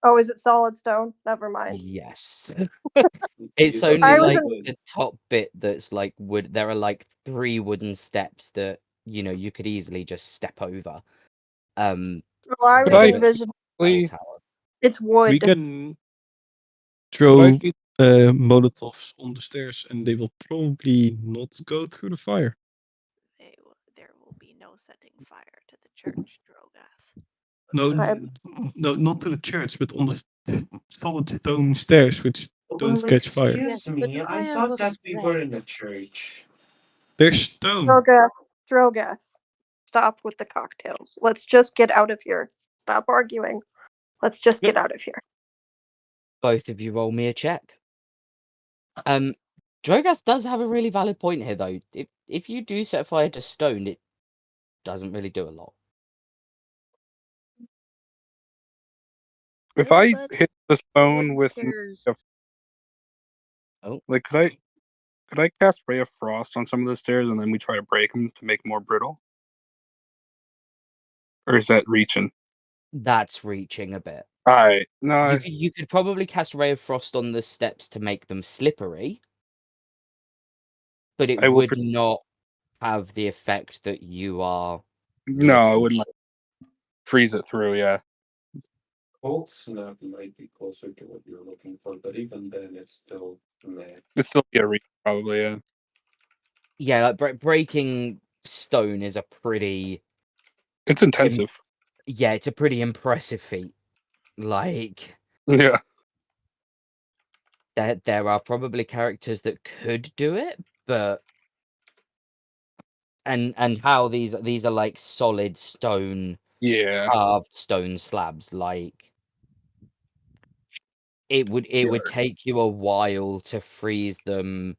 Oh, is it solid stone? Never mind. Yes. You It's don't only I need was like in- wood. the top bit that's like wood. There are like 3 wooden steps that, you could easily just step over. Well, I Could was I The envisioning bell feasibly, tower. it's We wood. can could I throw feas- Molotovs on the stairs and they will probably not go through the fire. There will be no setting fire to the church, Drogath. No, no, not to the church, but on the solid stone stairs, which don't Well, catch fire. excuse Yes, but me. the I fire thought will that we were spread. in a church. There's stone. Drogath. Stop with the cocktails. Let's just get out of here. Stop arguing. Let's just get out of here. Both of you roll me a check. Drogath does have a really valid point here, though. If you do set fire to stone, it doesn't really do a lot. if Yeah, I but hit the stone wooden with stairs. like, could I cast Ray of Frost on some of the stairs and then we try to break them to make more brittle? Or is that reaching? That's reaching a bit. Alright, no, You could probably cast Ray of Frost on the steps to make them slippery, but it I will. would not have the effect that you are No, I looking wouldn't for. freeze it through. Yeah, Cold snap might be closer to what you're looking for, but even then, it's still meh. It's still be a reach, probably. Yeah. Yeah, like breaking stone is a pretty It's intensive. yeah, it's a pretty impressive feat. Like Yeah. there are probably characters that could do it, but and how these are like solid stone Yeah. carved stone slabs, like it would take you a while to freeze them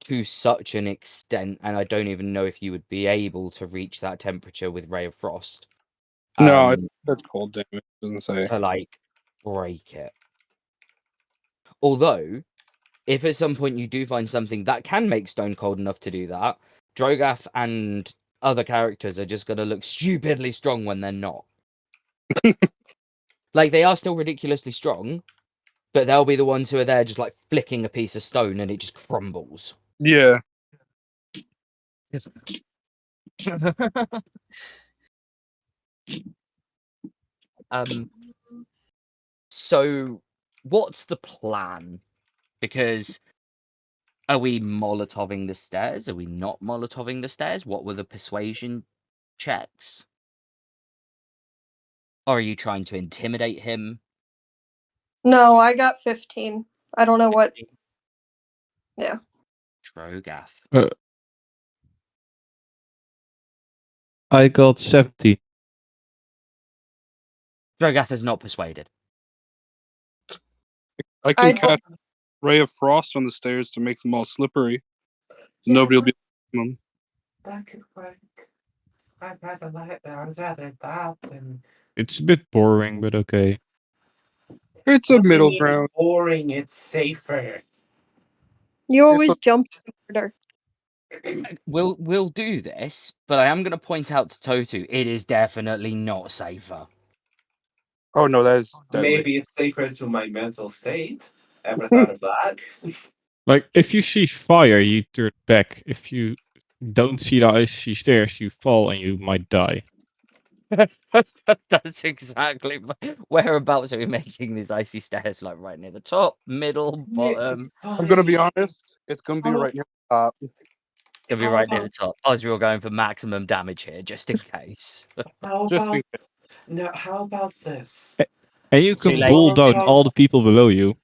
to such an extent, and I don't even know if you would be able to reach that temperature with Ray of Frost. No, that's cold damage. Doesn't say. To like break it. Although, if at some point you do find something that can make stone cold enough to do that, Drogath and other characters are just gonna look stupidly strong when they're not. Like they are still ridiculously strong, but they'll be the ones who are there just like flicking a piece of stone and it just crumbles. Yeah. um so what's the plan? Because are we molotoving the stairs? Are we not molotoving the stairs? What were the persuasion checks? Or are you trying to intimidate him? No, I got 15. I don't know what. Yeah. Drogath. I got 17. Drogath is not persuaded. I can cast Ray of Frost on the stairs to make them all slippery. Yeah, Nobody will be them. that could work. I'd rather that than. It's a bit boring, but okay. It's a What do you middle mean ground. boring? It's safer. You It's always jump harder. We'll do this, but I am going to point out to Totu, it is definitely not safer. Oh no, that is deadly. Maybe it's safer to my mental state. Ever thought of that? Like, if you see fire, you turn back. If you don't see the icy stairs, you fall and you might die. That's exactly whereabouts are we making these icy stairs? Like right near the top, middle, bottom. I'm gonna be honest. It's gonna be How- right near the top. Gonna be How right near the about top. Osriel going for maximum damage here, just in case. how Just about in case. no? How about this? And you Too can late. pull down Molotov. all the people below you.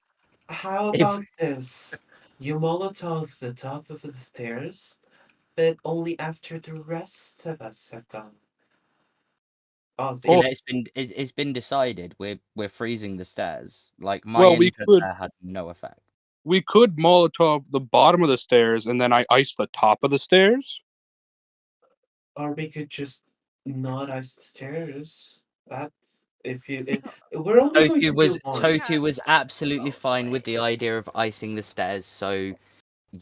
How If about this? You Molotov the top of the stairs, but only after the rest of us have gone. too Oh, Ozzy. late, it's been decided. We're freezing the stairs. Like my well, input there had no effect. we could Molotov the bottom of the stairs and then I ice the top of the stairs. Or we could just not ice the stairs. That's if you. We're only going to do one. Totu was absolutely fine with the idea of icing the stairs, so you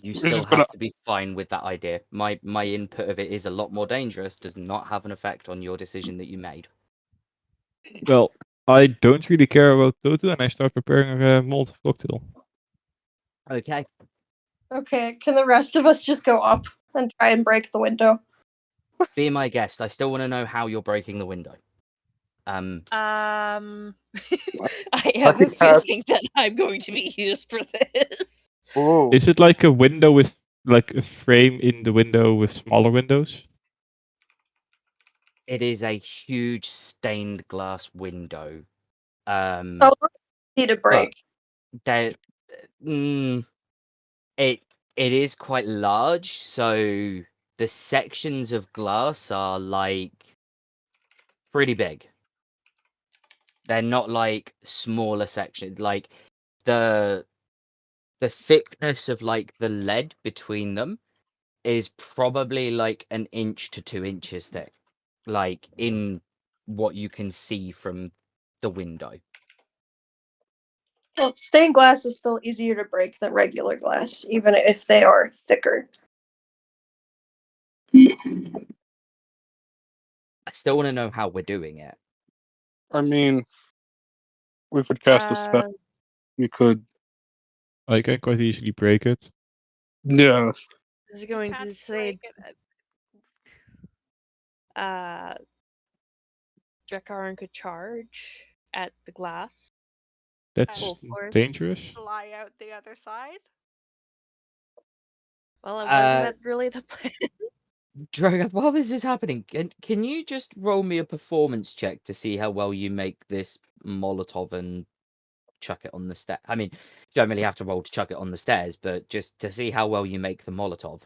We're still just gonna. have to be fine with that idea. My input of it is a lot more dangerous, does not have an effect on your decision that you made. Well, I don't really care about Toto, and I start preparing a Molotov cocktail. Okay. Okay, can the rest of us just go up and try and break the window? Be my guest. I still want to know how you're breaking the window. I have a could cast- feeling that I'm going to be used for this. Oh, Is it like a window with like a frame in the window with smaller windows? It is a huge stained glass window. Oh, easy to But break. there, it is quite large, so the sections of glass are like pretty big. They're not like smaller sections. Like the thickness of like the lead between them is probably like an inch to 2 inches thick. Like in what you can see from the window. Well, stained glass is still easier to break than regular glass, even if they are thicker. I still want to know how we're doing it. I mean, we could cast a spell. We could. I can quite easily break it. Yeah. This is going to say Drakaran could charge at the glass. That's Full force. dangerous. Fly out the other side. Well, it wasn't Uh, that really the plan. Drogoth, while this is happening, can you just roll me a performance check to see how well you make this Molotov and chuck it on the stair? I mean, you don't really have to roll to chuck it on the stairs, but just to see how well you make the Molotov.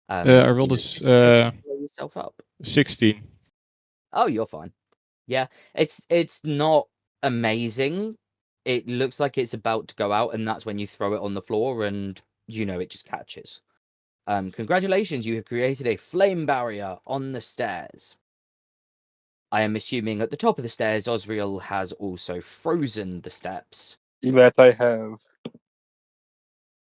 I rolled Just in case you blow yourself up. 16. Oh, you're fine. Yeah, it's not amazing. It looks like it's about to go out, and that's when you throw it on the floor, and it just catches. Congratulations, you have created a flame barrier on the stairs. I am assuming at the top of the stairs, Osriel has also frozen the steps. That I have.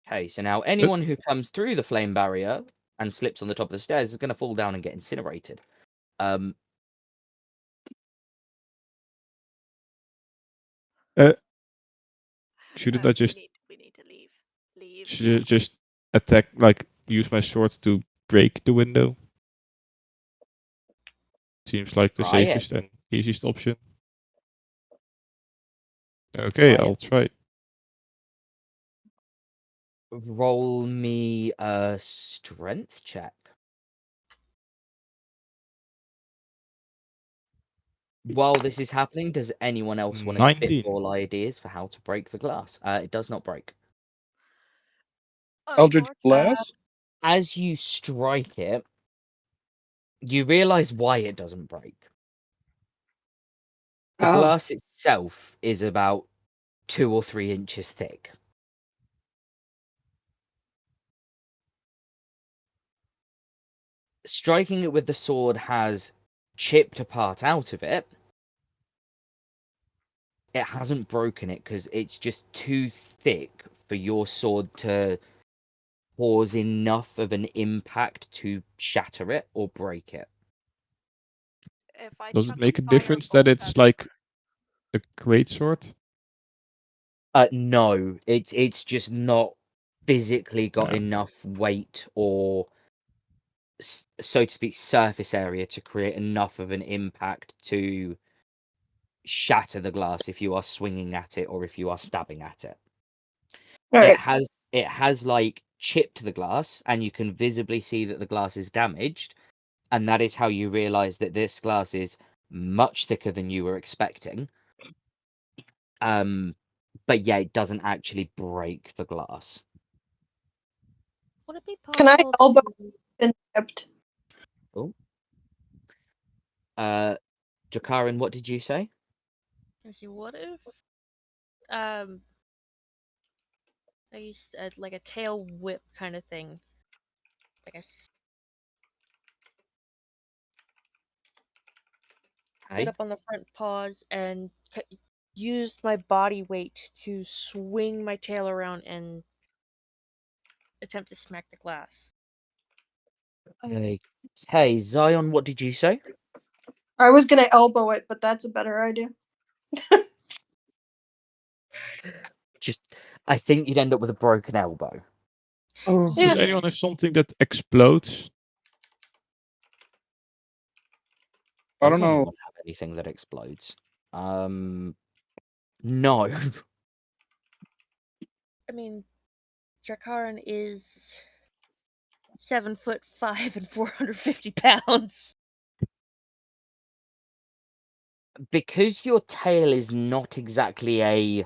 Okay, so now anyone who comes through the flame barrier and slips on the top of the stairs is going to fall down and get incinerated. Um, Shouldn't I just We need to leave. Leave. just attack, like use my sword to break the window? Seems like the Try it. safest and easiest option. Okay, Try I'll it. try. Roll me a strength check. While this is happening, does anyone else want to 19. spitball ideas for how to break the glass? It does not break. Eldritch Blast? As you strike it, you realize why it doesn't break. The Oh. glass itself is about 2 or 3 inches thick. Striking it with the sword has chipped a part out of it. It hasn't broken it because it's just too thick for your sword to cause enough of an impact to shatter it or break it. If I Does it chuck make a fire difference that bolt it's at like a great sword? No, it's just not physically got Yeah. enough weight or, so to speak, surface area to create enough of an impact to shatter the glass if you are swinging at it or if you are stabbing at it. All right. It has like chipped the glass, and you can visibly see that the glass is damaged, and that is how you realize that this glass is much thicker than you were expecting. But yeah, it doesn't actually break the glass. Would it be Can I possible elbow to and kept? Oh. Jakarin, what did you say? Let's see, what if I used like a tail whip kind of thing, like get up on the front paws and used my body weight to swing my tail around and attempt to smack the glass. Okay, Zion, what did you say? I was gonna elbow it, but that's a better idea. I think you'd end up with a broken elbow. Oh. Does Yeah. anyone have something that explodes? I Does don't know. anyone have anything that explodes? No. I mean, Drakarin is 7'5" and 450 pounds. Because your tail is not exactly a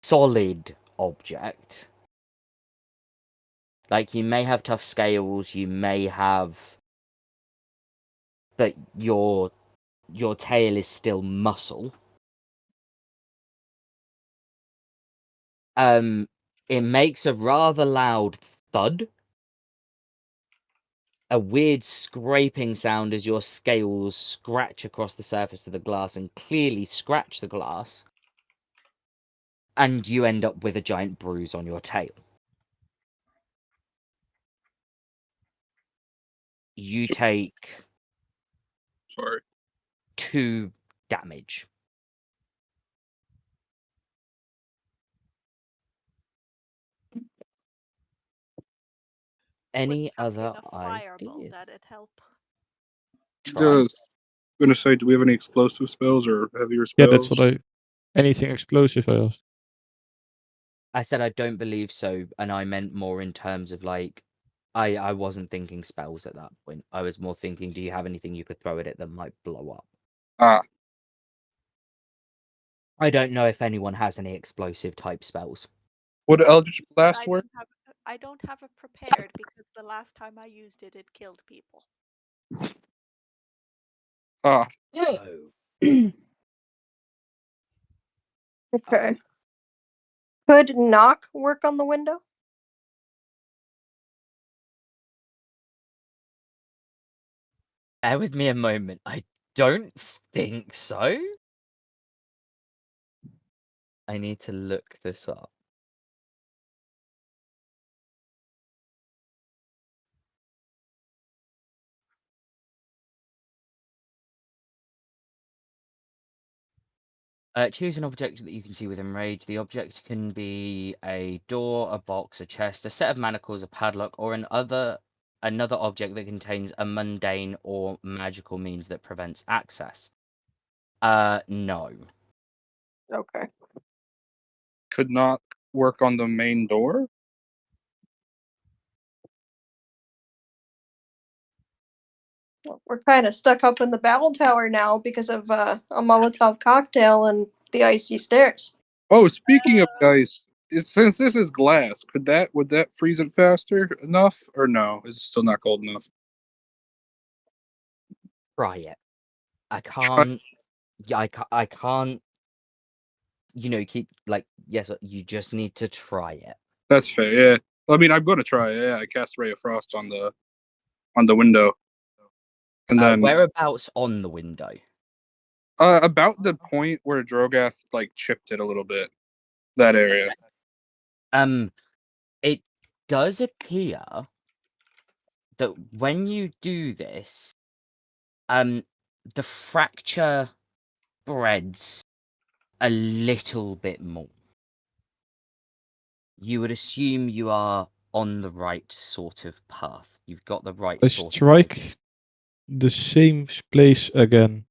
solid object. Like, you may have tough scales, you may have, but your tail is still muscle. It makes a rather loud thud, a weird scraping sound as your scales scratch across the surface of the glass and clearly scratch the glass, and you end up with a giant bruise on your tail. You take Sorry. 2 damage. Any Would chucking other a firebolt ideas? at it help? Try. gonna say, do we have any explosive spells or heavier spells? Yeah, that's what I. Anything explosive, I asked. I said I don't believe so, and I meant more in terms of like, I wasn't thinking spells at that point. I was more thinking, do you have anything you could throw at it that might blow up? Ah, I don't know if anyone has any explosive type spells. would Eldritch But Blast work? I don't have it prepared because the last time I used it, it killed people. Ah, Oh. Okay. Could knock work on the window? Bear with me a moment. I don't think so. I need to look this up. Choose an object that you can see within range. The object can be a door, a box, a chest, a set of manacles, a padlock, or another object that contains a mundane or magical means that prevents access. No. Okay. could not work on the main door? We're kind of stuck up in the battle tower now because of a Molotov cocktail and the icy stairs. Oh, speaking of ice, since this is glass, would that freeze it faster enough, or no? Is it still not cold enough? Try it. I Try- can't. Yeah, I can't. Keep like yes. You just need to try it. That's fair. Yeah. I mean, I'm gonna try. Yeah, I cast Ray of Frost on the window, and then Whereabouts on the window? about the point where Drogath like chipped it a little bit. That area. It does appear that when you do this, the fracture spreads a little bit more. You would assume you are on the right sort of path. You've got the right I sort of strike the same place again.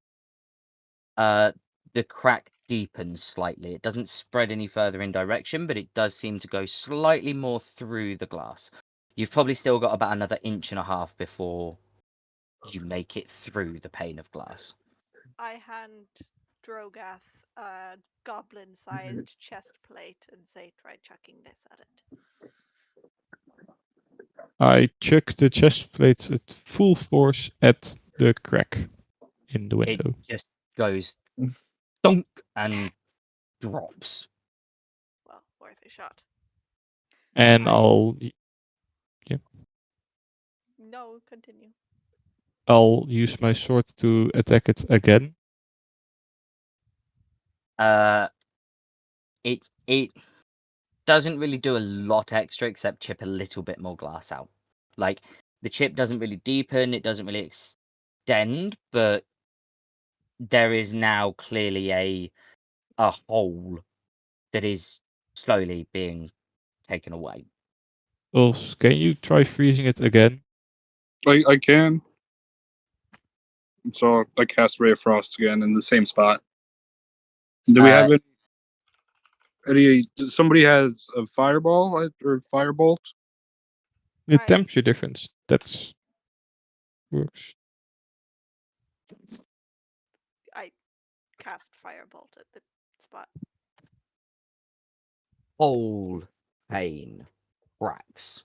the crack deepens slightly. It doesn't spread any further in direction, but it does seem to go slightly more through the glass. You've probably still got about another inch and a half before you make it through the pane of glass. I hand Drogath a goblin-sized chest plate and say, "Try chucking this at it." I chuck the chest plate at full force at the crack in the It window. just goes thunk and drops. Well, worth a shot. And I- No, continue. I'll use my sword to attack it again. It doesn't really do a lot extra except chip a little bit more glass out. Like the chip doesn't really deepen, it doesn't really extend, but there is now clearly a hole that is slowly being taken away. Well, can you try freezing it again? I can. So I cast Ray of Frost again in the same spot. Do we have any? Somebody has a fireball or firebolt? The I- temperature difference. That's works. I cast Firebolt at the spot. Whole pane cracks.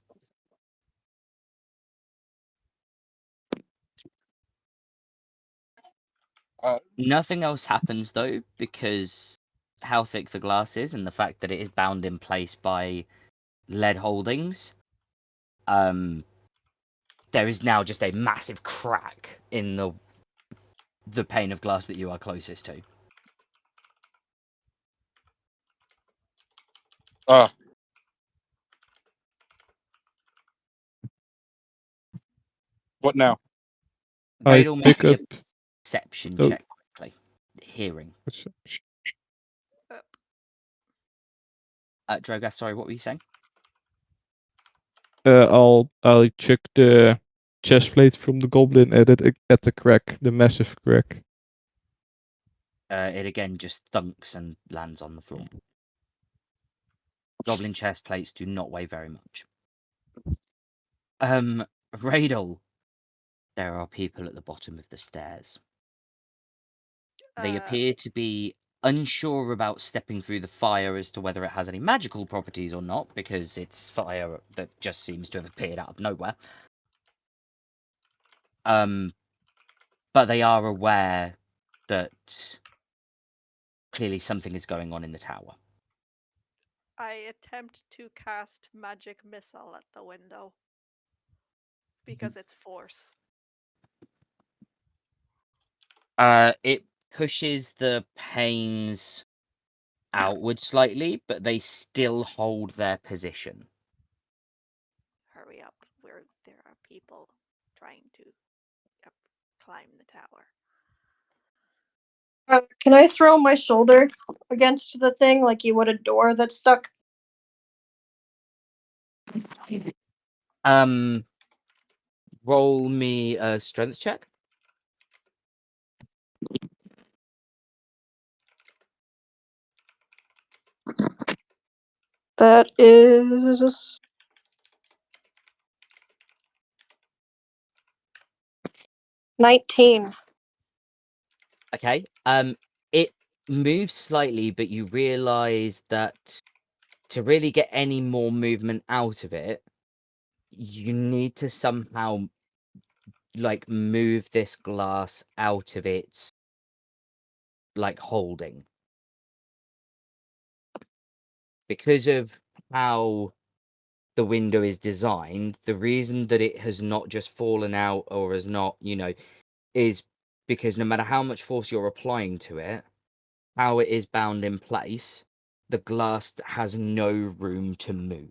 Nothing else happens though, because how thick the glass is and the fact that it is bound in place by lead holdings. There is now just a massive crack in the pane of glass that you are closest to. Ah. What now? I Vadal, pick make me up. a perception Oh. check quickly. Hearing. Drogath, sorry, what were you saying? I'll chuck the chest plate from the goblin at the crack, the massive crack. It again just thunks and lands on the floor. Goblin chest plates do not weigh very much. Radel, there are people at the bottom of the stairs. They appear to be unsure about stepping through the fire as to whether it has any magical properties or not, because it's fire that just seems to have appeared out of nowhere. But they are aware that clearly something is going on in the tower. I attempt to cast magic missile at the window because it's force. It pushes the panes outward slightly, but they still hold their position. Hurry up, where there are people trying to climb the tower. Can I throw my shoulder against the thing like you would a door that's stuck? Roll me a strength check. That is 19. Okay. It moves slightly, but you realize that to really get any more movement out of it, you need to somehow like move this glass out of its like holding. Because of how the window is designed, the reason that it has not just fallen out or has not, is because no matter how much force you're applying to it, how it is bound in place, the glass has no room to move.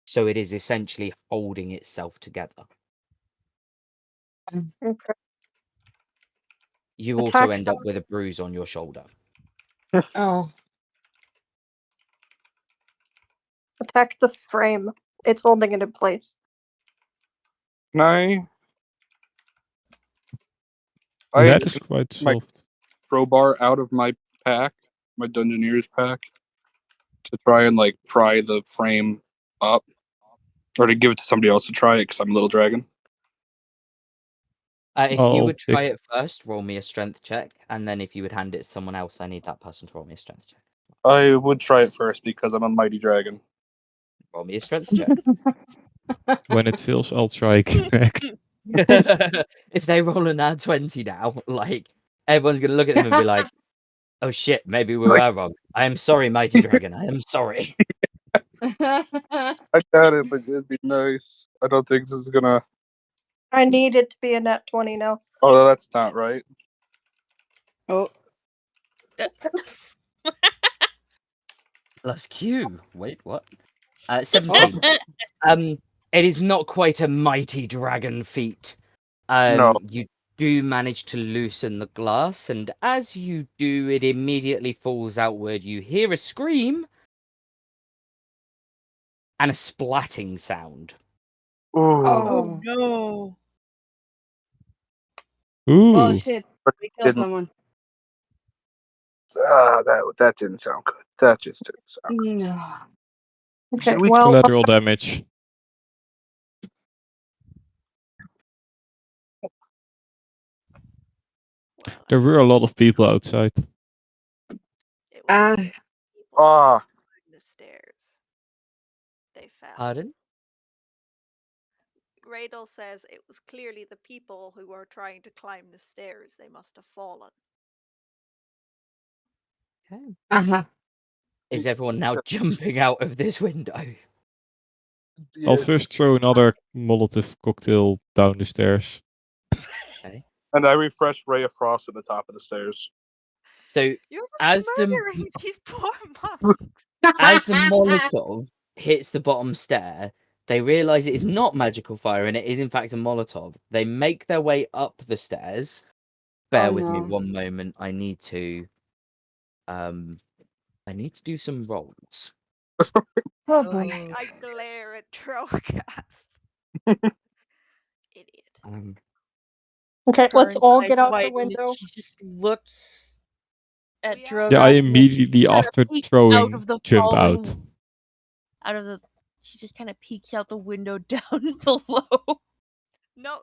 So it is essentially holding itself together. Okay. You also Attack end up with a bruise on your shoulder. Oh. Attack the frame. It's holding it in place. Can I That is took quite my soft. crowbar out of my pack, my Dungeoneer's pack, to try and like pry the frame up, or to give it to somebody else to try it because I'm a little dragon. If you I'll would pick. try it first, roll me a strength check, and then if you would hand it to someone else, I need that person to roll me a strength check. I would try it first because I'm a mighty dragon. Roll me a strength check. When it fails, I'll try connect. If they roll a nat 20 now, like, everyone's going to look at them and be like, oh shit, maybe we were wrong. I am sorry, mighty dragon. I am sorry. I doubt it, but it'd be nice. I don't think this is gonna. I need it to be a nat 20 now. Oh, that's not right. Oh. Plus Q. Wait, what? 17. It is not quite a mighty dragon feat. No. You do manage to loosen the glass, and as you do, it immediately falls outward. You hear a scream and a splatting sound. Ooh. Oh. No. Oh Ooh. shit. But We it killed didn't. someone. That didn't sound good. That just didn't sound good. No. Okay, Should we well, Collateral damage. Well, There were a lot of people outside. it was Ah. the people Ah. climbing the stairs. They fell. Pardon? Gradle says it was clearly the people who were trying to climb the stairs. They must have fallen. Okay. Uh-huh. Is everyone now jumping out of this window? I'll Yes. first throw another Molotov cocktail down the stairs. Okay. And I refreshed Ray of Frost at the top of the stairs. So You're as just the murdering these poor monks. as the Molotov hits the bottom stair, they realize it is not magical fire and it is in fact a Molotov. They make their way up the stairs. Bear Oh with me no. one moment. I need to do some rolls. Oh boy. I glare at Trogas. Idiot. Okay, let's turns all eyes get out the wide and window. she just looks at We are- Drogoth. Yeah, I and then she immediately kinda after peeks out throwing of the jump falling out. out of the she just kind of peeks out the window down below. No,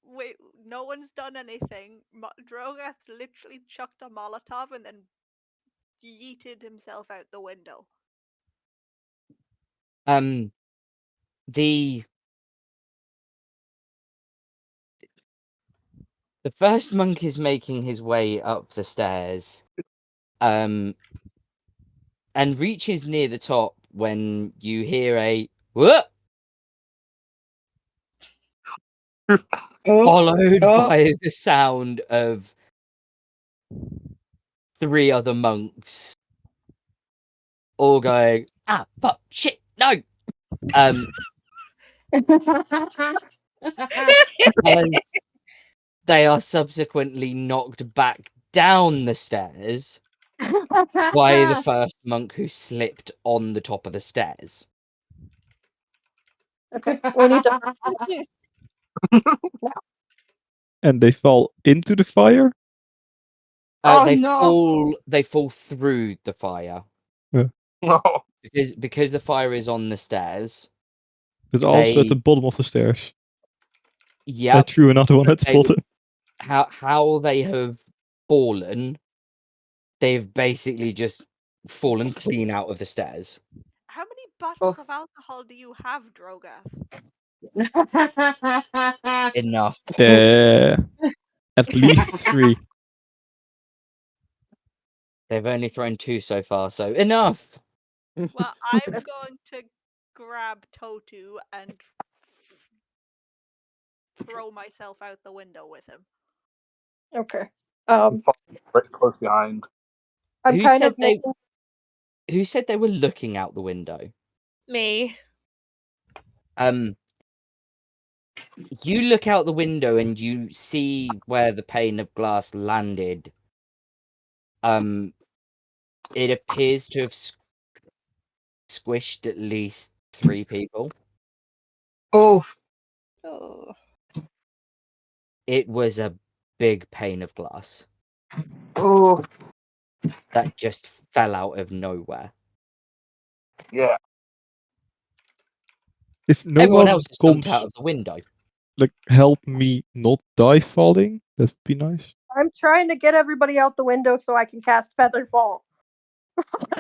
wait, no one's done anything. Drogath's literally chucked a Molotov and then yeeted himself out the window. The first monk is making his way up the stairs, and reaches near the top when you hear a whoop, Oh, followed oh. by the sound of 3 other monks all going, ah, fuck, shit, no. As they are subsequently knocked back down the stairs by the first monk who slipped on the top of the stairs. Okay, we need to. And they fall into the fire? Oh, They no. fall through the fire No. because the fire is on the stairs. But also at the They bottom of the stairs. I yep. threw another one at the They, bottom. how they have fallen, they've basically just fallen clean out of the stairs. How many bottles Oh. of alcohol do you have, Drogath? Enough. At least 3. They've only thrown 2 so far, so enough. Well, I'm going to grab Totu and throw myself out the window with him. Okay. I'm following right close behind. I'm Who kind said of making. Who said they were looking out the window? Me. You look out the window and you see where the pane of glass landed. It appears to have squished at least 3 people. Oh, Oh. It was a big pane of glass oh. that just fell out of nowhere. Yeah. If no Everyone one else has jumped comes, out of the window. like, help me not die falling, that'd be nice. I'm trying to get everybody out the window so I can cast Feather Fall.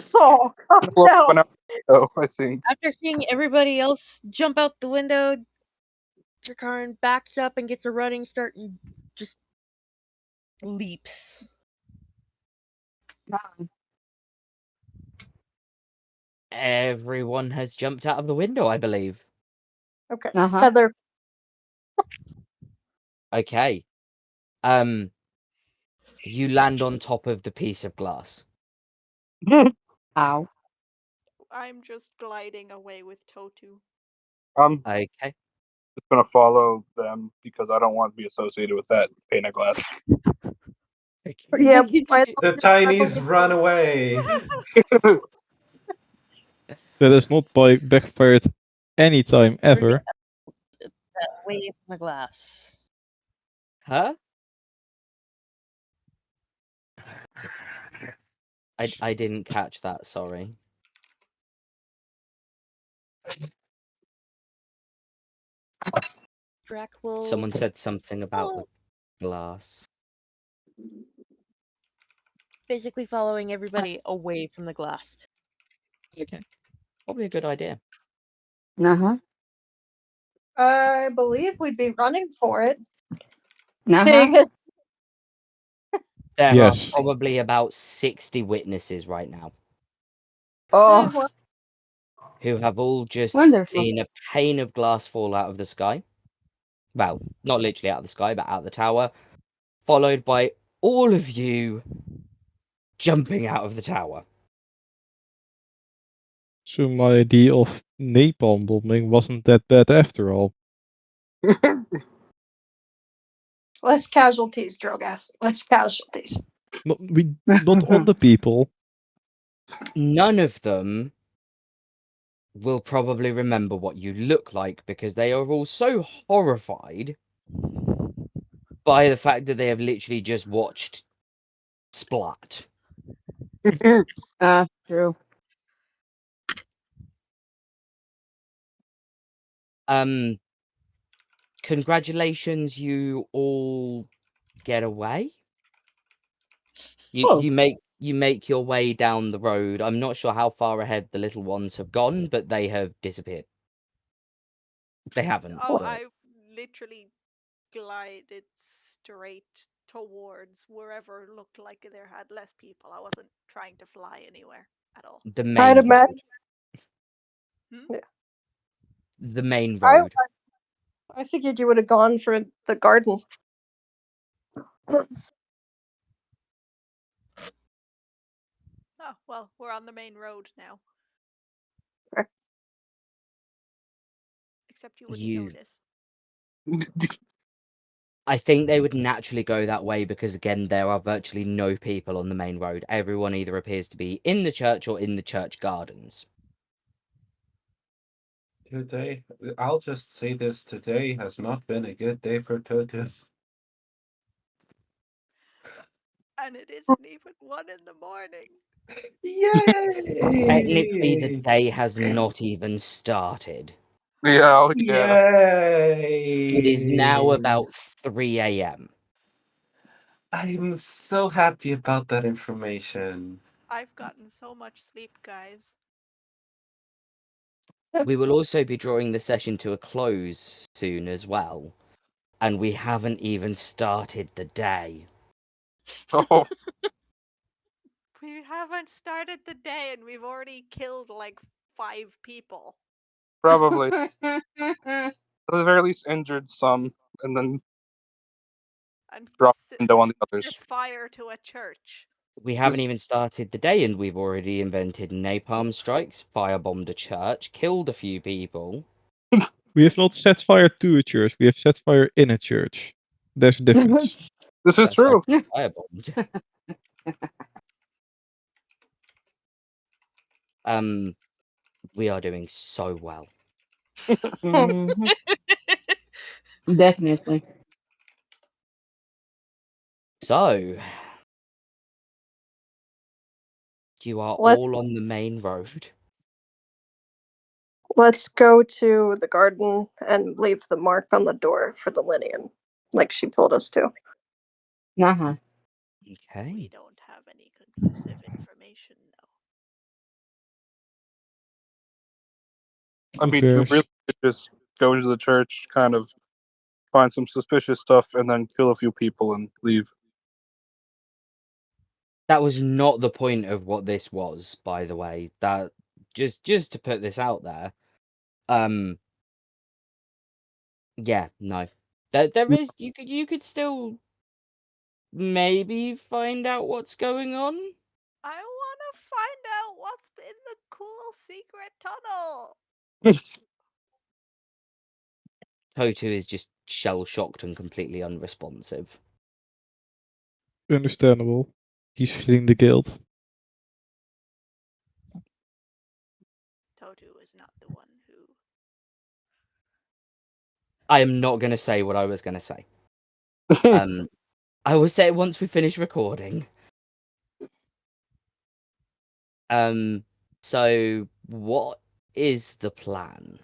So, calm down. Oh, I think. After seeing everybody else jump out the window, Drakarn backs up and gets a running start and just leaps. Everyone has jumped out of the window, I believe. Okay, Uh-huh. Feather. Okay. You land on top of the piece of glass. Ow. I'm just gliding away with Totu. I'm Okay. just gonna follow them because I don't want to be associated with that pane of glass. Yeah, The tinies run away. That has not backfired anytime ever. That way from the glass. Huh? I didn't catch that, sorry. Drac will Someone said something about follow, the glass. basically following everybody away from the glass. Okay. Probably a good idea. Uh-huh. I believe we'd be running for it. Uh-huh. Seeing as There Yes. are probably about 60 witnesses right now Oh, well, who have all just wonderful. seen a pane of glass fall out of the sky. Well, not literally out of the sky, but out of the tower, followed by all of you jumping out of the tower. So my idea of napalm bombing wasn't that bad after all. less casualties, Drogas. Less casualties. Not on the people. None of them will probably remember what you look like because they are all so horrified by the fact that they have literally just watched Splat. True. Congratulations, you all get away. Oh. You make your way down the road. I'm not sure how far ahead the little ones have gone, but they have disappeared. They haven't. Oh, But I literally glided straight towards wherever looked like there had less people. I wasn't trying to fly anywhere at all. the I'd main road. imagine. Hmm? Yeah. The main I road. I figured you would have gone for the garden. Oh, well, we're on the main road now. Okay. Except you wouldn't You notice. I think they would naturally go that way because again there are virtually no people on the main road. Everyone either appears to be in the church or in the church gardens. Today, I'll just say this: today has not been a good day for Totus. And it isn't even 1 in the morning. Technically the Yay! day has not even started. Yeah, oh yeah. It is now Yay! about 3 a.m. I'm so happy about that information. I've gotten so much sleep, guys. We will also be drawing the session to a close soon as well. And we haven't even started the day. Oh, We haven't started the day and we've already killed like 5 people. probably. At the very least, injured some, and then And dropped window on the set others. fire to a church. We haven't This even started the day and we've already invented napalm strikes, firebombed a church, killed a few people. We have not set fire to a church. We have set fire in a church. There's a difference. this is That's why I true. said firebombed. We are doing so well. Mhm. Definitely. So, you are Let's all on the main road. let's go to the garden and leave the mark on the door for the Linian, like she told us to. Uh-huh. We Okay. don't have any conclusive information, though. I mean, you There's really could just go into the church, kind of find some suspicious stuff, and then kill a few people and leave. That was not the point of what this was, by the way. That just to put this out there. Yeah, no. There is you could still maybe find out what's going on. I want to find out what's in the cool secret tunnel. Totu is just shell shocked and completely unresponsive. understandable. He's feeling the guilt. Totu is not the one who. I am not gonna say what I was gonna say. I will say it once we finish recording. So what is the plan?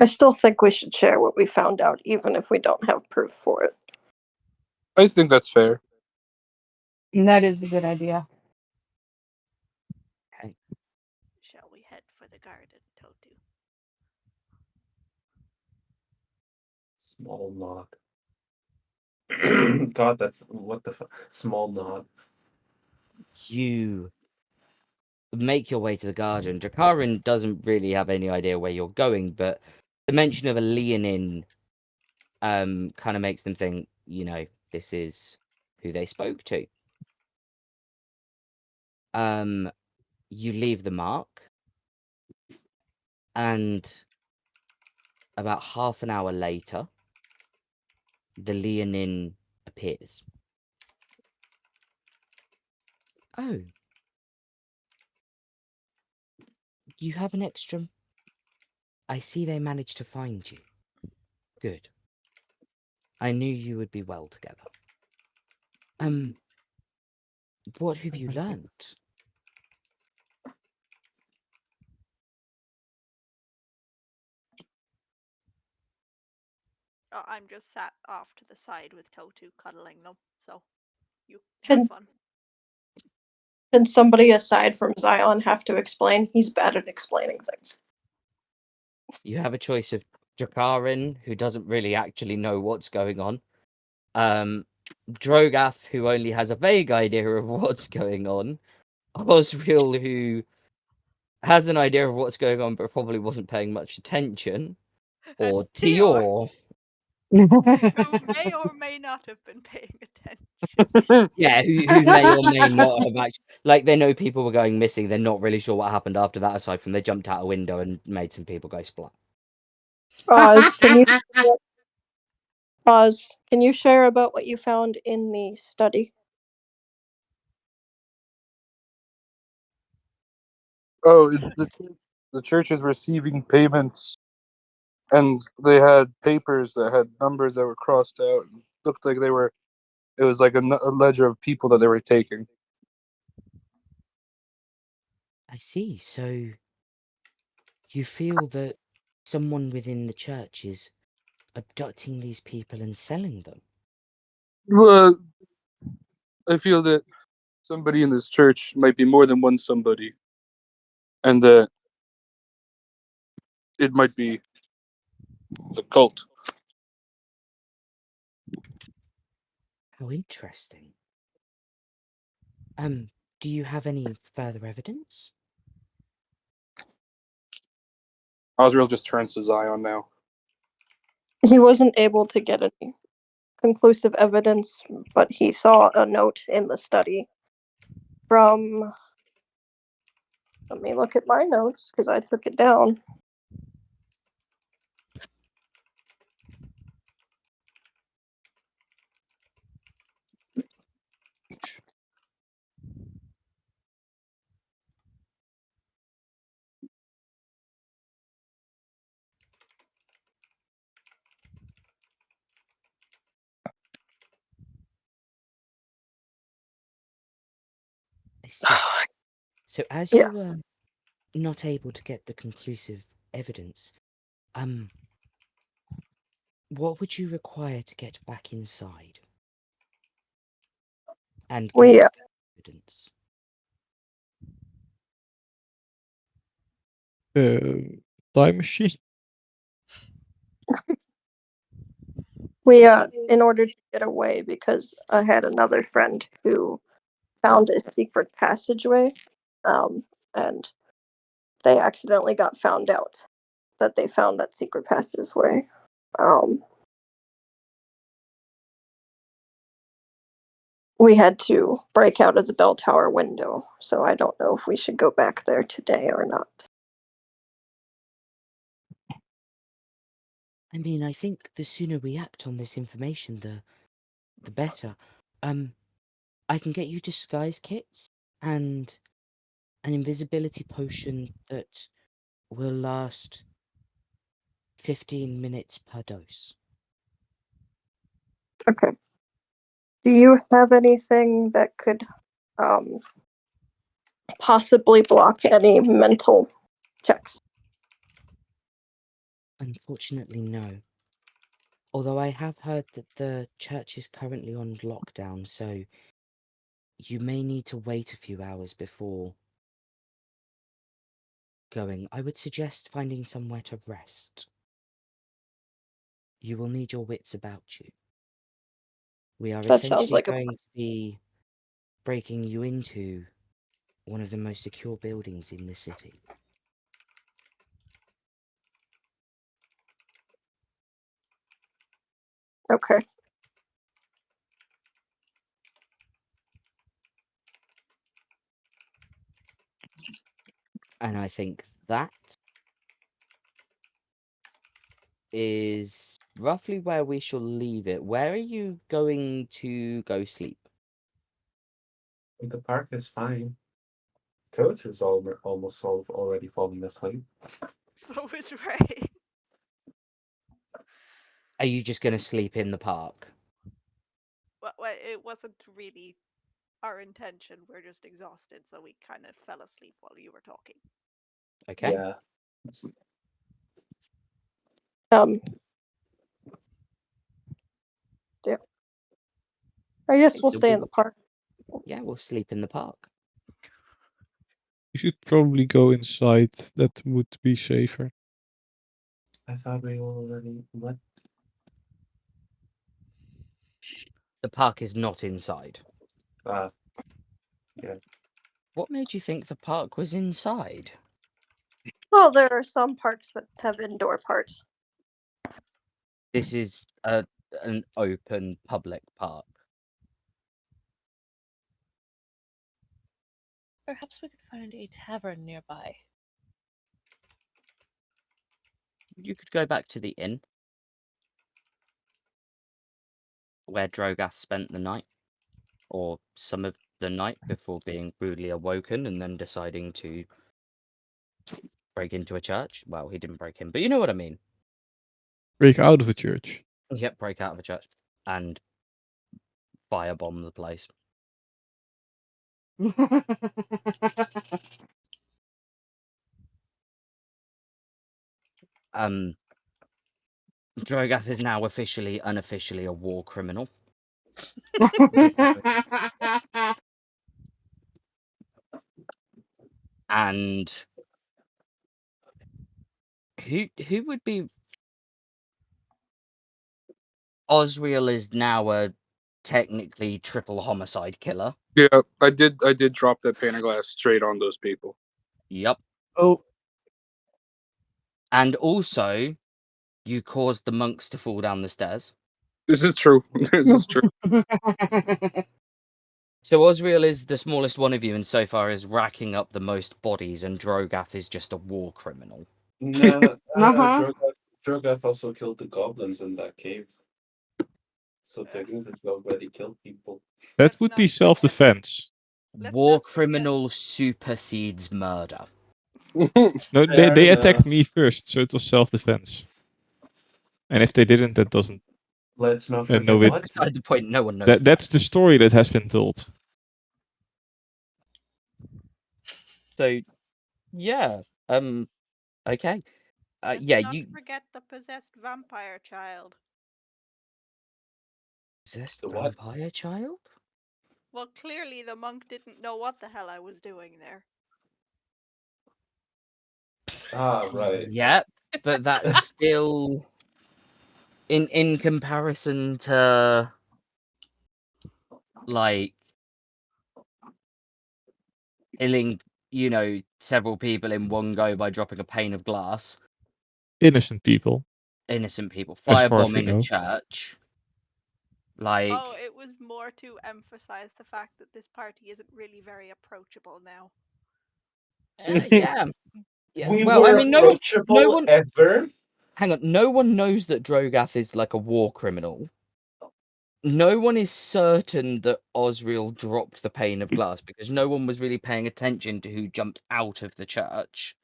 I still think we should share what we found out, even if we don't have proof for it. I think that's fair. That is a good idea. Okay. Shall we head for the garden, Totu? Small nod. God, that what the small nod. You make your way to the garden. Drakarin doesn't really have any idea where you're going, but the mention of a Leonin kind of makes them think, this is who they spoke to. You leave the mark, and about half an hour later, the Leonin appears. Oh, you have an extra. I see they managed to find you. Good. I knew you would be well together. What have you learnt? Oh, I'm just sat off to the side with Totu cuddling them, so you Can- have fun. Can somebody aside from Zion have to explain? He's bad at explaining things. You have a choice of Jakarin, who doesn't really actually know what's going on. Drogath, who only has a vague idea of what's going on. Osriel, who has an idea of what's going on but probably wasn't paying much attention. Or And Tior, Tior. who may or may not have been paying attention. Yeah, who may or may not have actually, like, they know people were going missing. They're not really sure what happened after that, aside from they jumped out a window and made some people go splat. Oz, can you Oz, can you share about what you found in the study? Oh, the church is receiving payments, and they had papers that had numbers that were crossed out. And looked like they were. It was like a ledger of people that they were taking. I see. So you feel that someone within the church is abducting these people and selling them? Well, I feel that somebody in this church might be more than one somebody, and that it might be the cult. How interesting. Do you have any further evidence? Osriel just turns to Zion now. He wasn't able to get any conclusive evidence, but he saw a note in the study from. Let me look at my notes because I took it down. I see. So as Yeah. you were not able to get the conclusive evidence, what would you require to get back inside and We get the evidence? Time machine. We in order to get away, because I had another friend who found a secret passageway, and they accidentally got found out that they found that secret passageway. We had to break out of the bell tower window, so I don't know if we should go back there today or not. I mean, I think the sooner we act on this information, the better. I can get you disguise kits and an invisibility potion that will last 15 minutes per dose. Okay. Do you have anything that could possibly block any mental checks? Unfortunately, no. Although I have heard that the church is currently on lockdown, so you may need to wait a few hours before going. I would suggest finding somewhere to rest. You will need your wits about you. We are That sounds essentially like a going to be breaking you into one of the most secure buildings in the city. okay. And I think that is roughly where we shall leave it. Where are you going to go sleep? The park is fine. Toad is almost already falling asleep. So is Ray. Are you just going to sleep in the park? Well, it wasn't really our intention. We're just exhausted, so we kind of fell asleep while you were talking. Okay. Yeah. Yeah. I guess Okay, we'll so stay in the park. Yeah, we'll sleep in the park. You should probably go inside. That would be safer. I thought we already went. The park is not inside. Yeah. What made you think the park was inside? Well, there are some parks that have indoor parts. This is an open public park. Perhaps we could find a tavern nearby. You could go back to the inn where Drogath spent the night, or some of the night before being rudely awoken and then deciding to break into a church. Well, he didn't break in, but you know what I mean. Break out of a church. Yep, break out of a church and firebomb the place. Drogath is now unofficially a war criminal. And who would be Osriel is now a technically triple homicide killer. Yeah, I did drop that pane of glass straight on those people. Yep. Oh. And also, you caused the monks to fall down the stairs. This is true. This is true. So Osriel is the smallest one of you insofar as racking up the most bodies, and Drogath is just a war criminal. No, Uh-huh. Drogath also killed the goblins in that cave. So technically, he already killed people. That Let's would not be forget- self-defense. Let's War not forget- criminal supersedes murder. No, Fair they attacked enough. me first, so it was self-defense. And if they didn't, that doesn't. Let's not No, forget it- what? Beside the point, no one knows That's the story that has been told. So, yeah. Okay. Let's Yeah, not you forget the possessed vampire child. possessed The what? vampire child? Well, clearly the monk didn't know what the hell I was doing there. Ah, right. Yep, but that's still in comparison to like killing, several people in one go by dropping a pane of glass, Innocent people, innocent people, as far as we firebombing a know. church. Like, Oh, it was more to emphasize the fact that this party isn't really very approachable now. yeah. Yeah. We Well, I were mean, no approachable one. ever. Hang on, no one knows that Drogath is like a war criminal. No one is certain that Osriel dropped the pane of glass because no one was really paying attention to who jumped out of the church.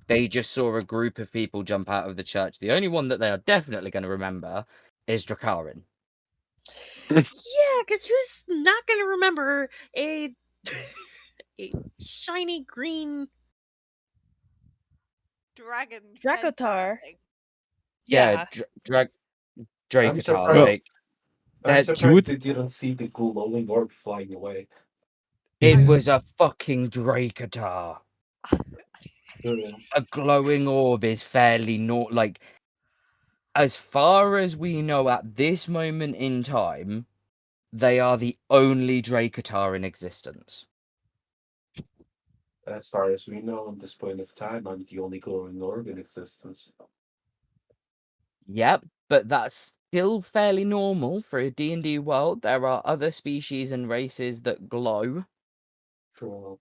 They just saw a group of people jump out of the church. The only one that they are definitely going to remember is Drakarin. Yeah, because who's not going to remember a a shiny green Dragon Dracotar? thing. Yeah, Yeah. Dracotar. surprised. Like, I'm that surprised would- they didn't see the glowing orb flying away. it Yeah. was a fucking Dracotar. A glowing orb is fairly not like. As far as we know at this moment in time, they are the only Dracotar in existence. As far as we know, at this point of time, I'm the only glowing orb in existence. Yep, but that's still fairly normal for a D&D world. There are other species and races that glow. True.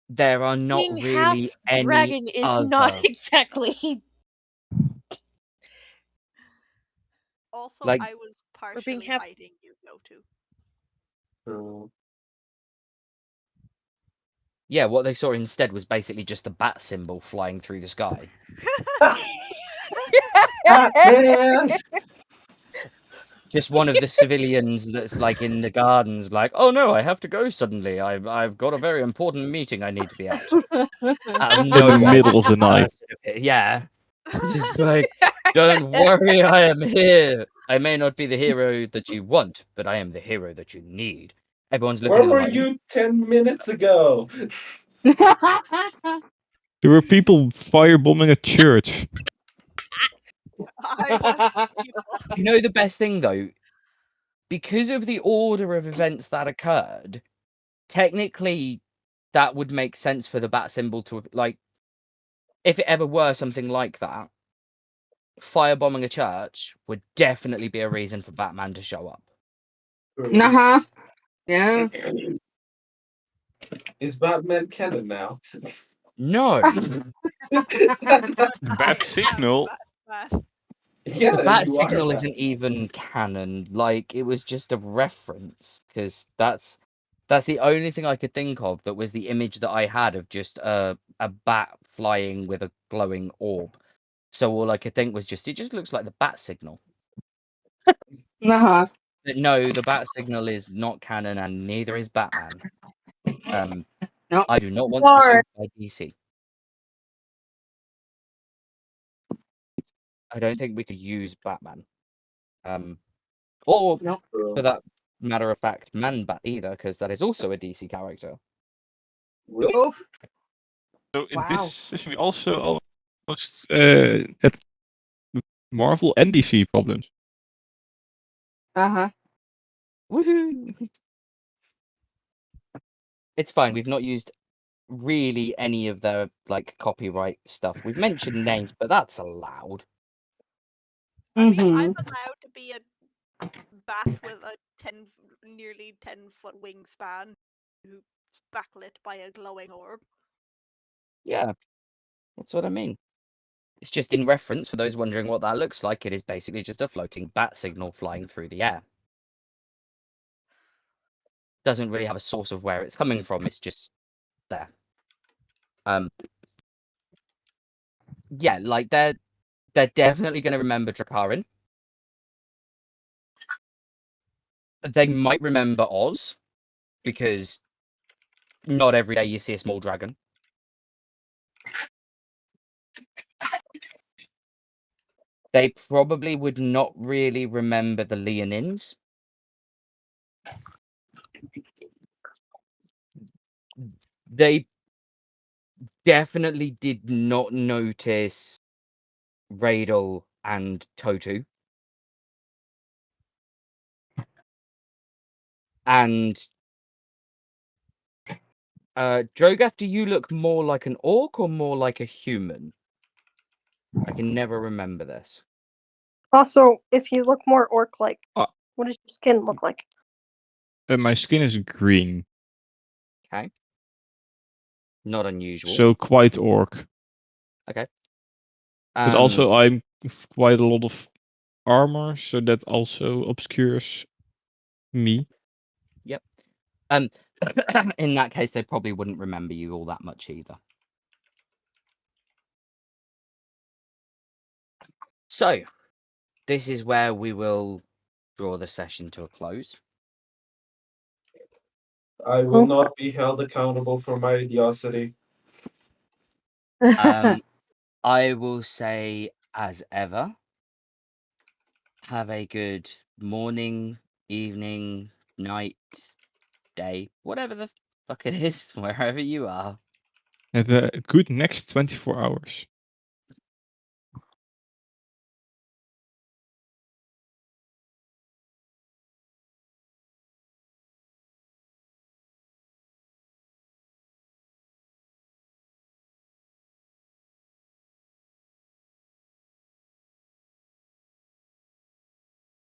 There are not Being really half any dragon is other. not exactly. Also, Like- I was Or being partially half- hiding you, go to. True. Yeah, what they saw instead was basically just the bat symbol flying through the sky. Man! Just one of the civilians that's like in the gardens, like, oh no, I have to go suddenly. I've got a very important meeting I need to be at. Out of In the nowhere, middle just of the this night. person appears. Yeah, just like, don't worry, I am here. I may not be the hero that you want, but I am the hero that you need. Everyone's looking Where at them were like, you 10 minutes ago? There were people firebombing a church. I was people. you know the best thing though, because of the order of events that occurred, technically that would make sense for the bat symbol to like, if it ever were something like that, firebombing a church would definitely be a reason for Batman to show up. Uh-huh. Yeah. Is Batman canon now? No, Bad signal. Batman. Yeah, the bat you are signal Batman. isn't even canon. Like, it was just a reference, because that's the only thing I could think of that was the image that I had of just a bat flying with a glowing orb. So all I could think was just, it just looks like the bat signal. Uh-huh. But no, the bat signal is not canon, and neither is Batman. No. I do not want to be Sorry. sued by DC. I don't think we could use Batman. Or No. for that matter of fact, Man-Bat either, because that is also a DC character. Really? Oh, So in wow. this session, we also almost had Marvel and DC problems. Uh-huh. Woohoo! It's fine. We've not used really any of the like copyright stuff. We've mentioned names, but that's allowed. I mean, I'm Mm-hmm. allowed to be a bat with a nearly 10-foot wingspan who's backlit by a glowing orb. Yeah, that's what I mean. It's just in reference for those wondering what that looks like. It is basically just a floating bat signal flying through the air. Doesn't really have a source of where it's coming from. It's just there. Yeah, like they're definitely going to remember Drakarin. They might remember Oz, because not every day you see a small dragon. They probably would not really remember the Leonins. They definitely did not notice Radel and Totu. And Drogath, do you look more like an orc or more like a human? I can never remember this. Also, if you look more orc-like, Uh, what does your skin look like? my skin is green, Okay. Not unusual. so quite orc. Okay. But also I'm quite a lot of armor, so that also obscures me. Yep. In that case, they probably wouldn't remember you all that much either. So, this is where we will draw the session to a close. I will not be held accountable for my idiocy. I will say, as ever, have a good morning, evening, night, day, whatever the fuck it is, wherever you are. Have a good next 24 hours.